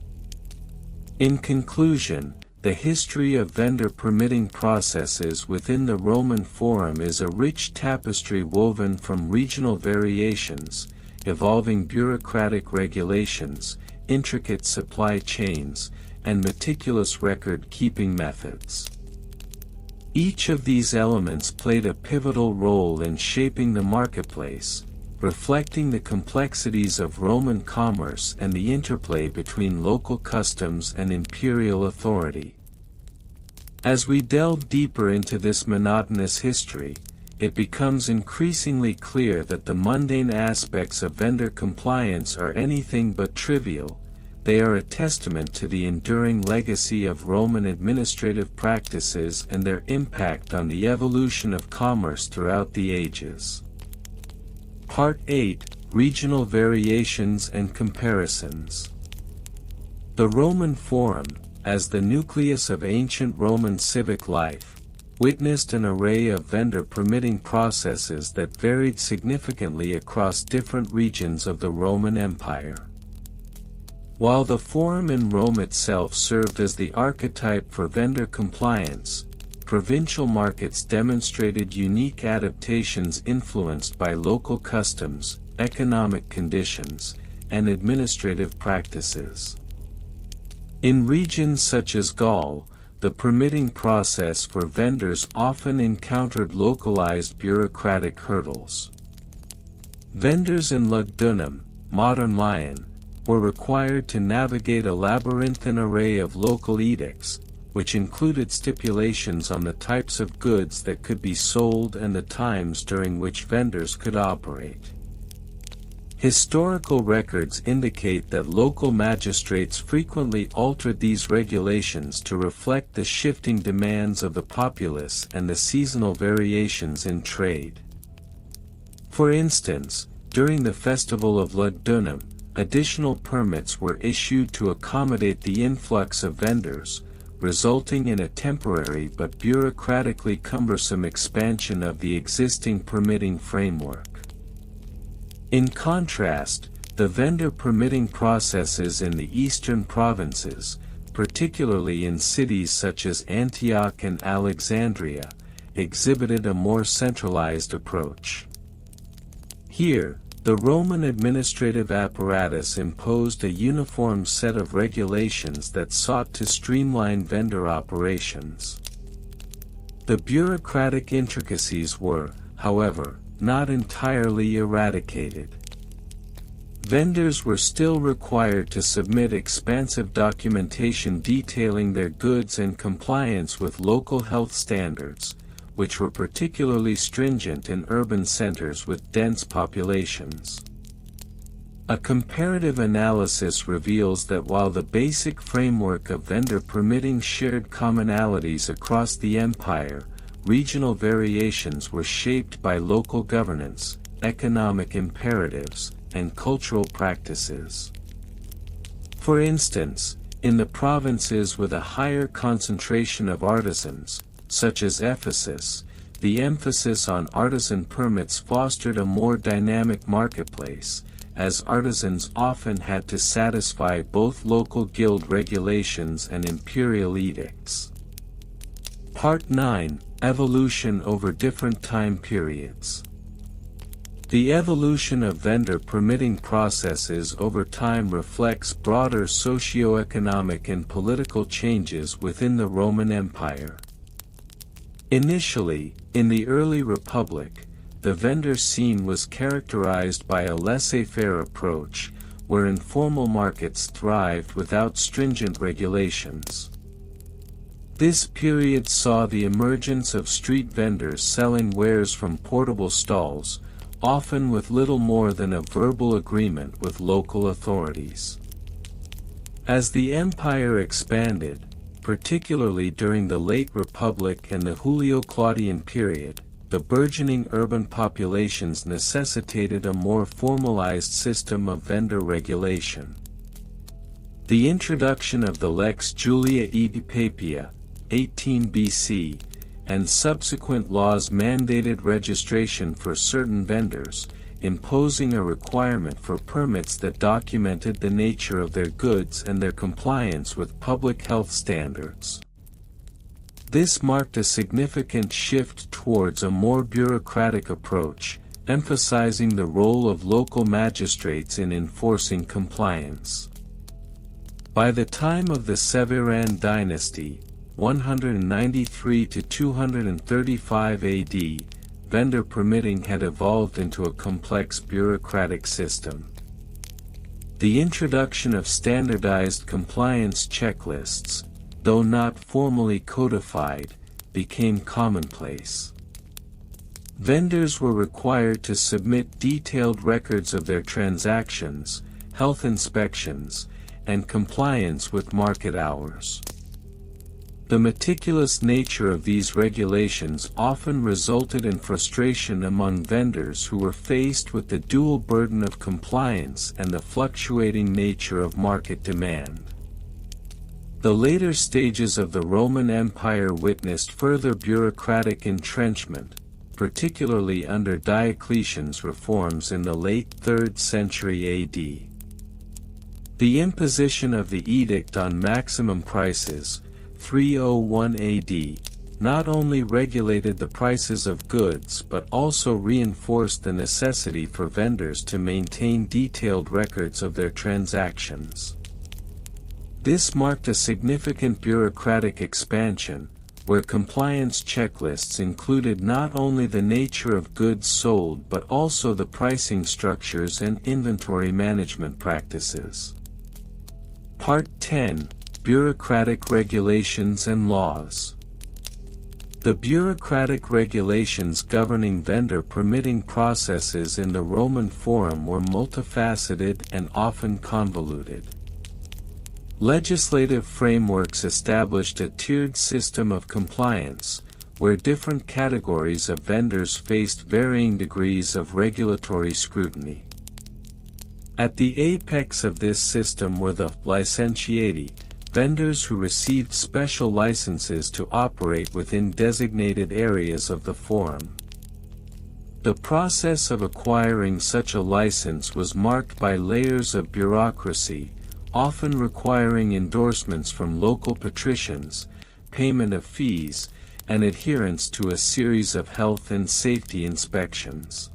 In conclusion, the history of vendor permitting processes within the Roman Forum is a rich tapestry woven from regional variations, evolving bureaucratic regulations, intricate supply chains, and meticulous record-keeping methods. Each of these elements played a pivotal role in shaping the marketplace, reflecting the complexities of Roman commerce and the interplay between local customs and imperial authority. As we delve deeper into this monotonous history, it becomes increasingly clear that the mundane aspects of vendor compliance are anything but trivial. They are a testament to the enduring legacy of Roman administrative practices and their impact on the evolution of commerce throughout the ages. Part 8: Regional Variations and Comparisons. The Roman Forum, as the nucleus of ancient Roman civic life, witnessed an array of vendor permitting processes that varied significantly across different regions of the Roman Empire. While the Forum in Rome itself served as the archetype for vendor compliance, provincial markets demonstrated unique adaptations influenced by local customs, economic conditions, and administrative practices. In regions such as Gaul, the permitting process for vendors often encountered localized bureaucratic hurdles. Vendors in Lugdunum, modern Lyon, were required to navigate a labyrinthine array of local edicts, which included stipulations on the types of goods that could be sold and the times during which vendors could operate. Historical records indicate that local magistrates frequently altered these regulations to reflect the shifting demands of the populace and the seasonal variations in trade. For instance, during the festival of Lugdunum, additional permits were issued to accommodate the influx of vendors, resulting in a temporary but bureaucratically cumbersome expansion of the existing permitting framework. In contrast, the vendor permitting processes in the eastern provinces, particularly in cities such as Antioch and Alexandria, exhibited a more centralized approach. Here, the Roman administrative apparatus imposed a uniform set of regulations that sought to streamline vendor operations. The bureaucratic intricacies were, however, not entirely eradicated. Vendors were still required to submit expansive documentation detailing their goods in compliance with local health standards, which were particularly stringent in urban centers with dense populations. A comparative analysis reveals that while the basic framework of vendor permitting shared commonalities across the empire, regional variations were shaped by local governance, economic imperatives, and cultural practices. For instance, in the provinces with a higher concentration of artisans, such as Ephesus, the emphasis on artisan permits fostered a more dynamic marketplace, as artisans often had to satisfy both local guild regulations and imperial edicts. Part 9: Evolution over different time periods. The evolution of vendor permitting processes over time reflects broader socio-economic and political changes within the Roman Empire. Initially, in the early Republic, the vendor scene was characterized by a laissez-faire approach, where informal markets thrived without stringent regulations. This period saw the emergence of street vendors selling wares from portable stalls, often with little more than a verbal agreement with local authorities. As the empire expanded, particularly during the late Republic and the Julio-Claudian period, the burgeoning urban populations necessitated a more formalized system of vendor regulation. The introduction of the Lex Julia et Papia, 18 BC, and subsequent laws mandated registration for certain vendors, imposing a requirement for permits that documented the nature of their goods and their compliance with public health standards. This marked a significant shift towards a more bureaucratic approach, emphasizing the role of local magistrates in enforcing compliance. By the time of the Severan dynasty, 193 to 235 AD, vendor permitting had evolved into a complex bureaucratic system. The introduction of standardized compliance checklists, though not formally codified, became commonplace. Vendors were required to submit detailed records of their transactions, health inspections, and compliance with market hours. The meticulous nature of these regulations often resulted in frustration among vendors who were faced with the dual burden of compliance and the fluctuating nature of market demand. The later stages of the Roman Empire witnessed further bureaucratic entrenchment, particularly under Diocletian's reforms in the late 3rd century AD. The imposition of the Edict on Maximum Prices, 301 AD, not only regulated the prices of goods but also reinforced the necessity for vendors to maintain detailed records of their transactions. This marked a significant bureaucratic expansion, where compliance checklists included not only the nature of goods sold but also the pricing structures and inventory management practices. Part 10. Bureaucratic Regulations and Laws. The bureaucratic regulations governing vendor permitting processes in the Roman Forum were multifaceted and often convoluted. Legislative frameworks established a tiered system of compliance, where different categories of vendors faced varying degrees of regulatory scrutiny. At the apex of this system were the licentiati, vendors who received special licenses to operate within designated areas of the forum. The process of acquiring such a license was marked by layers of bureaucracy, often requiring endorsements from local patricians, payment of fees, and adherence to a series of health and safety inspections.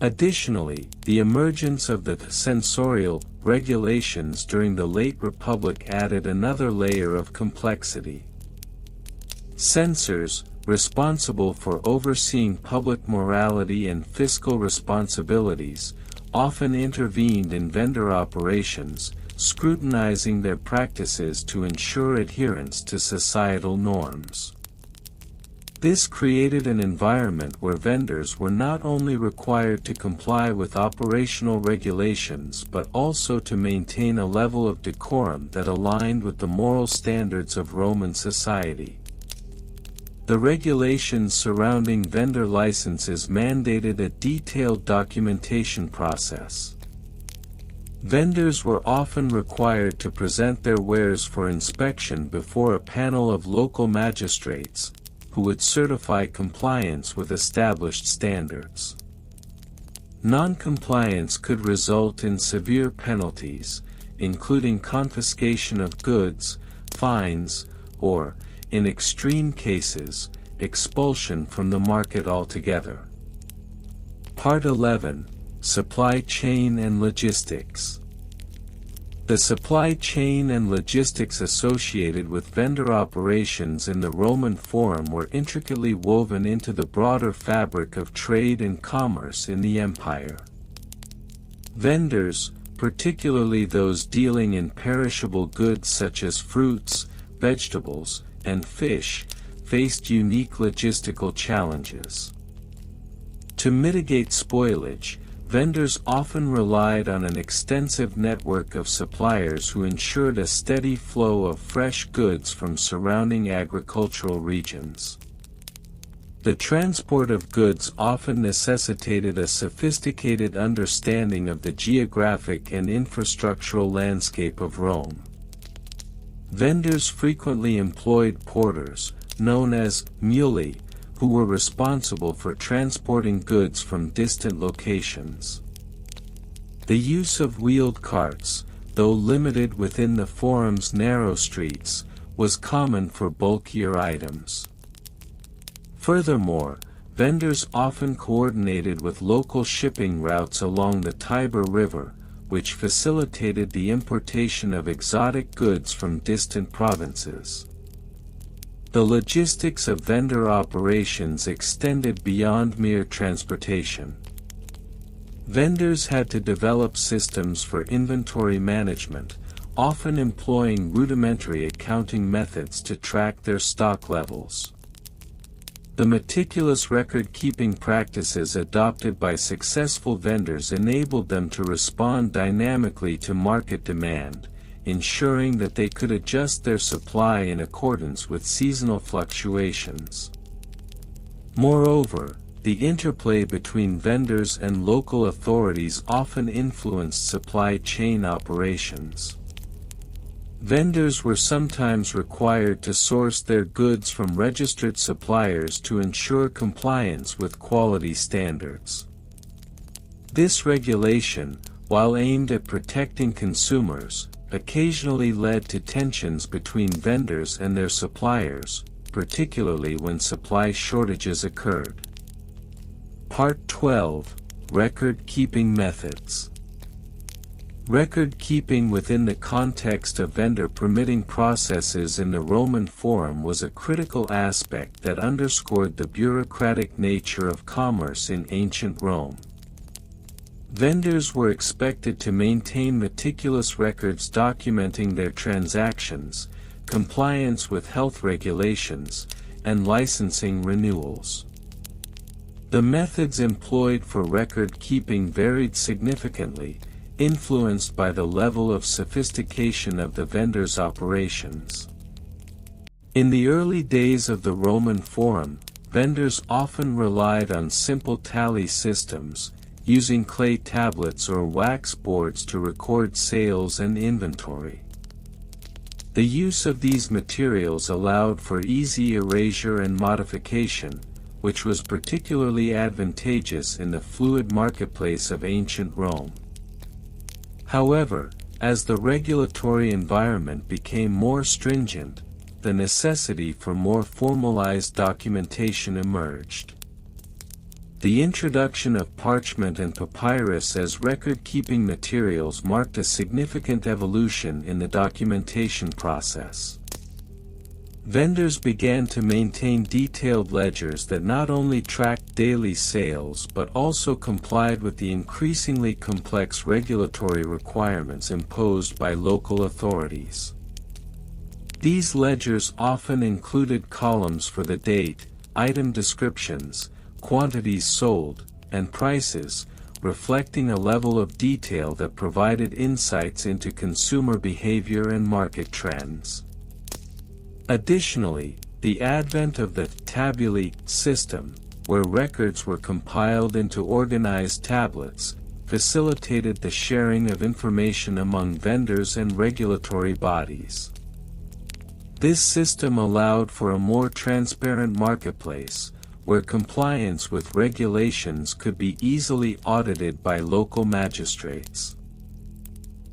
Additionally, the emergence of the censorial regulations during the late Republic added another layer of complexity. Censors, responsible for overseeing public morality and fiscal responsibilities, often intervened in vendor operations, scrutinizing their practices to ensure adherence to societal norms. This created an environment where vendors were not only required to comply with operational regulations but also to maintain a level of decorum that aligned with the moral standards of Roman society. The regulations surrounding vendor licenses mandated a detailed documentation process. Vendors were often required to present their wares for inspection before a panel of local magistrates, who would certify compliance with established standards. Non-compliance could result in severe penalties, including confiscation of goods, fines, or, in extreme cases, expulsion from the market altogether. Part 11. Supply Chain and Logistics. The supply chain and logistics associated with vendor operations in the Roman Forum were intricately woven into the broader fabric of trade and commerce in the empire. Vendors, particularly those dealing in perishable goods such as fruits, vegetables, and fish, faced unique logistical challenges. To mitigate spoilage, vendors often relied on an extensive network of suppliers who ensured a steady flow of fresh goods from surrounding agricultural regions. The transport of goods often necessitated a sophisticated understanding of the geographic and infrastructural landscape of Rome. Vendors frequently employed porters, known as muli, who were responsible for transporting goods from distant locations. The use of wheeled carts, though limited within the forum's narrow streets, was common for bulkier items. Furthermore, vendors often coordinated with local shipping routes along the Tiber River, which facilitated the importation of exotic goods from distant provinces. The logistics of vendor operations extended beyond mere transportation. Vendors had to develop systems for inventory management, often employing rudimentary accounting methods to track their stock levels. The meticulous record-keeping practices adopted by successful vendors enabled them to respond dynamically to market demand, ensuring that they could adjust their supply in accordance with seasonal fluctuations. Moreover, the interplay between vendors and local authorities often influenced supply chain operations. Vendors were sometimes required to source their goods from registered suppliers to ensure compliance with quality standards. This regulation, while aimed at protecting consumers, occasionally led to tensions between vendors and their suppliers, particularly when supply shortages occurred. Part 12: Record-Keeping Methods. Record-keeping within the context of vendor-permitting processes in the Roman Forum was a critical aspect that underscored the bureaucratic nature of commerce in ancient Rome. Vendors were expected to maintain meticulous records documenting their transactions, compliance with health regulations, and licensing renewals. The methods employed for record-keeping varied significantly, influenced by the level of sophistication of the vendor's operations. In the early days of the Roman Forum, vendors often relied on simple tally systems, using clay tablets or wax boards to record sales and inventory. The use of these materials allowed for easy erasure and modification, which was particularly advantageous in the fluid marketplace of ancient Rome. However, as the regulatory environment became more stringent, the necessity for more formalized documentation emerged. The introduction of parchment and papyrus as record-keeping materials marked a significant evolution in the documentation process. Vendors began to maintain detailed ledgers that not only tracked daily sales but also complied with the increasingly complex regulatory requirements imposed by local authorities. These ledgers often included columns for the date, item descriptions, quantities sold, and prices, reflecting a level of detail that provided insights into consumer behavior and market trends. Additionally, the advent of the tabulae system, where records were compiled into organized tablets, facilitated the sharing of information among vendors and regulatory bodies. This system allowed for a more transparent marketplace, where compliance with regulations could be easily audited by local magistrates.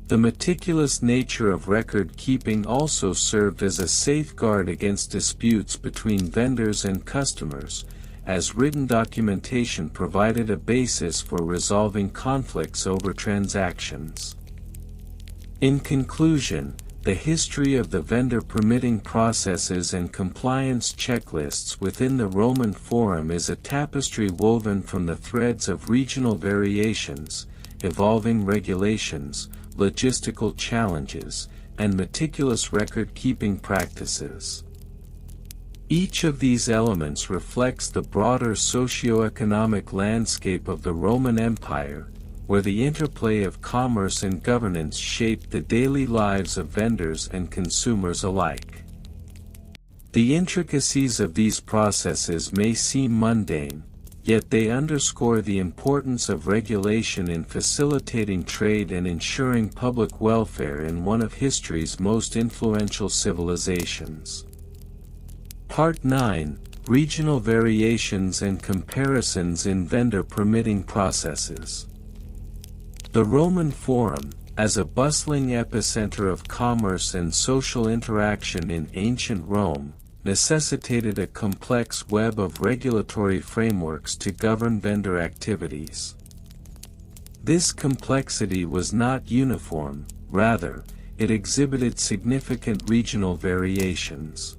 The meticulous nature of record-keeping also served as a safeguard against disputes between vendors and customers, as written documentation provided a basis for resolving conflicts over transactions. In conclusion, the history of the vendor-permitting processes and compliance checklists within the Roman Forum is a tapestry woven from the threads of regional variations, evolving regulations, logistical challenges, and meticulous record-keeping practices. Each of these elements reflects the broader socio-economic landscape of the Roman Empire, where the interplay of commerce and governance shaped the daily lives of vendors and consumers alike. The intricacies of these processes may seem mundane, yet they underscore the importance of regulation in facilitating trade and ensuring public welfare in one of history's most influential civilizations. Part 9: Regional Variations and Comparisons in Vendor Permitting Processes. The Roman Forum, as a bustling epicenter of commerce and social interaction in ancient Rome, necessitated a complex web of regulatory frameworks to govern vendor activities. This complexity was not uniform, rather, it exhibited significant regional variations.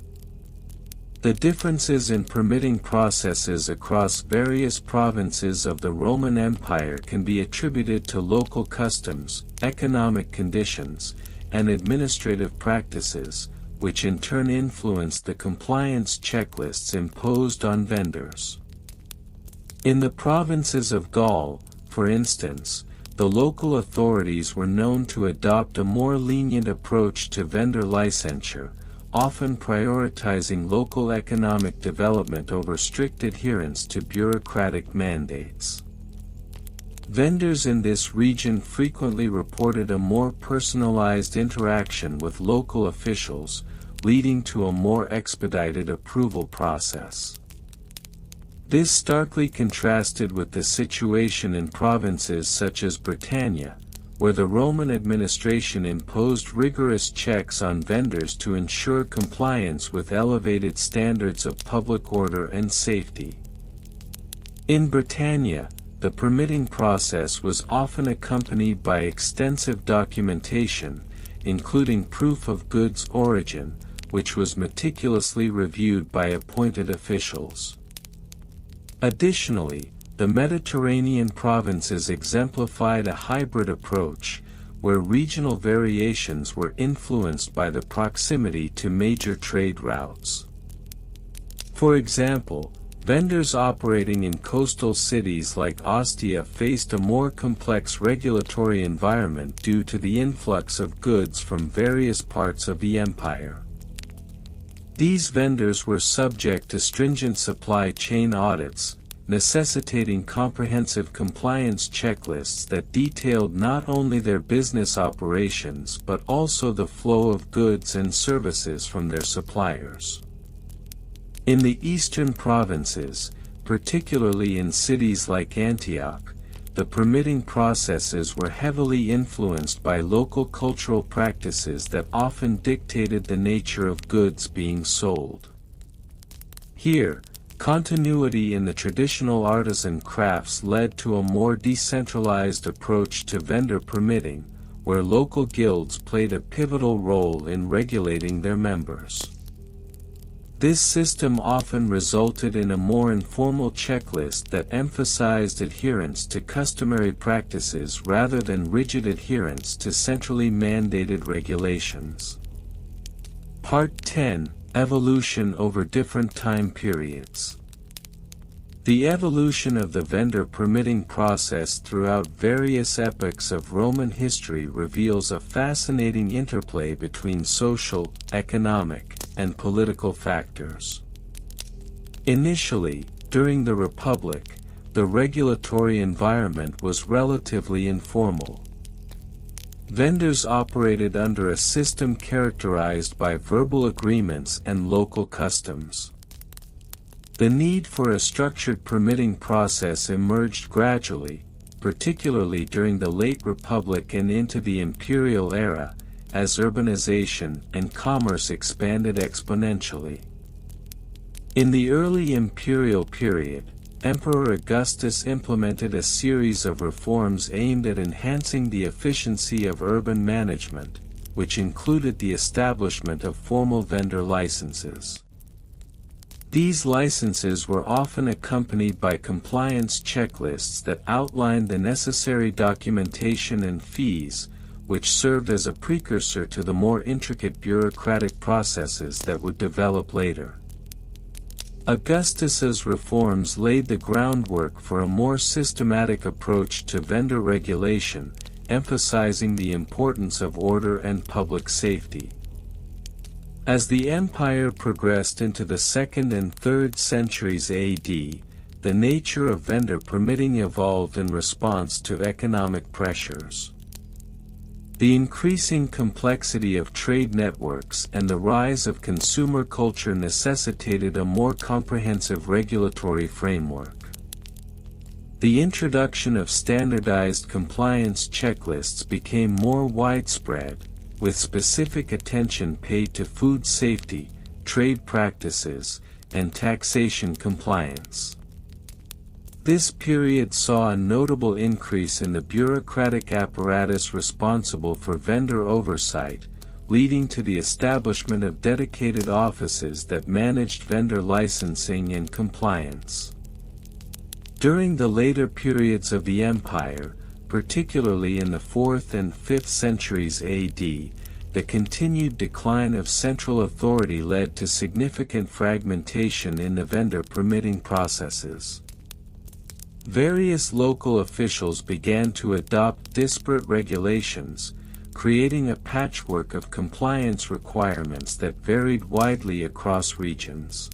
The differences in permitting processes across various provinces of the Roman Empire can be attributed to local customs, economic conditions, and administrative practices, which in turn influenced the compliance checklists imposed on vendors. In the provinces of Gaul, for instance, the local authorities were known to adopt a more lenient approach to vendor licensure, often prioritizing local economic development over strict adherence to bureaucratic mandates. Vendors in this region frequently reported a more personalized interaction with local officials, leading to a more expedited approval process. This starkly contrasted with the situation in provinces such as Britannia, where the Roman administration imposed rigorous checks on vendors to ensure compliance with elevated standards of public order and safety. In Britannia, the permitting process was often accompanied by extensive documentation, including proof of goods origin, which was meticulously reviewed by appointed officials. Additionally, the Mediterranean provinces exemplified a hybrid approach, where regional variations were influenced by the proximity to major trade routes. For example, vendors operating in coastal cities like Ostia faced a more complex regulatory environment due to the influx of goods from various parts of the empire. These vendors were subject to stringent supply chain audits, necessitating comprehensive compliance checklists that detailed not only their business operations but also the flow of goods and services from their suppliers. In the eastern provinces, particularly in cities like Antioch, the permitting processes were heavily influenced by local cultural practices that often dictated the nature of goods being sold. Here, continuity in the traditional artisan crafts led to a more decentralized approach to vendor permitting, where local guilds played a pivotal role in regulating their members. This system often resulted in a more informal checklist that emphasized adherence to customary practices rather than rigid adherence to centrally mandated regulations. Part 10: Evolution over different time periods. The evolution of the vendor permitting process throughout various epochs of Roman history reveals a fascinating interplay between social, economic, and political factors. Initially, during the Republic, the regulatory environment was relatively informal. Vendors operated under a system characterized by verbal agreements and local customs. The need for a structured permitting process emerged gradually, particularly during the late Republic and into the Imperial era, as urbanization and commerce expanded exponentially. In the early Imperial period, Emperor Augustus implemented a series of reforms aimed at enhancing the efficiency of urban management, which included the establishment of formal vendor licenses. These licenses were often accompanied by compliance checklists that outlined the necessary documentation and fees, which served as a precursor to the more intricate bureaucratic processes that would develop later. Augustus's reforms laid the groundwork for a more systematic approach to vendor regulation, emphasizing the importance of order and public safety. As the empire progressed into the 2nd and 3rd centuries AD, the nature of vendor permitting evolved in response to economic pressures. The increasing complexity of trade networks and the rise of consumer culture necessitated a more comprehensive regulatory framework. The introduction of standardized compliance checklists became more widespread, with specific attention paid to food safety, trade practices, and taxation compliance. This period saw a notable increase in the bureaucratic apparatus responsible for vendor oversight, leading to the establishment of dedicated offices that managed vendor licensing and compliance. During the later periods of the empire, particularly in the 4th and 5th centuries AD, the continued decline of central authority led to significant fragmentation in the vendor permitting processes. Various local officials began to adopt disparate regulations, creating a patchwork of compliance requirements that varied widely across regions.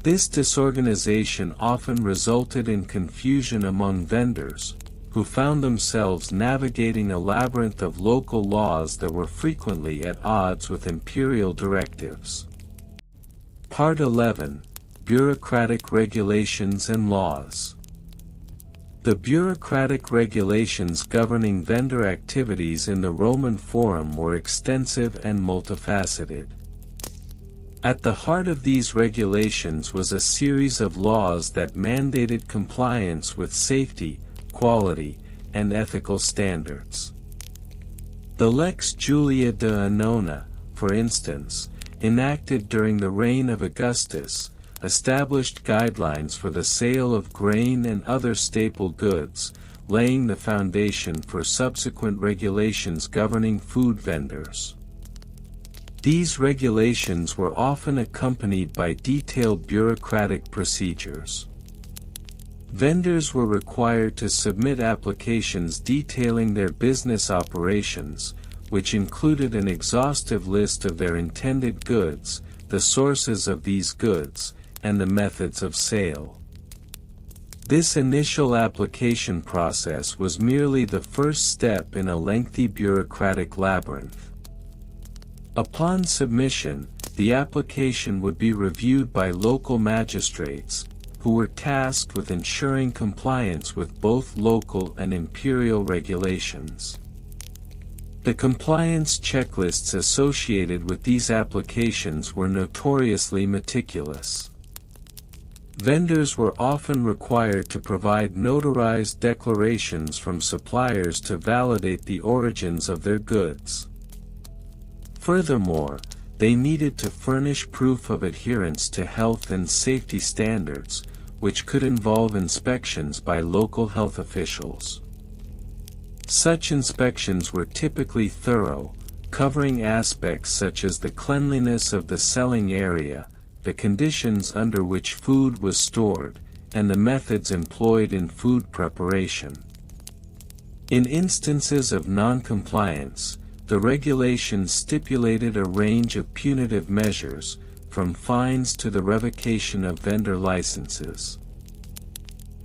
This disorganization often resulted in confusion among vendors, who found themselves navigating a labyrinth of local laws that were frequently at odds with imperial directives. Part 11: Bureaucratic Regulations and Laws. The bureaucratic regulations governing vendor activities in the Roman Forum were extensive and multifaceted. At the heart of these regulations was a series of laws that mandated compliance with safety, quality, and ethical standards. The Lex Julia de Annona, for instance, enacted during the reign of Augustus, established guidelines for the sale of grain and other staple goods, laying the foundation for subsequent regulations governing food vendors. These regulations were often accompanied by detailed bureaucratic procedures. Vendors were required to submit applications detailing their business operations, which included an exhaustive list of their intended goods, the sources of these goods, and the methods of sale. This initial application process was merely the first step in a lengthy bureaucratic labyrinth. Upon submission, the application would be reviewed by local magistrates, who were tasked with ensuring compliance with both local and imperial regulations. The compliance checklists associated with these applications were notoriously meticulous. Vendors were often required to provide notarized declarations from suppliers to validate the origins of their goods. Furthermore, they needed to furnish proof of adherence to health and safety standards, which could involve inspections by local health officials. Such inspections were typically thorough, covering aspects such as the cleanliness of the selling area, the conditions under which food was stored, and the methods employed in food preparation. In instances of non-compliance, the regulations stipulated a range of punitive measures, from fines to the revocation of vendor licenses.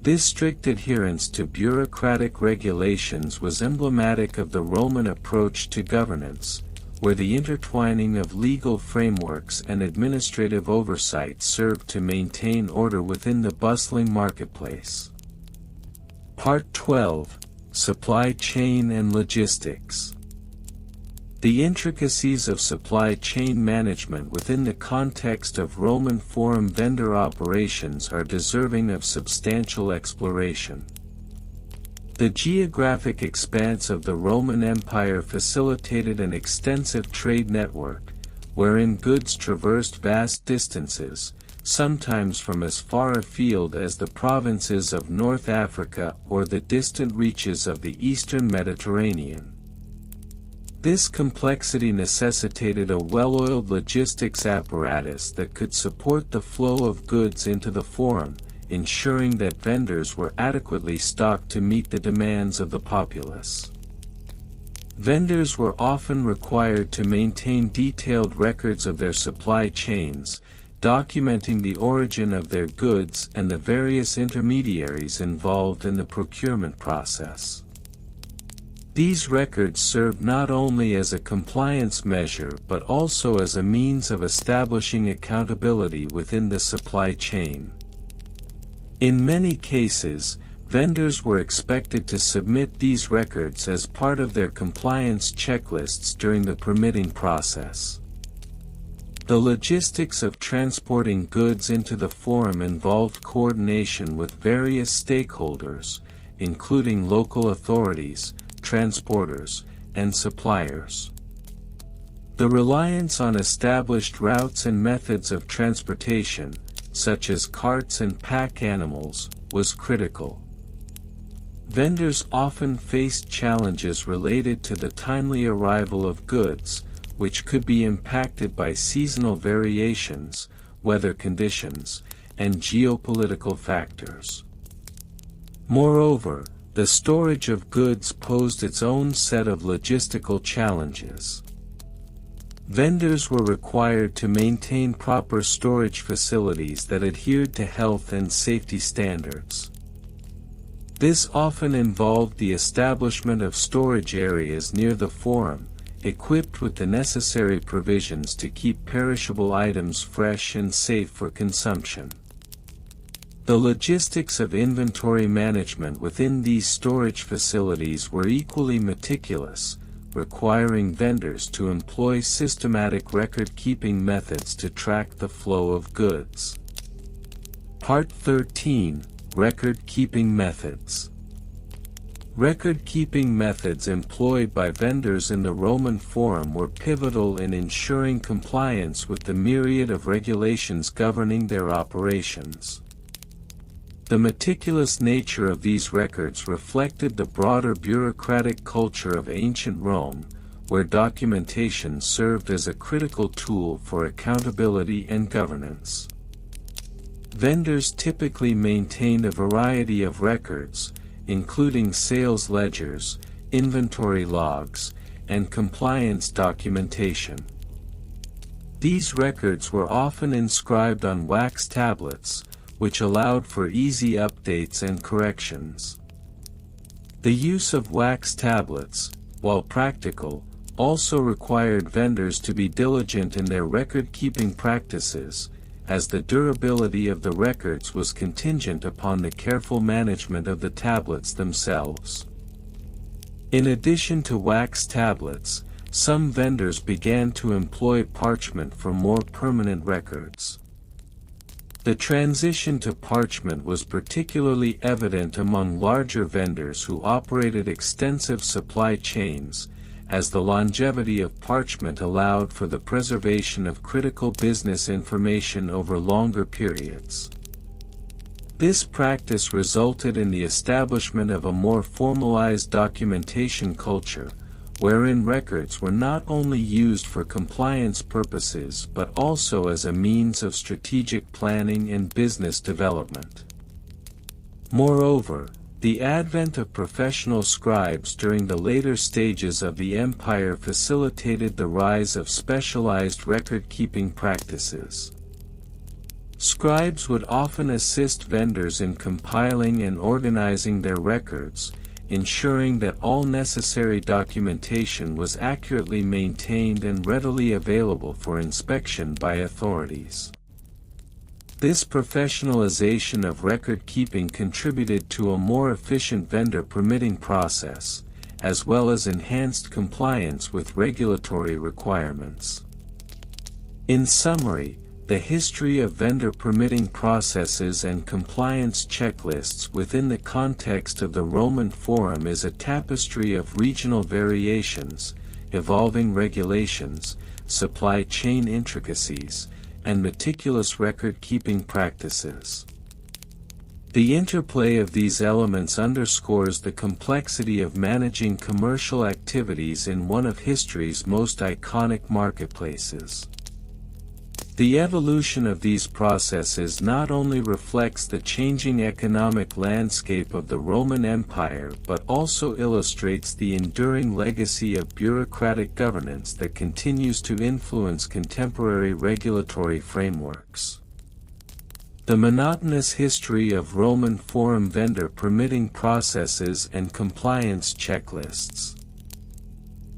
This strict adherence to bureaucratic regulations was emblematic of the Roman approach to governance, where the intertwining of legal frameworks and administrative oversight served to maintain order within the bustling marketplace. Part 12: Supply Chain and Logistics. The intricacies of supply chain management within the context of Roman Forum vendor operations are deserving of substantial exploration. The geographic expanse of the Roman Empire facilitated an extensive trade network, wherein goods traversed vast distances, sometimes from as far afield as the provinces of North Africa or the distant reaches of the eastern Mediterranean. This complexity necessitated a well-oiled logistics apparatus that could support the flow of goods into the Forum, ensuring that vendors were adequately stocked to meet the demands of the populace. Vendors were often required to maintain detailed records of their supply chains, documenting the origin of their goods and the various intermediaries involved in the procurement process. These records served not only as a compliance measure but also as a means of establishing accountability within the supply chain. In many cases, vendors were expected to submit these records as part of their compliance checklists during the permitting process. The logistics of transporting goods into the forum involved coordination with various stakeholders, including local authorities, transporters, and suppliers. The reliance on established routes and methods of transportation, such as carts and pack animals, was critical. Vendors often faced challenges related to the timely arrival of goods, which could be impacted by seasonal variations, weather conditions, and geopolitical factors. Moreover, the storage of goods posed its own set of logistical challenges. Vendors were required to maintain proper storage facilities that adhered to health and safety standards. This often involved the establishment of storage areas near the forum, equipped with the necessary provisions to keep perishable items fresh and safe for consumption. The logistics of inventory management within these storage facilities were equally meticulous, requiring vendors to employ systematic record-keeping methods to track the flow of goods. Part 13: Record-keeping methods. Record-keeping methods employed by vendors in the Roman Forum were pivotal in ensuring compliance with the myriad of regulations governing their operations. The meticulous nature of these records reflected the broader bureaucratic culture of ancient Rome, where documentation served as a critical tool for accountability and governance. Vendors typically maintained a variety of records, including sales ledgers, inventory logs, and compliance documentation. These records were often inscribed on wax tablets, which allowed for easy updates and corrections. The use of wax tablets, while practical, also required vendors to be diligent in their record-keeping practices, as the durability of the records was contingent upon the careful management of the tablets themselves. In addition to wax tablets, some vendors began to employ parchment for more permanent records. The transition to parchment was particularly evident among larger vendors who operated extensive supply chains, as the longevity of parchment allowed for the preservation of critical business information over longer periods. This practice resulted in the establishment of a more formalized documentation culture, wherein records were not only used for compliance purposes but also as a means of strategic planning and business development. Moreover, the advent of professional scribes during the later stages of the empire facilitated the rise of specialized record-keeping practices. Scribes would often assist vendors in compiling and organizing their records, ensuring that all necessary documentation was accurately maintained and readily available for inspection by authorities. This professionalization of record-keeping contributed to a more efficient vendor permitting process, as well as enhanced compliance with regulatory requirements. In summary, the history of vendor permitting processes and compliance checklists within the context of the Roman Forum is a tapestry of regional variations, evolving regulations, supply chain intricacies, and meticulous record-keeping practices. The interplay of these elements underscores the complexity of managing commercial activities in one of history's most iconic marketplaces. The evolution of these processes not only reflects the changing economic landscape of the Roman Empire but also illustrates the enduring legacy of bureaucratic governance that continues to influence contemporary regulatory frameworks. The monotonous history of Roman forum vendor permitting processes and compliance checklists.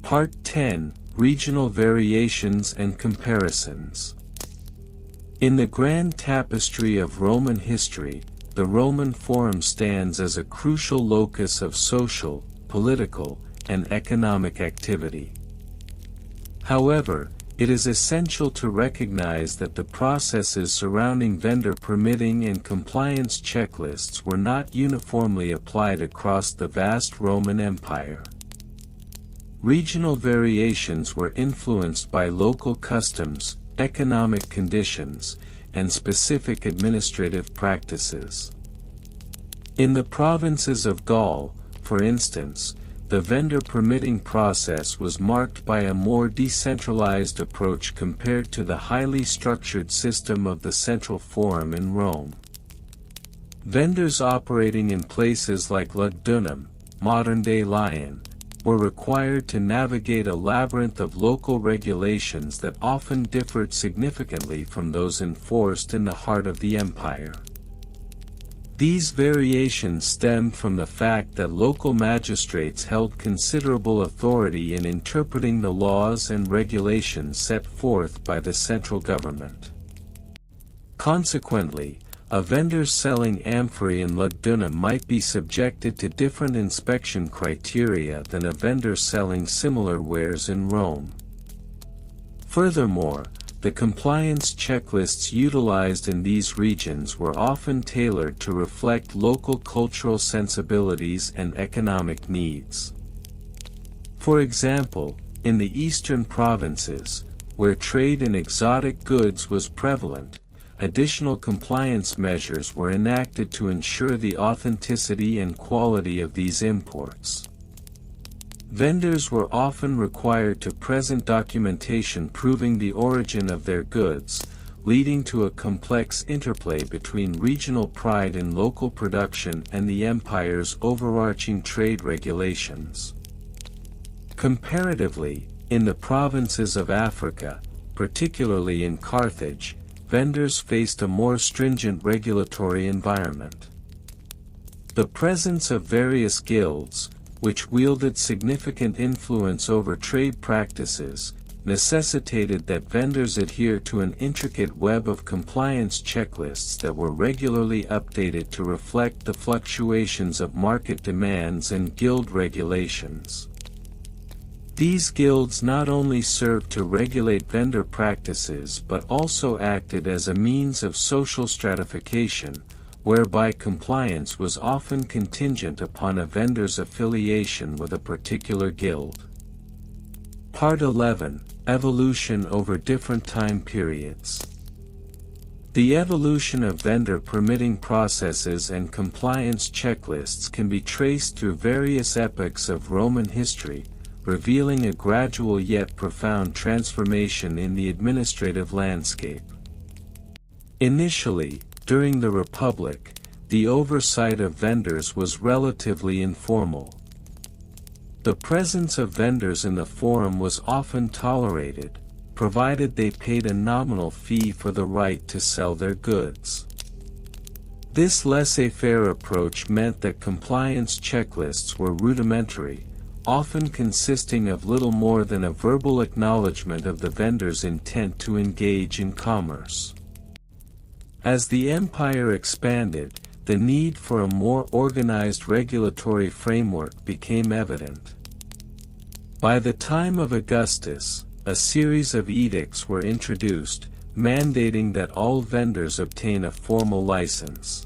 Part 10: Regional Variations and Comparisons. In the grand tapestry of Roman history, the Roman Forum stands as a crucial locus of social, political, and economic activity. However, it is essential to recognize that the processes surrounding vendor permitting and compliance checklists were not uniformly applied across the vast Roman Empire. Regional variations were influenced by local customs, economic conditions, and specific administrative practices. In the provinces of Gaul, for instance, the vendor permitting process was marked by a more decentralized approach compared to the highly structured system of the Central Forum in Rome. Vendors operating in places like Lugdunum, modern-day Lyon, were required to navigate a labyrinth of local regulations that often differed significantly from those enforced in the heart of the empire. These variations stemmed from the fact that local magistrates held considerable authority in interpreting the laws and regulations set forth by the central government. Consequently, a vendor selling amphorae in Lugdunum might be subjected to different inspection criteria than a vendor selling similar wares in Rome. Furthermore, the compliance checklists utilized in these regions were often tailored to reflect local cultural sensibilities and economic needs. For example, in the eastern provinces, where trade in exotic goods was prevalent, additional compliance measures were enacted to ensure the authenticity and quality of these imports. Vendors were often required to present documentation proving the origin of their goods, leading to a complex interplay between regional pride in local production and the empire's overarching trade regulations. Comparatively, in the provinces of Africa, particularly in Carthage, vendors faced a more stringent regulatory environment. The presence of various guilds, which wielded significant influence over trade practices, necessitated that vendors adhere to an intricate web of compliance checklists that were regularly updated to reflect the fluctuations of market demands and guild regulations. These guilds not only served to regulate vendor practices but also acted as a means of social stratification, whereby compliance was often contingent upon a vendor's affiliation with a particular guild. Part 11: Evolution over different time periods. The evolution of vendor permitting processes and compliance checklists can be traced through various epochs of Roman history, revealing a gradual yet profound transformation in the administrative landscape. Initially, during the Republic, the oversight of vendors was relatively informal. The presence of vendors in the forum was often tolerated, provided they paid a nominal fee for the right to sell their goods. This laissez-faire approach meant that compliance checklists were rudimentary, often consisting of little more than a verbal acknowledgement of the vendor's intent to engage in commerce. As the empire expanded, the need for a more organized regulatory framework became evident. By the time of Augustus, a series of edicts were introduced, mandating that all vendors obtain a formal license.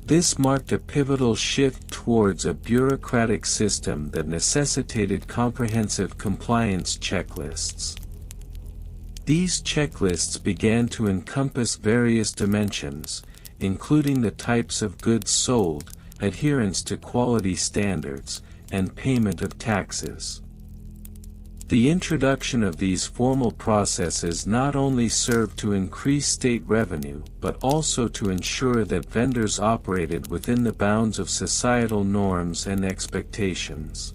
This marked a pivotal shift towards a bureaucratic system that necessitated comprehensive compliance checklists. These checklists began to encompass various dimensions, including the types of goods sold, adherence to quality standards, and payment of taxes. The introduction of these formal processes not only served to increase state revenue but also to ensure that vendors operated within the bounds of societal norms and expectations.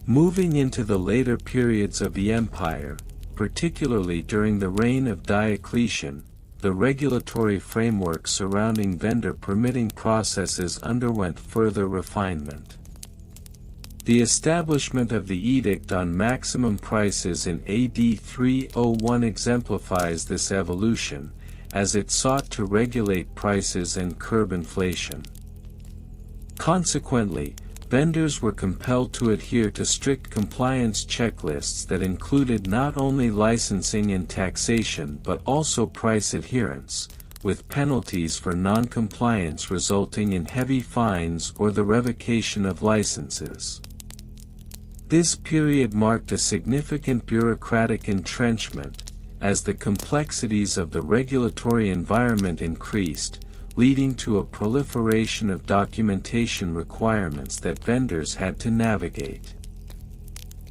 Moving into the later periods of the empire, particularly during the reign of Diocletian, the regulatory framework surrounding vendor permitting processes underwent further refinement. The establishment of the Edict on Maximum Prices in AD 301 exemplifies this evolution, as it sought to regulate prices and curb inflation. Consequently, vendors were compelled to adhere to strict compliance checklists that included not only licensing and taxation but also price adherence, with penalties for non-compliance resulting in heavy fines or the revocation of licenses. This period marked a significant bureaucratic entrenchment, as the complexities of the regulatory environment increased, leading to a proliferation of documentation requirements that vendors had to navigate.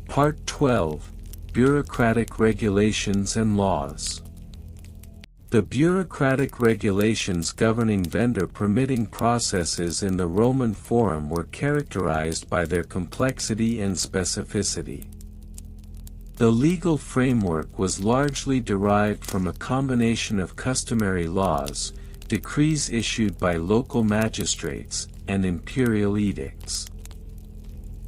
Part 12: Bureaucratic Regulations and Laws. The bureaucratic regulations governing vendor permitting processes in the Roman Forum were characterized by their complexity and specificity. The legal framework was largely derived from a combination of customary laws, decrees issued by local magistrates, and imperial edicts.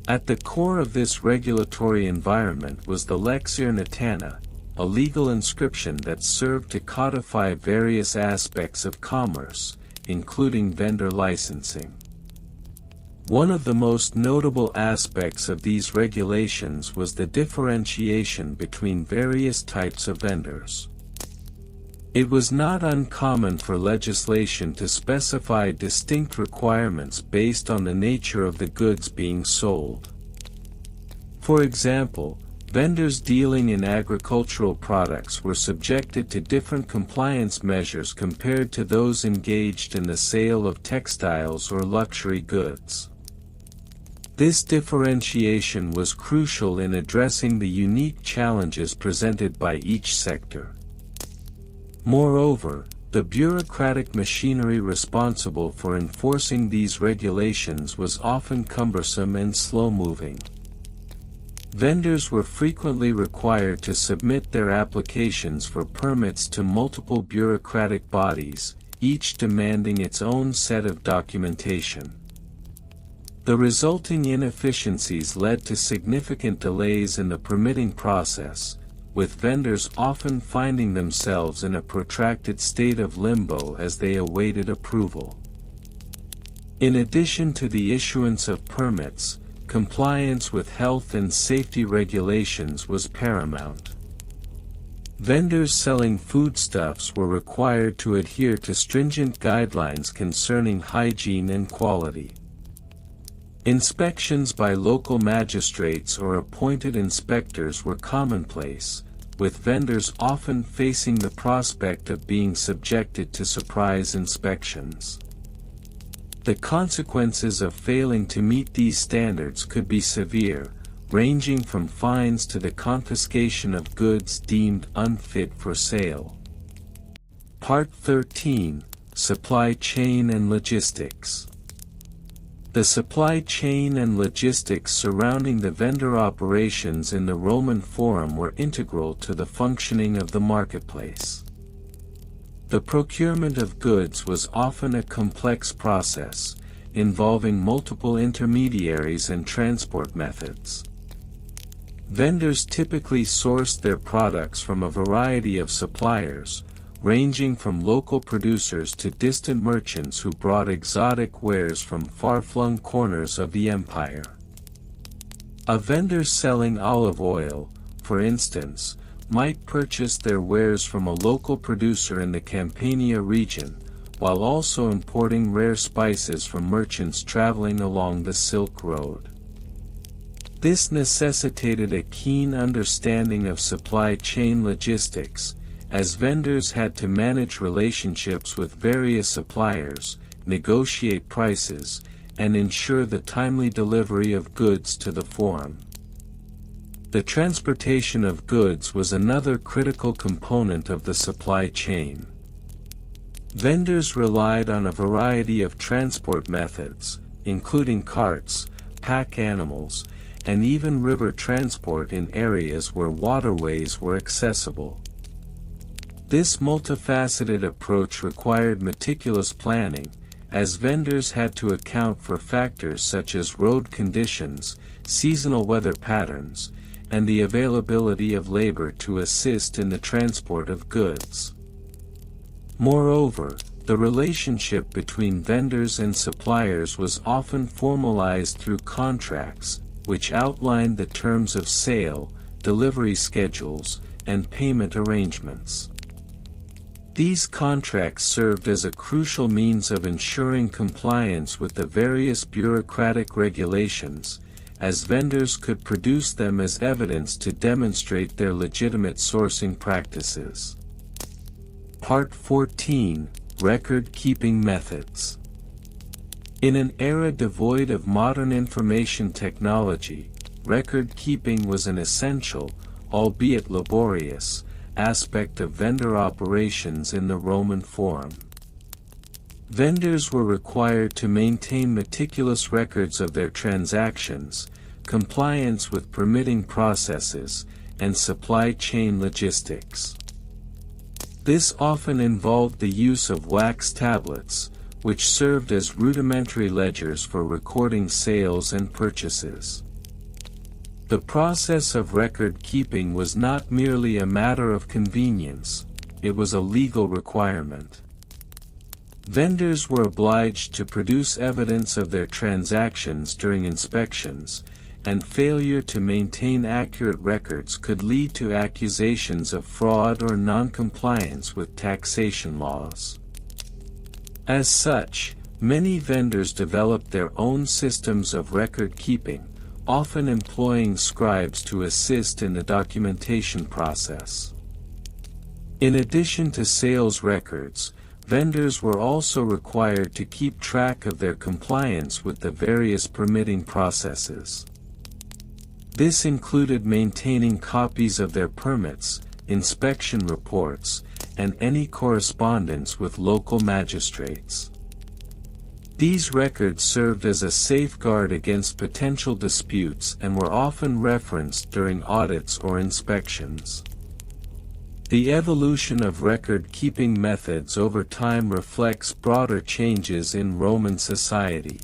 At the core of this regulatory environment was the Lex Irnitana, a legal inscription that served to codify various aspects of commerce, including vendor licensing. One of the most notable aspects of these regulations was the differentiation between various types of vendors. It was not uncommon for legislation to specify distinct requirements based on the nature of the goods being sold. For example, vendors dealing in agricultural products were subjected to different compliance measures compared to those engaged in the sale of textiles or luxury goods. This differentiation was crucial in addressing the unique challenges presented by each sector. Moreover, the bureaucratic machinery responsible for enforcing these regulations was often cumbersome and slow-moving. Vendors were frequently required to submit their applications for permits to multiple bureaucratic bodies, each demanding its own set of documentation. The resulting inefficiencies led to significant delays in the permitting process, with vendors often finding themselves in a protracted state of limbo as they awaited approval. In addition to the issuance of permits, compliance with health and safety regulations was paramount. Vendors selling foodstuffs were required to adhere to stringent guidelines concerning hygiene and quality. Inspections by local magistrates or appointed inspectors were commonplace, with vendors often facing the prospect of being subjected to surprise inspections. The consequences of failing to meet these standards could be severe, ranging from fines to the confiscation of goods deemed unfit for sale. Part 13: Supply Chain and Logistics. The supply chain and logistics surrounding the vendor operations in the Roman Forum were integral to the functioning of the marketplace. The procurement of goods was often a complex process, involving multiple intermediaries and transport methods. Vendors typically sourced their products from a variety of suppliers, ranging from local producers to distant merchants who brought exotic wares from far-flung corners of the empire. A vendor selling olive oil, for instance, might purchase their wares from a local producer in the Campania region, while also importing rare spices from merchants traveling along the Silk Road. This necessitated a keen understanding of supply chain logistics, as vendors had to manage relationships with various suppliers, negotiate prices, and ensure the timely delivery of goods to the forum. The transportation of goods was another critical component of the supply chain. Vendors relied on a variety of transport methods, including carts, pack animals, and even river transport in areas where waterways were accessible. This multifaceted approach required meticulous planning, as vendors had to account for factors such as road conditions, seasonal weather patterns, and the availability of labor to assist in the transport of goods. Moreover, the relationship between vendors and suppliers was often formalized through contracts, which outlined the terms of sale, delivery schedules, and payment arrangements. These contracts served as a crucial means of ensuring compliance with the various bureaucratic regulations, as vendors could produce them as evidence to demonstrate their legitimate sourcing practices. Part 14: Record-Keeping Methods. In an era devoid of modern information technology, record-keeping was an essential, albeit laborious, aspect of vendor operations in the Roman Forum. Vendors were required to maintain meticulous records of their transactions, compliance with permitting processes, and supply chain logistics. This often involved the use of wax tablets, which served as rudimentary ledgers for recording sales and purchases. The process of record-keeping was not merely a matter of convenience, it was a legal requirement. Vendors were obliged to produce evidence of their transactions during inspections, and failure to maintain accurate records could lead to accusations of fraud or non-compliance with taxation laws. As such, many vendors developed their own systems of record-keeping, often employing scribes to assist in the documentation process. In addition to sales records, vendors were also required to keep track of their compliance with the various permitting processes. This included maintaining copies of their permits, inspection reports, and any correspondence with local magistrates. These records served as a safeguard against potential disputes and were often referenced during audits or inspections. The evolution of record-keeping methods over time reflects broader changes in Roman society.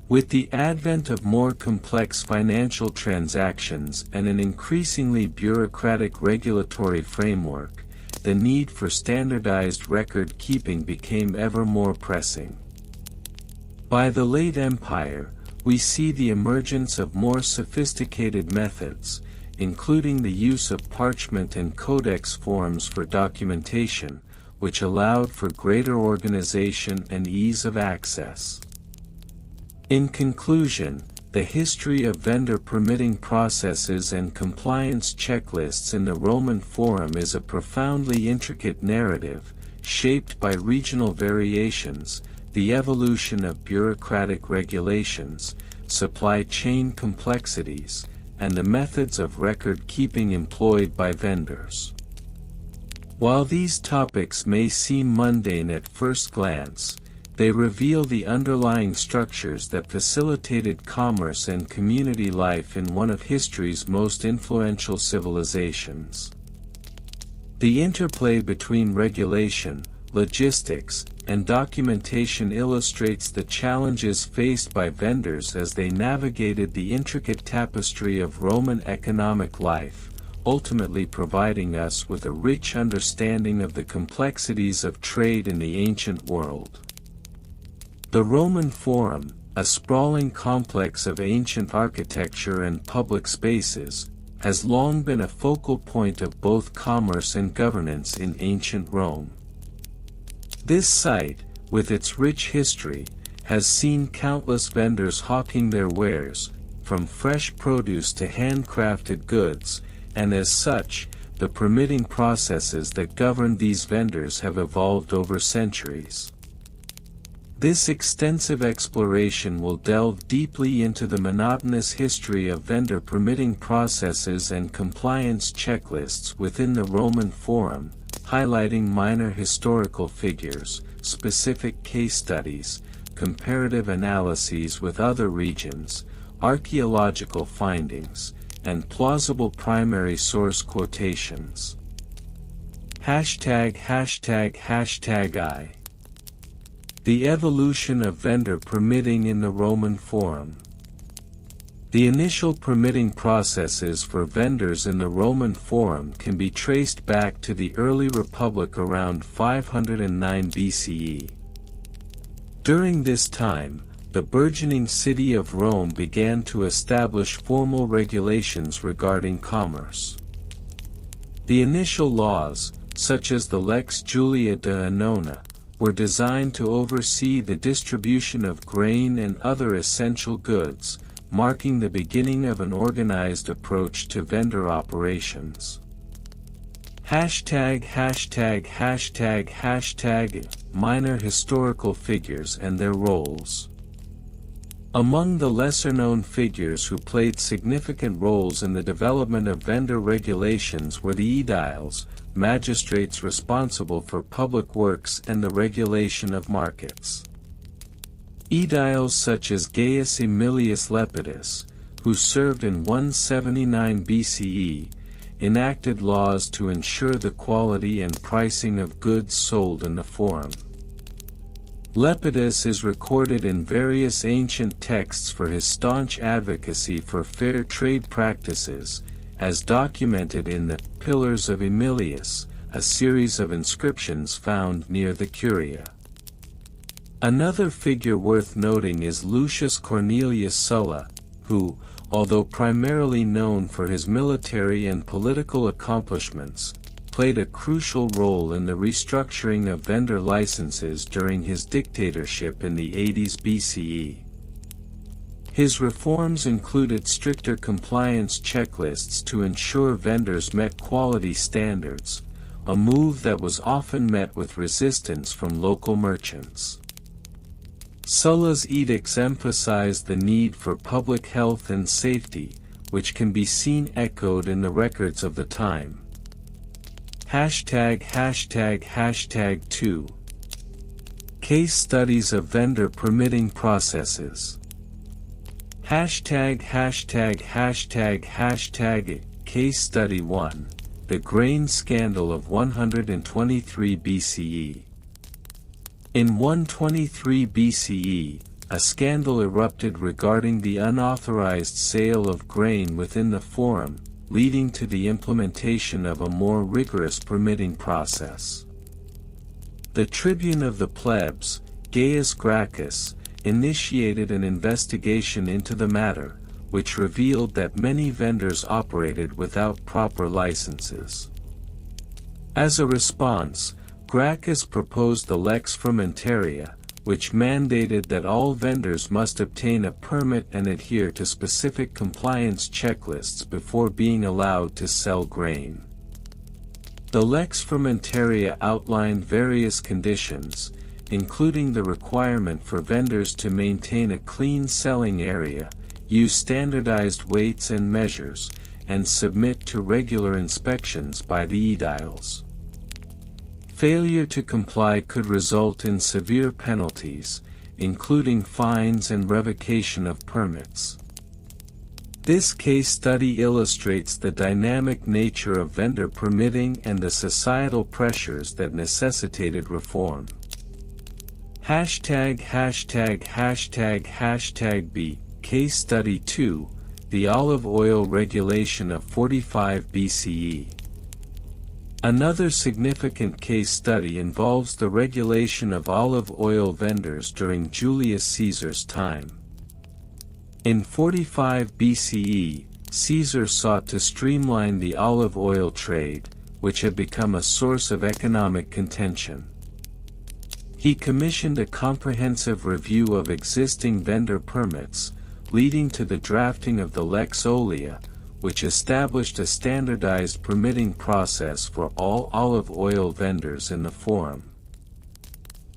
With the advent of more complex financial transactions and an increasingly bureaucratic regulatory framework, the need for standardized record-keeping became ever more pressing. By the late Empire, we see the emergence of more sophisticated methods, including the use of parchment and codex forms for documentation, which allowed for greater organization and ease of access. In conclusion, the history of vendor permitting processes and compliance checklists in the Roman Forum is a profoundly intricate narrative, shaped by regional variations, the evolution of bureaucratic regulations, supply chain complexities, and the methods of record-keeping employed by vendors. While these topics may seem mundane at first glance, they reveal the underlying structures that facilitated commerce and community life in one of history's most influential civilizations. The interplay between regulation, logistics, and documentation illustrates the challenges faced by vendors as they navigated the intricate tapestry of Roman economic life, ultimately providing us with a rich understanding of the complexities of trade in the ancient world. The Roman Forum, a sprawling complex of ancient architecture and public spaces, has long been a focal point of both commerce and governance in ancient Rome. This site, with its rich history, has seen countless vendors hawking their wares, from fresh produce to handcrafted goods, and as such, the permitting processes that govern these vendors have evolved over centuries. This extensive exploration will delve deeply into the monotonous history of vendor permitting processes and compliance checklists within the Roman Forum, highlighting minor historical figures, specific case studies, comparative analyses with other regions, archaeological findings, and plausible primary source quotations. ###I The evolution of vendor permitting in the Roman Forum. The initial permitting processes for vendors in the Roman Forum can be traced back to the early Republic around 509 BCE. During this time, the burgeoning city of Rome began to establish formal regulations regarding commerce. The initial laws, such as the Lex Julia de Annona, were designed to oversee the distribution of grain and other essential goods, marking the beginning of an organized approach to vendor operations. ###Minor historical figures and their roles. Among the lesser-known figures who played significant roles in the development of vendor regulations were the aediles, magistrates responsible for public works and the regulation of markets. Aediles such as Gaius Aemilius Lepidus, who served in 179 BCE, enacted laws to ensure the quality and pricing of goods sold in the Forum. Lepidus is recorded in various ancient texts for his staunch advocacy for fair trade practices, as documented in the Pillars of Aemilius, a series of inscriptions found near the Curia. Another figure worth noting is Lucius Cornelius Sulla, who, although primarily known for his military and political accomplishments, played a crucial role in the restructuring of vendor licenses during his dictatorship in the 80s BCE. His reforms included stricter compliance checklists to ensure vendors met quality standards, a move that was often met with resistance from local merchants. Sulla's edicts emphasized the need for public health and safety, which can be seen echoed in the records of the time. ###2 Case studies of vendor permitting processes. Case Study 1, The Grain Scandal of 123 BCE. In 123 BCE, a scandal erupted regarding the unauthorized sale of grain within the Forum, leading to the implementation of a more rigorous permitting process. The tribune of the plebs, Gaius Gracchus, initiated an investigation into the matter, which revealed that many vendors operated without proper licenses. As a response, Gracchus proposed the Lex Frumentaria, which mandated that all vendors must obtain a permit and adhere to specific compliance checklists before being allowed to sell grain. The Lex Frumentaria outlined various conditions, including the requirement for vendors to maintain a clean selling area, use standardized weights and measures, and submit to regular inspections by the aediles. Failure to comply could result in severe penalties, including fines and revocation of permits. This case study illustrates the dynamic nature of vendor permitting and the societal pressures that necessitated reform. ###B Case Study 2, The Olive Oil Regulation of 45 BCE. Another significant case study involves the regulation of olive oil vendors during Julius Caesar's time. In 45 BCE, Caesar sought to streamline the olive oil trade, which had become a source of economic contention. He commissioned a comprehensive review of existing vendor permits, leading to the drafting of the Lex Olia, which established a standardized permitting process for all olive oil vendors in the Forum.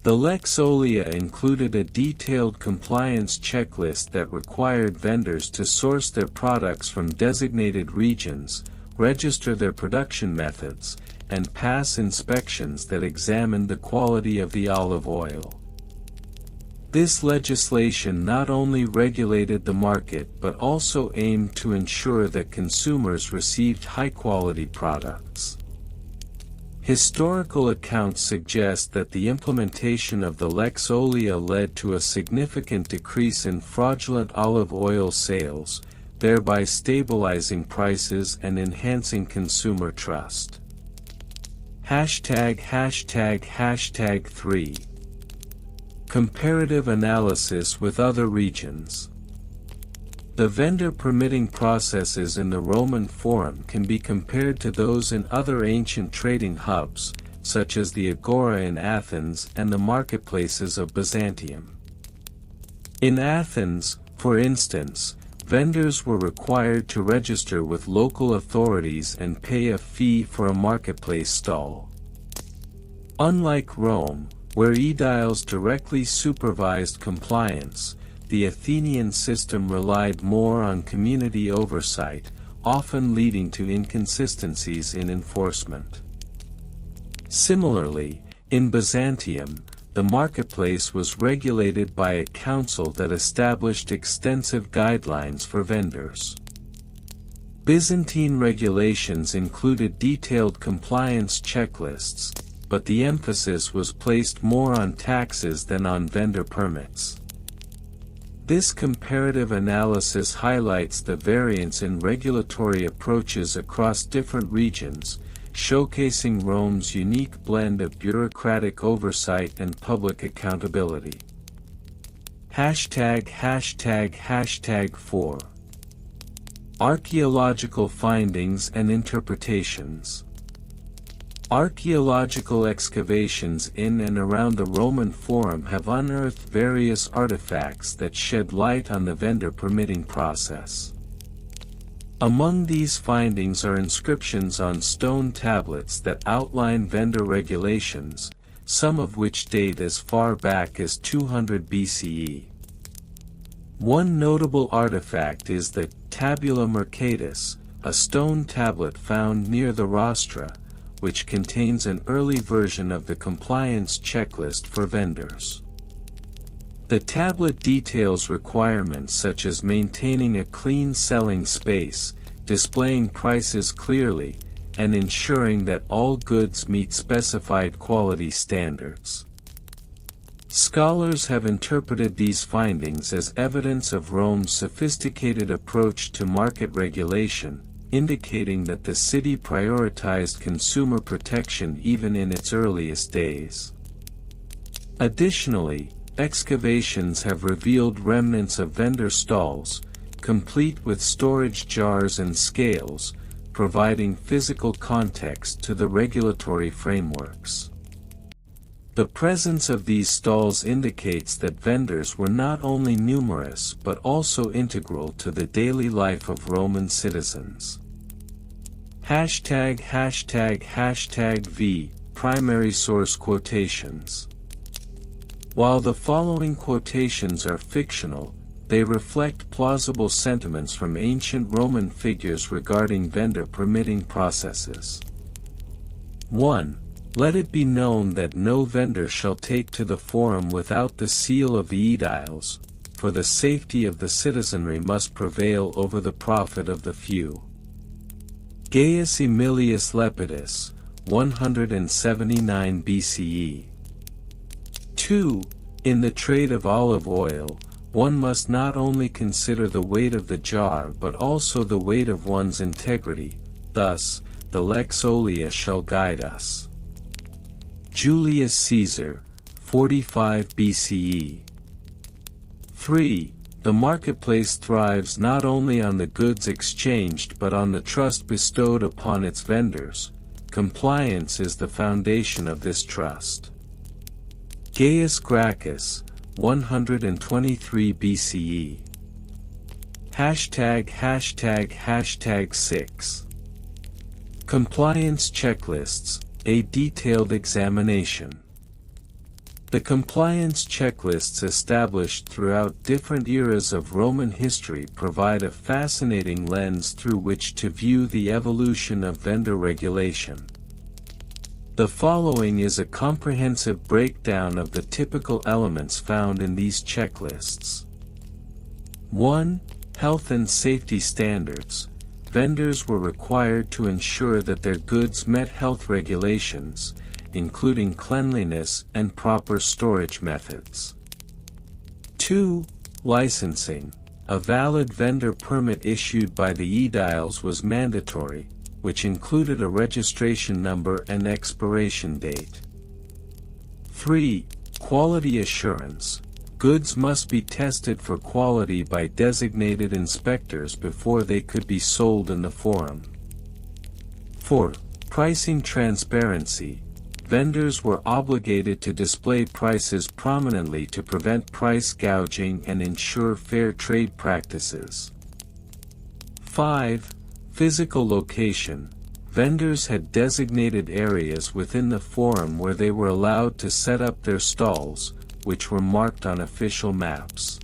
The Lex Olia included a detailed compliance checklist that required vendors to source their products from designated regions, register their production methods, and pass inspections that examined the quality of the olive oil. This legislation not only regulated the market but also aimed to ensure that consumers received high-quality products. Historical accounts suggest that the implementation of the Lex Olia led to a significant decrease in fraudulent olive oil sales, thereby stabilizing prices and enhancing consumer trust. ###3 Comparative analysis with other regions. The vendor permitting processes in the Roman Forum can be compared to those in other ancient trading hubs, such as the Agora in Athens and the marketplaces of Byzantium. In Athens, for instance, vendors were required to register with local authorities and pay a fee for a marketplace stall. Unlike Rome, where aediles directly supervised compliance, the Athenian system relied more on community oversight, often leading to inconsistencies in enforcement. Similarly, in Byzantium, the marketplace was regulated by a council that established extensive guidelines for vendors. Byzantine regulations included detailed compliance checklists, but the emphasis was placed more on taxes than on vendor permits. This comparative analysis highlights the variance in regulatory approaches across different regions, showcasing Rome's unique blend of bureaucratic oversight and public accountability. ###4 Archaeological findings and interpretations. Archaeological excavations in and around the Roman Forum have unearthed various artifacts that shed light on the vendor permitting process. Among these findings are inscriptions on stone tablets that outline vendor regulations, some of which date as far back as 200 BCE. One notable artifact is the Tabula Mercatus, a stone tablet found near the rostra, which contains an early version of the compliance checklist for vendors. The tablet details requirements such as maintaining a clean selling space, displaying prices clearly, and ensuring that all goods meet specified quality standards. Scholars have interpreted these findings as evidence of Rome's sophisticated approach to market regulation, indicating that the city prioritized consumer protection even in its earliest days. Additionally, excavations have revealed remnants of vendor stalls, complete with storage jars and scales, providing physical context to the regulatory frameworks. The presence of these stalls indicates that vendors were not only numerous but also integral to the daily life of Roman citizens. ###V Primary source quotations. While the following quotations are fictional, they reflect plausible sentiments from ancient Roman figures regarding vendor permitting processes. 1. Let it be known that no vendor shall take to the forum without the seal of the aediles, for the safety of the citizenry must prevail over the profit of the few. Gaius Aemilius Lepidus, 179 BCE. 2. In the trade of olive oil, one must not only consider the weight of the jar but also the weight of one's integrity, thus, the Lex Olia shall guide us. Julius Caesar, 45 BCE. 3. The marketplace thrives not only on the goods exchanged but on the trust bestowed upon its vendors. Compliance is the foundation of this trust. Gaius Gracchus, 123 BCE. ###6 Compliance checklists, a detailed examination. The compliance checklists established throughout different eras of Roman history provide a fascinating lens through which to view the evolution of vendor regulation. The following is a comprehensive breakdown of the typical elements found in these checklists. 1. Health and safety standards. Vendors were required to ensure that their goods met health regulations, including cleanliness and proper storage methods. 2. Licensing. A valid vendor permit issued by the aediles was mandatory, which included a registration number and expiration date. 3. Quality assurance. Goods must be tested for quality by designated inspectors before they could be sold in the forum. 4. Pricing transparency. Vendors were obligated to display prices prominently to prevent price gouging and ensure fair trade practices. 5. Physical location. Vendors had designated areas within the forum where they were allowed to set up their stalls, which were marked on official maps.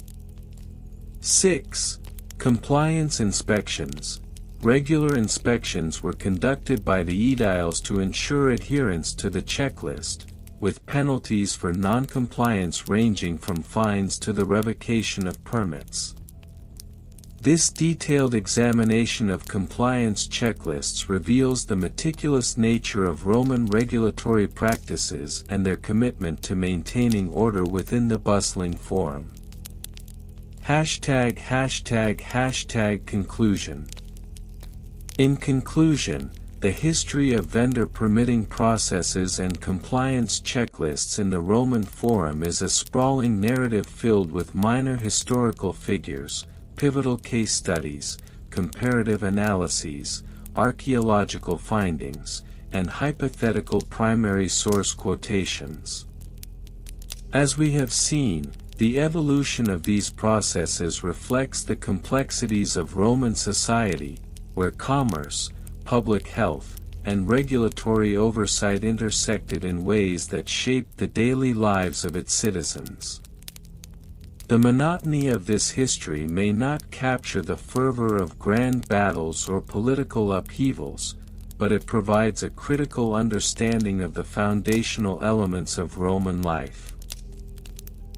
6. Compliance inspections. Regular inspections were conducted by the aediles to ensure adherence to the checklist, with penalties for non-compliance ranging from fines to the revocation of permits. This detailed examination of compliance checklists reveals the meticulous nature of Roman regulatory practices and their commitment to maintaining order within the bustling forum. #Conclusion. In conclusion, the history of vendor permitting processes and compliance checklists in the Roman Forum is a sprawling narrative filled with minor historical figures, pivotal case studies, comparative analyses, archaeological findings, and hypothetical primary source quotations. As we have seen, the evolution of these processes reflects the complexities of Roman society, where commerce, public health, and regulatory oversight intersected in ways that shaped the daily lives of its citizens. The monotony of this history may not capture the fervor of grand battles or political upheavals, but it provides a critical understanding of the foundational elements of Roman life.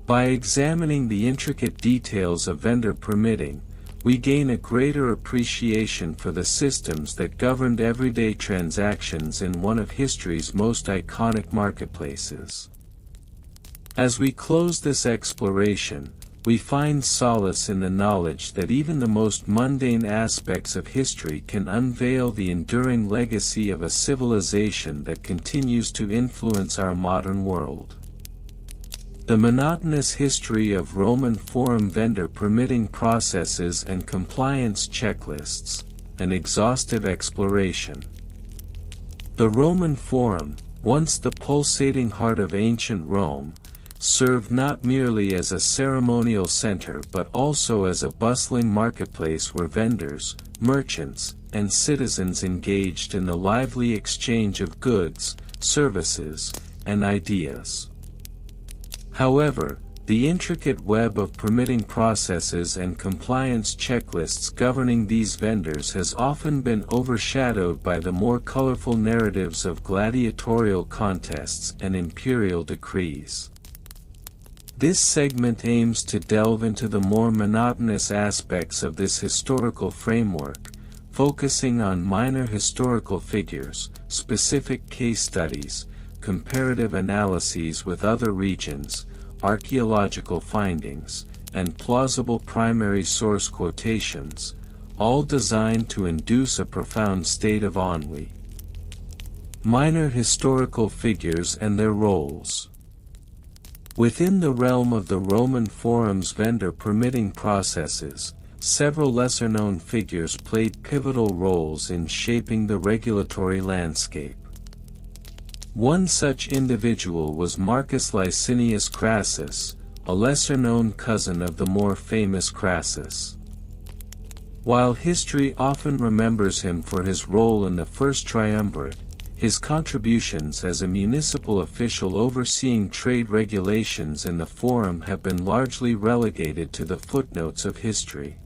By examining the intricate details of vendor permitting, we gain a greater appreciation for the systems that governed everyday transactions in one of history's most iconic marketplaces. As we close this exploration, we find solace in the knowledge that even the most mundane aspects of history can unveil the enduring legacy of a civilization that continues to influence our modern world. The monotonous history of Roman Forum vendor permitting processes and compliance checklists, an exhaustive exploration. The Roman Forum, once the pulsating heart of ancient Rome, served not merely as a ceremonial center but also as a bustling marketplace where vendors, merchants, and citizens engaged in the lively exchange of goods, services, and ideas. However, the intricate web of permitting processes and compliance checklists governing these vendors has often been overshadowed by the more colorful narratives of gladiatorial contests and imperial decrees. This segment aims to delve into the more monotonous aspects of this historical framework, focusing on minor historical figures, specific case studies, comparative analyses with other regions, archaeological findings, and plausible primary source quotations, all designed to induce a profound state of ennui. Minor historical figures and their roles. Within the realm of the Roman Forum's vendor permitting processes, several lesser-known figures played pivotal roles in shaping the regulatory landscape. One such individual was Marcus Licinius Crassus, a lesser-known cousin of the more famous Crassus. While history often remembers him for his role in the First Triumvirate, his contributions as a municipal official overseeing trade regulations in the Forum have been largely relegated to the footnotes of history.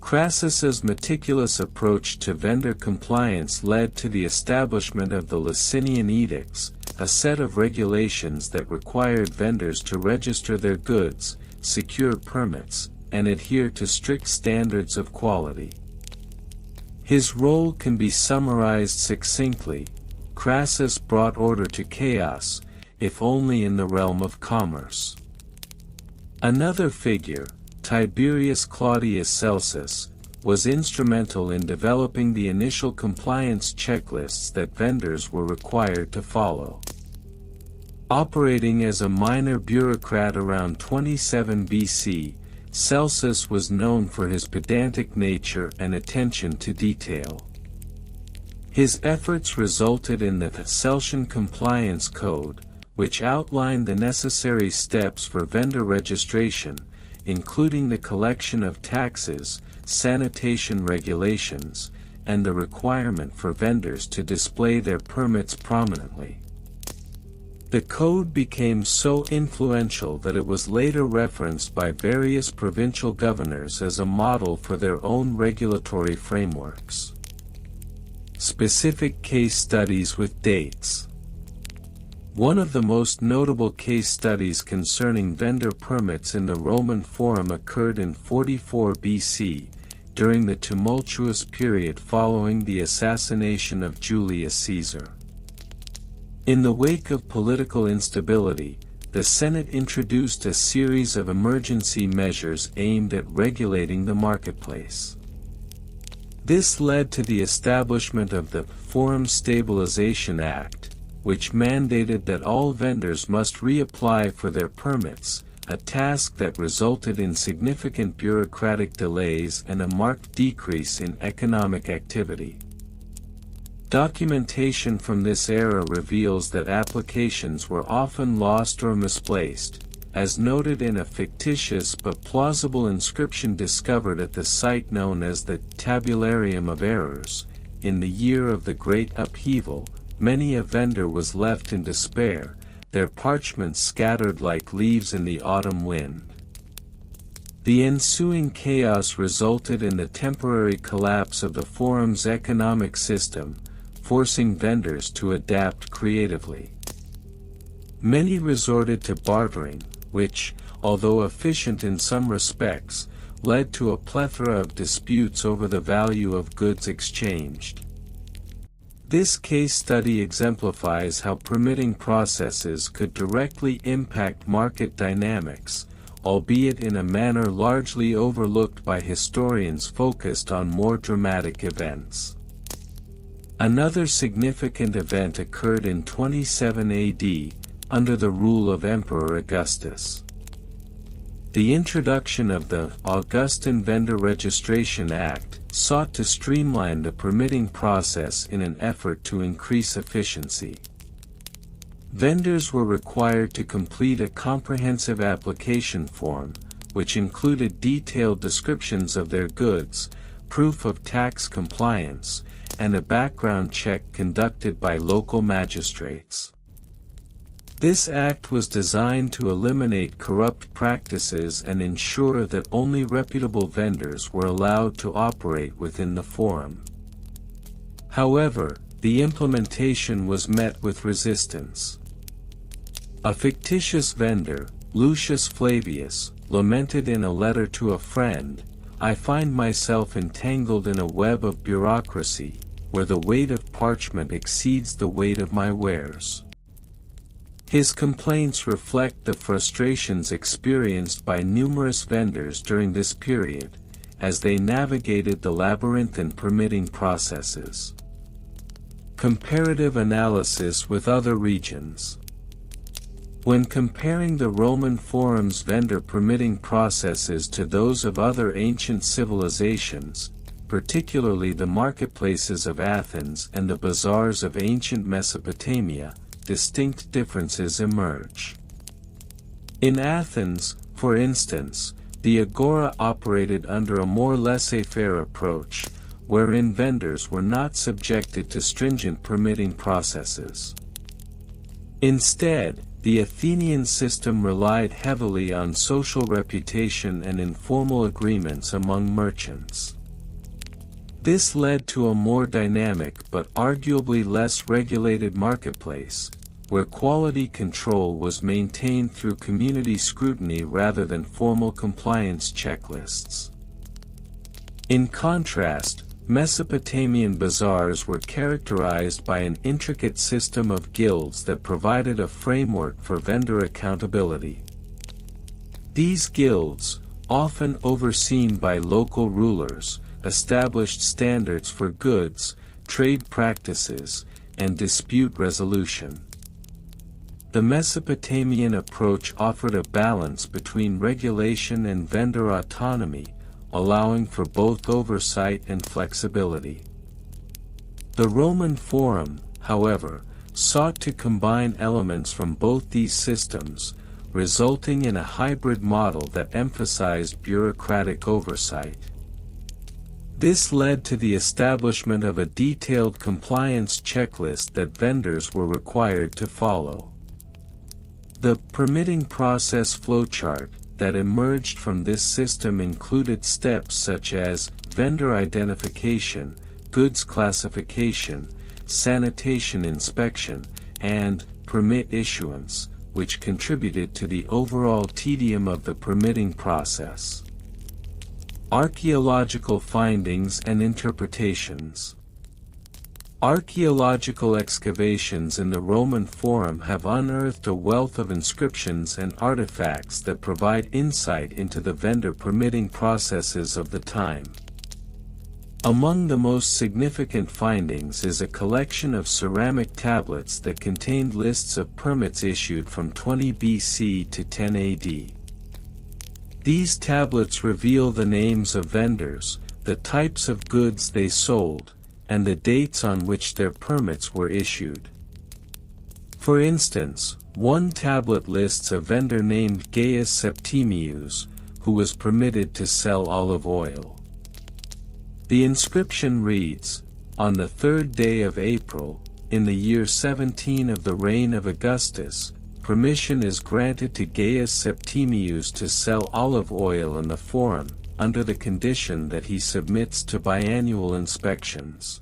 Crassus's meticulous approach to vendor compliance led to the establishment of the Licinian Edicts, a set of regulations that required vendors to register their goods, secure permits, and adhere to strict standards of quality. His role can be summarized succinctly: Crassus brought order to chaos, if only in the realm of commerce. Another figure, Tiberius Claudius Celsus, was instrumental in developing the initial compliance checklists that vendors were required to follow. Operating as a minor bureaucrat around 27 BC, Celsus was known for his pedantic nature and attention to detail. His efforts resulted in the Celsian Compliance Code, which outlined the necessary steps for vendor registration, including the collection of taxes, sanitation regulations, and the requirement for vendors to display their permits prominently. The code became so influential that it was later referenced by various provincial governors as a model for their own regulatory frameworks. Specific case studies with dates. One of the most notable case studies concerning vendor permits in the Roman Forum occurred in 44 BC, during the tumultuous period following the assassination of Julius Caesar. In the wake of political instability, the Senate introduced a series of emergency measures aimed at regulating the marketplace. This led to the establishment of the Forum Stabilization Act, which mandated that all vendors must reapply for their permits, a task that resulted in significant bureaucratic delays and a marked decrease in economic activity. Documentation from this era reveals that applications were often lost or misplaced, as noted in a fictitious but plausible inscription discovered at the site known as the Tabularium of Errors. In the year of the Great Upheaval, many a vendor was left in despair, their parchments scattered like leaves in the autumn wind. The ensuing chaos resulted in the temporary collapse of the Forum's economic system, forcing vendors to adapt creatively. Many resorted to bartering, which, although efficient in some respects, led to a plethora of disputes over the value of goods exchanged. This case study exemplifies how permitting processes could directly impact market dynamics, albeit in a manner largely overlooked by historians focused on more dramatic events. Another significant event occurred in 27 AD, under the rule of Emperor Augustus. The introduction of the Augustan Vendor Registration Act sought to streamline the permitting process in an effort to increase efficiency. Vendors were required to complete a comprehensive application form, which included detailed descriptions of their goods, proof of tax compliance, and a background check conducted by local magistrates. This act was designed to eliminate corrupt practices and ensure that only reputable vendors were allowed to operate within the Forum. However, the implementation was met with resistance. A fictitious vendor, Lucius Flavius, lamented in a letter to a friend, "I find myself entangled in a web of bureaucracy, where the weight of parchment exceeds the weight of my wares." His complaints reflect the frustrations experienced by numerous vendors during this period, as they navigated the labyrinthine permitting processes. Comparative analysis with other regions. When comparing the Roman Forum's vendor permitting processes to those of other ancient civilizations, particularly the marketplaces of Athens and the bazaars of ancient Mesopotamia, distinct differences emerge. In Athens, for instance, the agora operated under a more laissez-faire approach, wherein vendors were not subjected to stringent permitting processes. Instead, the Athenian system relied heavily on social reputation and informal agreements among merchants. This led to a more dynamic but arguably less regulated marketplace, where quality control was maintained through community scrutiny rather than formal compliance checklists. In contrast, Mesopotamian bazaars were characterized by an intricate system of guilds that provided a framework for vendor accountability. These guilds, often overseen by local rulers, established standards for goods, trade practices, and dispute resolution. The Mesopotamian approach offered a balance between regulation and vendor autonomy, allowing for both oversight and flexibility. The Roman Forum, however, sought to combine elements from both these systems, resulting in a hybrid model that emphasized bureaucratic oversight. This led to the establishment of a detailed compliance checklist that vendors were required to follow. The permitting process flowchart that emerged from this system included steps such as vendor identification, goods classification, sanitation inspection, and permit issuance, which contributed to the overall tedium of the permitting process. Archaeological findings and interpretations. Archaeological excavations in the Roman Forum have unearthed a wealth of inscriptions and artifacts that provide insight into the vendor permitting processes of the time. Among the most significant findings is a collection of ceramic tablets that contained lists of permits issued from 20 BC to 10 AD. These tablets reveal the names of vendors, the types of goods they sold, and the dates on which their permits were issued. For instance, one tablet lists a vendor named Gaius Septimius, who was permitted to sell olive oil. The inscription reads, "On the 3rd day of April, in the year 17 of the reign of Augustus, permission is granted to Gaius Septimius to sell olive oil in the Forum, under the condition that he submits to biannual inspections."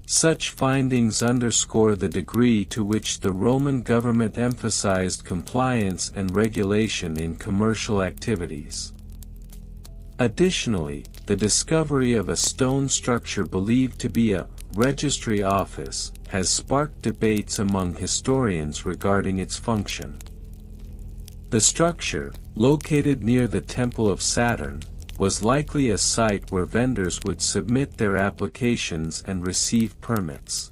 Such findings underscore the degree to which the Roman government emphasized compliance and regulation in commercial activities. Additionally, the discovery of a stone structure believed to be a registry office has sparked debates among historians regarding its function. The structure, located near the Temple of Saturn, was likely a site where vendors would submit their applications and receive permits.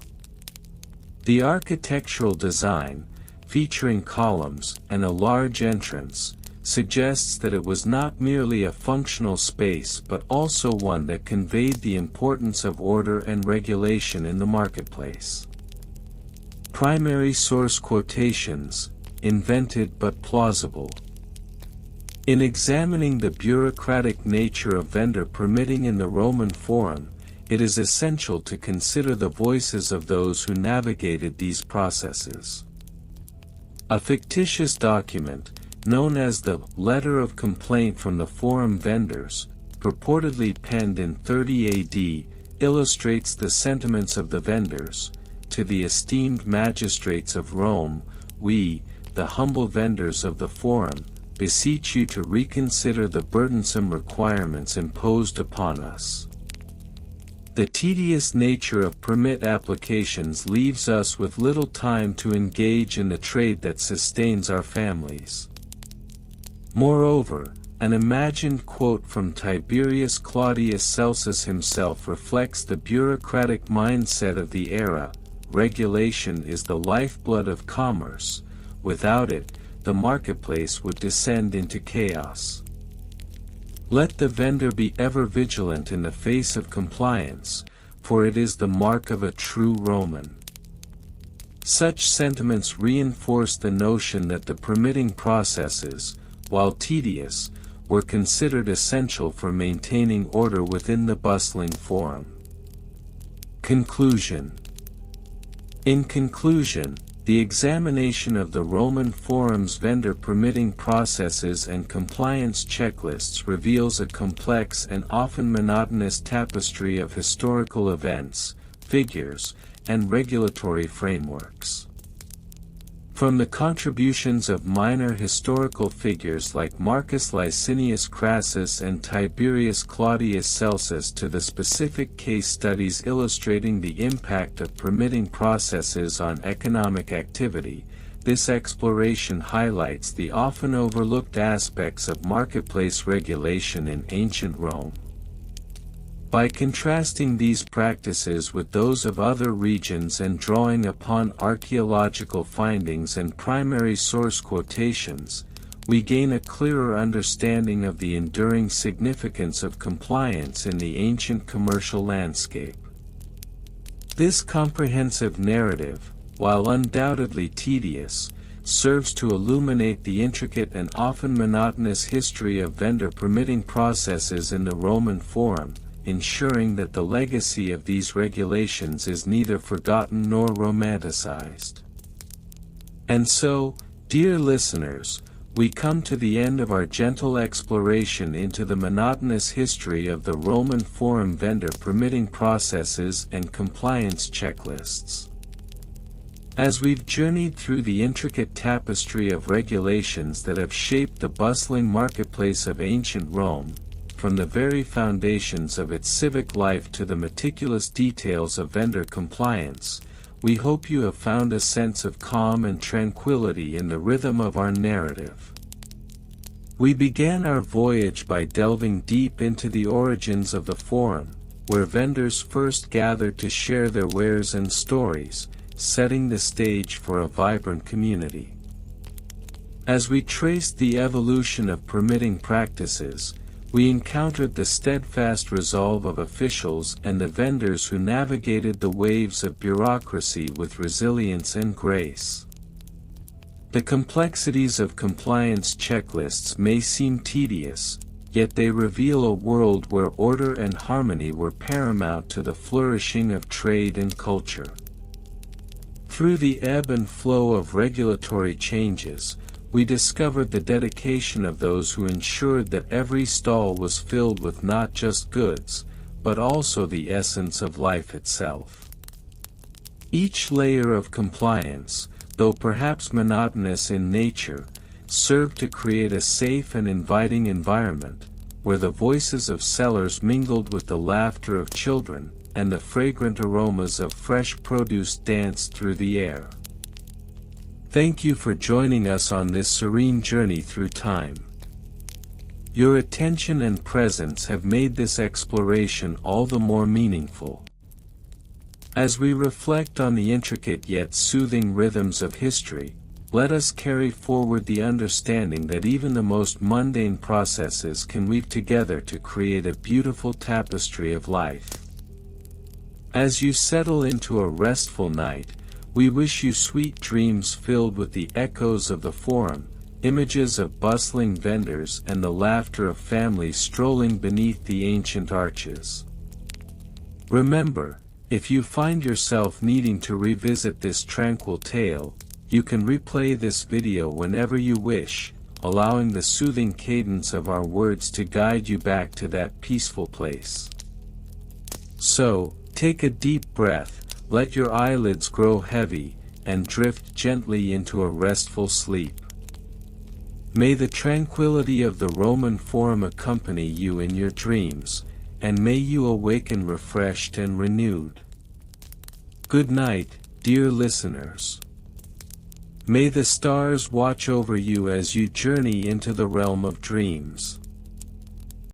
The architectural design, featuring columns and a large entrance, suggests that it was not merely a functional space but also one that conveyed the importance of order and regulation in the marketplace. Primary source quotations, invented but plausible. In examining the bureaucratic nature of vendor permitting in the Roman Forum, it is essential to consider the voices of those who navigated these processes. A fictitious document, known as the Letter of Complaint from the Forum vendors, purportedly penned in 30 AD, illustrates the sentiments of the vendors. "To the esteemed magistrates of Rome, we, the humble vendors of the Forum, beseech you to reconsider the burdensome requirements imposed upon us. The tedious nature of permit applications leaves us with little time to engage in the trade that sustains our families." Moreover, an imagined quote from Tiberius Claudius Celsus himself reflects the bureaucratic mindset of the era: "Regulation is the lifeblood of commerce. Without it, the marketplace would descend into chaos." Let the vendor be ever vigilant in the face of compliance, for it is the mark of a true Roman. Such sentiments reinforce the notion that the permitting processes, while tedious, were considered essential for maintaining order within the bustling forum. Conclusion. In conclusion, the examination of the Roman Forum's vendor permitting processes and compliance checklists reveals a complex and often monotonous tapestry of historical events, figures, and regulatory frameworks. From the contributions of minor historical figures like Marcus Licinius Crassus and Tiberius Claudius Celsus to the specific case studies illustrating the impact of permitting processes on economic activity, this exploration highlights the often overlooked aspects of marketplace regulation in ancient Rome. By contrasting these practices with those of other regions and drawing upon archaeological findings and primary source quotations, we gain a clearer understanding of the enduring significance of compliance in the ancient commercial landscape. This comprehensive narrative, while undoubtedly tedious, serves to illuminate the intricate and often monotonous history of vendor permitting processes in the Roman Forum, ensuring that the legacy of these regulations is neither forgotten nor romanticized. And so, dear listeners, we come to the end of our gentle exploration into the monotonous history of the Roman Forum vendor permitting processes and compliance checklists. As we've journeyed through the intricate tapestry of regulations that have shaped the bustling marketplace of ancient Rome, from the very foundations of its civic life to the meticulous details of vendor compliance, we hope you have found a sense of calm and tranquility in the rhythm of our narrative. We began our voyage by delving deep into the origins of the Forum, where vendors first gathered to share their wares and stories, setting the stage for a vibrant community. As we traced the evolution of permitting practices, we encountered the steadfast resolve of officials and the vendors who navigated the waves of bureaucracy with resilience and grace. The complexities of compliance checklists may seem tedious, yet they reveal a world where order and harmony were paramount to the flourishing of trade and culture. Through the ebb and flow of regulatory changes, we discovered the dedication of those who ensured that every stall was filled with not just goods, but also the essence of life itself. Each layer of compliance, though perhaps monotonous in nature, served to create a safe and inviting environment, where the voices of sellers mingled with the laughter of children, and the fragrant aromas of fresh produce danced through the air. Thank you for joining us on this serene journey through time. Your attention and presence have made this exploration all the more meaningful. As we reflect on the intricate yet soothing rhythms of history, let us carry forward the understanding that even the most mundane processes can weave together to create a beautiful tapestry of life. As you settle into a restful night, we wish you sweet dreams filled with the echoes of the Forum, images of bustling vendors and the laughter of families strolling beneath the ancient arches. Remember, if you find yourself needing to revisit this tranquil tale, you can replay this video whenever you wish, allowing the soothing cadence of our words to guide you back to that peaceful place. So, take a deep breath, let your eyelids grow heavy, and drift gently into a restful sleep. May the tranquility of the Roman Forum accompany you in your dreams, and may you awaken refreshed and renewed. Good night, dear listeners. May the stars watch over you as you journey into the realm of dreams.